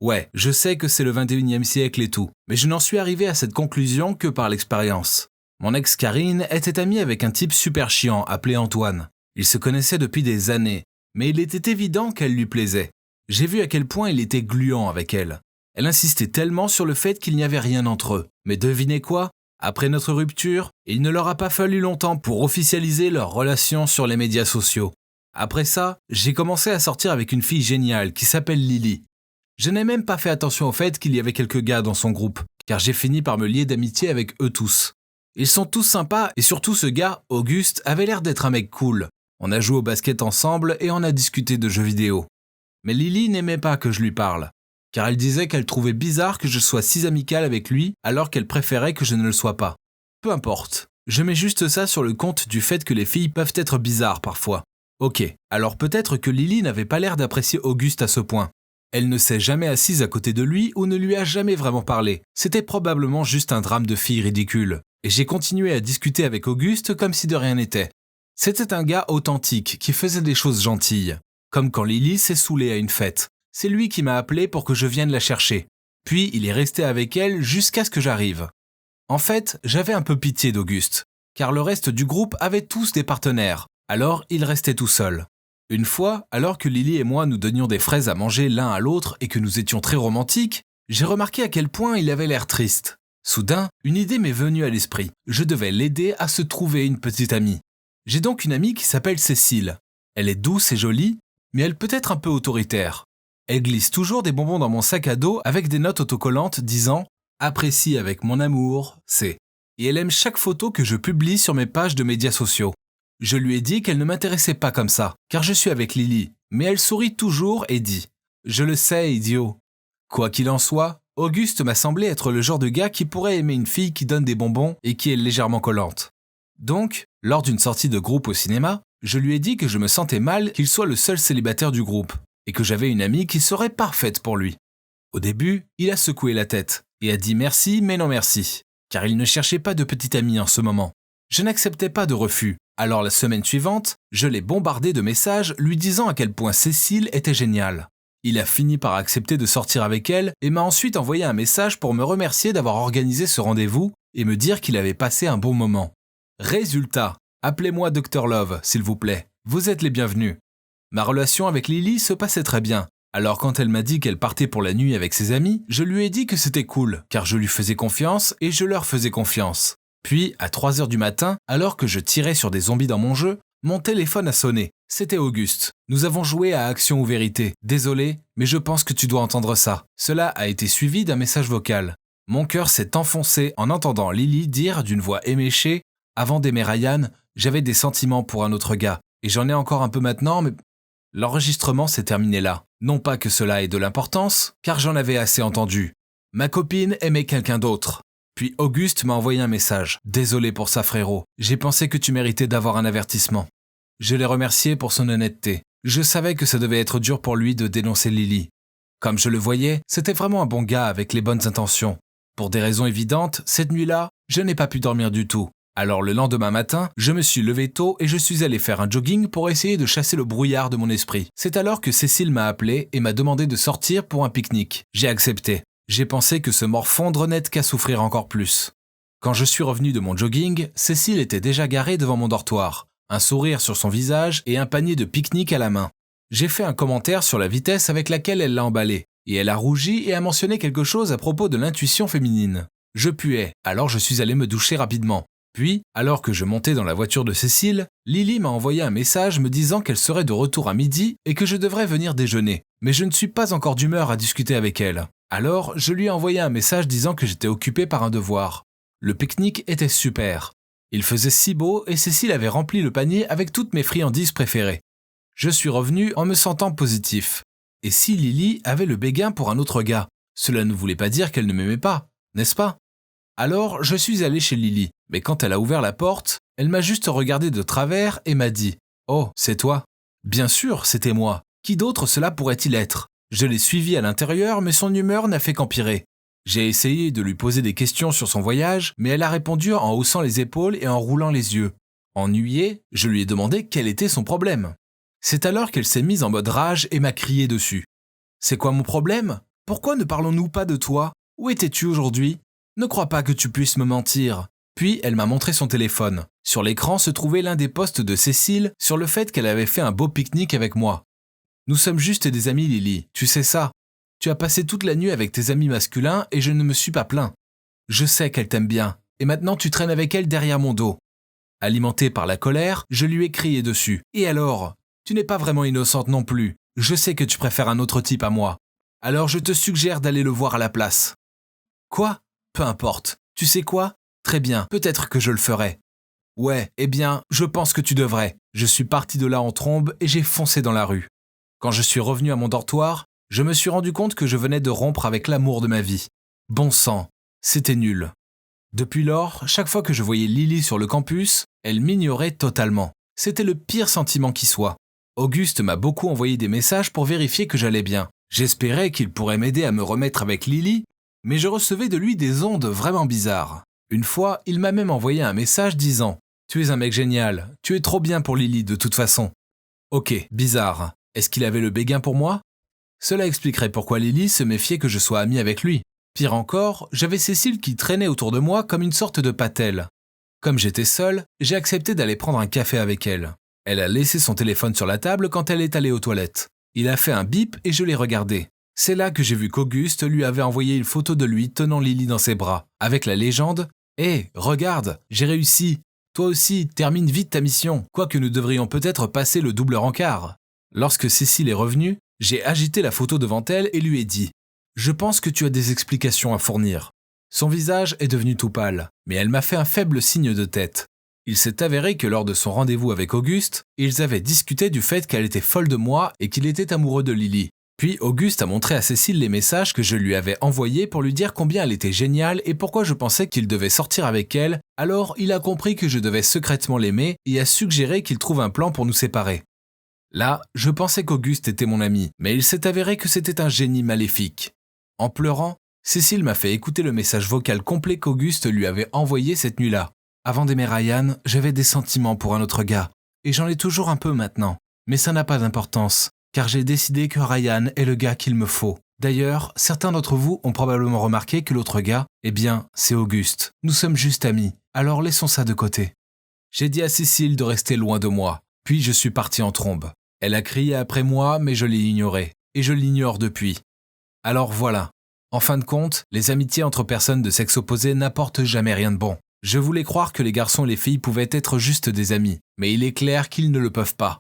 Ouais, je sais que c'est le 21e siècle et tout, mais je n'en suis arrivé à cette conclusion que par l'expérience. Mon ex Karine était amie avec un type super chiant appelé Antoine. Ils se connaissaient depuis des années, mais il était évident qu'elle lui plaisait. J'ai vu à quel point il était gluant avec elle. Elle insistait tellement sur le fait qu'il n'y avait rien entre eux. Mais devinez quoi? Après notre rupture, il ne leur a pas fallu longtemps pour officialiser leur relation sur les médias sociaux. Après ça, j'ai commencé à sortir avec une fille géniale qui s'appelle Lily. Je n'ai même pas fait attention au fait qu'il y avait quelques gars dans son groupe, car j'ai fini par me lier d'amitié avec eux tous. Ils sont tous sympas et surtout ce gars, Auguste, avait l'air d'être un mec cool. On a joué au basket ensemble et on a discuté de jeux vidéo. Mais Lily n'aimait pas que je lui parle, car elle disait qu'elle trouvait bizarre que je sois si amical avec lui alors qu'elle préférait que je ne le sois pas. Peu importe, je mets juste ça sur le compte du fait que les filles peuvent être bizarres parfois. Ok, alors peut-être que Lily n'avait pas l'air d'apprécier Auguste à ce point. Elle ne s'est jamais assise à côté de lui ou ne lui a jamais vraiment parlé. C'était probablement juste un drame de fille ridicule. Et j'ai continué à discuter avec Auguste comme si de rien n'était. C'était un gars authentique qui faisait des choses gentilles. Comme quand Lily s'est saoulée à une fête. C'est lui qui m'a appelé pour que je vienne la chercher. Puis il est resté avec elle jusqu'à ce que j'arrive. En fait, j'avais un peu pitié d'Auguste, car le reste du groupe avait tous des partenaires, alors il restait tout seul. Une fois, alors que Lily et moi nous donnions des fraises à manger l'un à l'autre et que nous étions très romantiques, j'ai remarqué à quel point il avait l'air triste. Soudain, une idée m'est venue à l'esprit. Je devais l'aider à se trouver une petite amie. J'ai donc une amie qui s'appelle Cécile. Elle est douce et jolie, mais elle peut être un peu autoritaire. Elle glisse toujours des bonbons dans mon sac à dos avec des notes autocollantes disant « Apprécie avec mon amour, c'est ». Et elle aime chaque photo que je publie sur mes pages de médias sociaux. Je lui ai dit qu'elle ne m'intéressait pas comme ça, car je suis avec Lily, mais elle sourit toujours et dit « Je le sais, idiot ». Quoi qu'il en soit, Auguste m'a semblé être le genre de gars qui pourrait aimer une fille qui donne des bonbons et qui est légèrement collante. Donc, lors d'une sortie de groupe au cinéma, je lui ai dit que je me sentais mal qu'il soit le seul célibataire du groupe, et que j'avais une amie qui serait parfaite pour lui. Au début, il a secoué la tête, et a dit merci mais non merci, car il ne cherchait pas de petite amie en ce moment. Je n'acceptais pas de refus, alors la semaine suivante, je l'ai bombardé de messages lui disant à quel point Cécile était géniale. Il a fini par accepter de sortir avec elle et m'a ensuite envoyé un message pour me remercier d'avoir organisé ce rendez-vous et me dire qu'il avait passé un bon moment. Résultat, appelez-moi Dr Love, s'il vous plaît. Vous êtes les bienvenus. Ma relation avec Lily se passait très bien. Alors quand elle m'a dit qu'elle partait pour la nuit avec ses amis, je lui ai dit que c'était cool, car je lui faisais confiance et je leur faisais confiance. Puis, à 3 heures du matin, alors que je tirais sur des zombies dans mon jeu, mon téléphone a sonné. C'était Auguste. Nous avons joué à Action ou Vérité. Désolé, mais je pense que tu dois entendre ça. Cela a été suivi d'un message vocal. Mon cœur s'est enfoncé en entendant Lily dire d'une voix éméchée « Avant d'aimer Ryan, j'avais des sentiments pour un autre gars. Et j'en ai encore un peu maintenant, mais... » L'enregistrement s'est terminé là. Non pas que cela ait de l'importance, car j'en avais assez entendu. Ma copine aimait quelqu'un d'autre. Puis Auguste m'a envoyé un message. « Désolé pour ça, frérot. J'ai pensé que tu méritais d'avoir un avertissement. » Je l'ai remercié pour son honnêteté. Je savais que ça devait être dur pour lui de dénoncer Lily. Comme je le voyais, c'était vraiment un bon gars avec les bonnes intentions. Pour des raisons évidentes, cette nuit-là, je n'ai pas pu dormir du tout. Alors le lendemain matin, je me suis levé tôt et je suis allé faire un jogging pour essayer de chasser le brouillard de mon esprit. C'est alors que Cécile m'a appelé et m'a demandé de sortir pour un pique-nique. J'ai accepté. J'ai pensé que ce morfondre n'aide qu'à souffrir encore plus. Quand je suis revenu de mon jogging, Cécile était déjà garée devant mon dortoir. Un sourire sur son visage et un panier de pique-nique à la main. J'ai fait un commentaire sur la vitesse avec laquelle elle l'a emballé, et elle a rougi et a mentionné quelque chose à propos de l'intuition féminine. Je puais, alors je suis allé me doucher rapidement. Puis, alors que je montais dans la voiture de Cécile, Lily m'a envoyé un message me disant qu'elle serait de retour à midi et que je devrais venir déjeuner. Mais je ne suis pas encore d'humeur à discuter avec elle. Alors, je lui ai envoyé un message disant que j'étais occupé par un devoir. Le pique-nique était super. Il faisait si beau et Cécile avait rempli le panier avec toutes mes friandises préférées. Je suis revenu en me sentant positif. Et si Lily avait le béguin pour un autre gars, cela ne voulait pas dire qu'elle ne m'aimait pas, n'est-ce pas? Alors, je suis allé chez Lily, mais quand elle a ouvert la porte, elle m'a juste regardé de travers et m'a dit « Oh, c'est toi ?» Bien sûr, c'était moi. Qui d'autre cela pourrait-il être? Je l'ai suivi à l'intérieur, mais son humeur n'a fait qu'empirer. J'ai essayé de lui poser des questions sur son voyage, mais elle a répondu en haussant les épaules et en roulant les yeux. Ennuyée, je lui ai demandé quel était son problème. C'est alors qu'elle s'est mise en mode rage et m'a crié dessus. « C'est quoi mon problème? Pourquoi ne parlons-nous pas de toi? Où étais-tu aujourd'hui? Ne crois pas que tu puisses me mentir. » Puis elle m'a montré son téléphone. Sur l'écran se trouvait l'un des posts de Cécile sur le fait qu'elle avait fait un beau pique-nique avec moi. « Nous sommes juste des amis, Lily, tu sais ça. Tu as passé toute la nuit avec tes amis masculins et je ne me suis pas plaint. Je sais qu'elle t'aime bien, et maintenant tu traînes avec elle derrière mon dos. » Alimenté par la colère, je lui ai crié dessus. « Et alors? Tu n'es pas vraiment innocente non plus. Je sais que tu préfères un autre type à moi. Alors je te suggère d'aller le voir à la place. » Quoi? Peu importe. Tu sais quoi? Très bien, peut-être que je le ferai. Ouais, eh bien, je pense que tu devrais. Je suis parti de là en trombe et j'ai foncé dans la rue. Quand je suis revenu à mon dortoir, je me suis rendu compte que je venais de rompre avec l'amour de ma vie. Bon sang, c'était nul. Depuis lors, chaque fois que je voyais Lily sur le campus, elle m'ignorait totalement. C'était le pire sentiment qui soit. Auguste m'a beaucoup envoyé des messages pour vérifier que j'allais bien. J'espérais qu'il pourrait m'aider à me remettre avec Lily, mais je recevais de lui des ondes vraiment bizarres. Une fois, il m'a même envoyé un message disant « Tu es un mec génial, tu es trop bien pour Lily de toute façon. » Ok, bizarre. Est-ce qu'il avait le béguin pour moi? Cela expliquerait pourquoi Lily se méfiait que je sois ami avec lui. Pire encore, j'avais Cécile qui traînait autour de moi comme une sorte de patelle. Comme j'étais seul, j'ai accepté d'aller prendre un café avec elle. Elle a laissé son téléphone sur la table quand elle est allée aux toilettes. Il a fait un bip et je l'ai regardé. C'est là que j'ai vu qu'Auguste lui avait envoyé une photo de lui tenant Lily dans ses bras, avec la légende « Hé, regarde, j'ai réussi. Toi aussi, termine vite ta mission, quoique nous devrions peut-être passer le double rencard. » Lorsque Cécile est revenue, j'ai agité la photo devant elle et lui ai dit « Je pense que tu as des explications à fournir. » Son visage est devenu tout pâle, mais elle m'a fait un faible signe de tête. Il s'est avéré que lors de son rendez-vous avec Auguste, ils avaient discuté du fait qu'elle était folle de moi et qu'il était amoureux de Lily. Puis Auguste a montré à Cécile les messages que je lui avais envoyés pour lui dire combien elle était géniale et pourquoi je pensais qu'il devait sortir avec elle, alors il a compris que je devais secrètement l'aimer et a suggéré qu'il trouve un plan pour nous séparer. Là, je pensais qu'Auguste était mon ami, mais il s'est avéré que c'était un génie maléfique. En pleurant, Cécile m'a fait écouter le message vocal complet qu'Auguste lui avait envoyé cette nuit-là. Avant d'aimer Ryan, j'avais des sentiments pour un autre gars, et j'en ai toujours un peu maintenant, mais ça n'a pas d'importance. Car j'ai décidé que Ryan est le gars qu'il me faut. D'ailleurs, certains d'entre vous ont probablement remarqué que l'autre gars, eh bien, c'est Auguste. Nous sommes juste amis, alors laissons ça de côté. J'ai dit à Cécile de rester loin de moi, puis je suis parti en trombe. Elle a crié après moi, mais je l'ai ignoré, et je l'ignore depuis. Alors voilà. En fin de compte, les amitiés entre personnes de sexe opposé n'apportent jamais rien de bon. Je voulais croire que les garçons et les filles pouvaient être juste des amis, mais il est clair qu'ils ne le peuvent pas.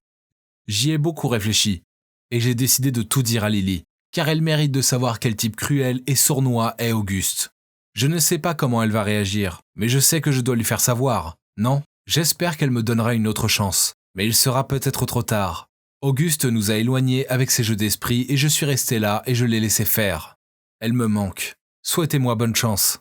J'y ai beaucoup réfléchi, et j'ai décidé de tout dire à Lily, car elle mérite de savoir quel type cruel et sournois est Auguste. Je ne sais pas comment elle va réagir, mais je sais que je dois lui faire savoir, non? J'espère qu'elle me donnera une autre chance, mais il sera peut-être trop tard. Auguste nous a éloignés avec ses jeux d'esprit et je suis resté là et je l'ai laissé faire. Elle me manque. Souhaitez-moi bonne chance.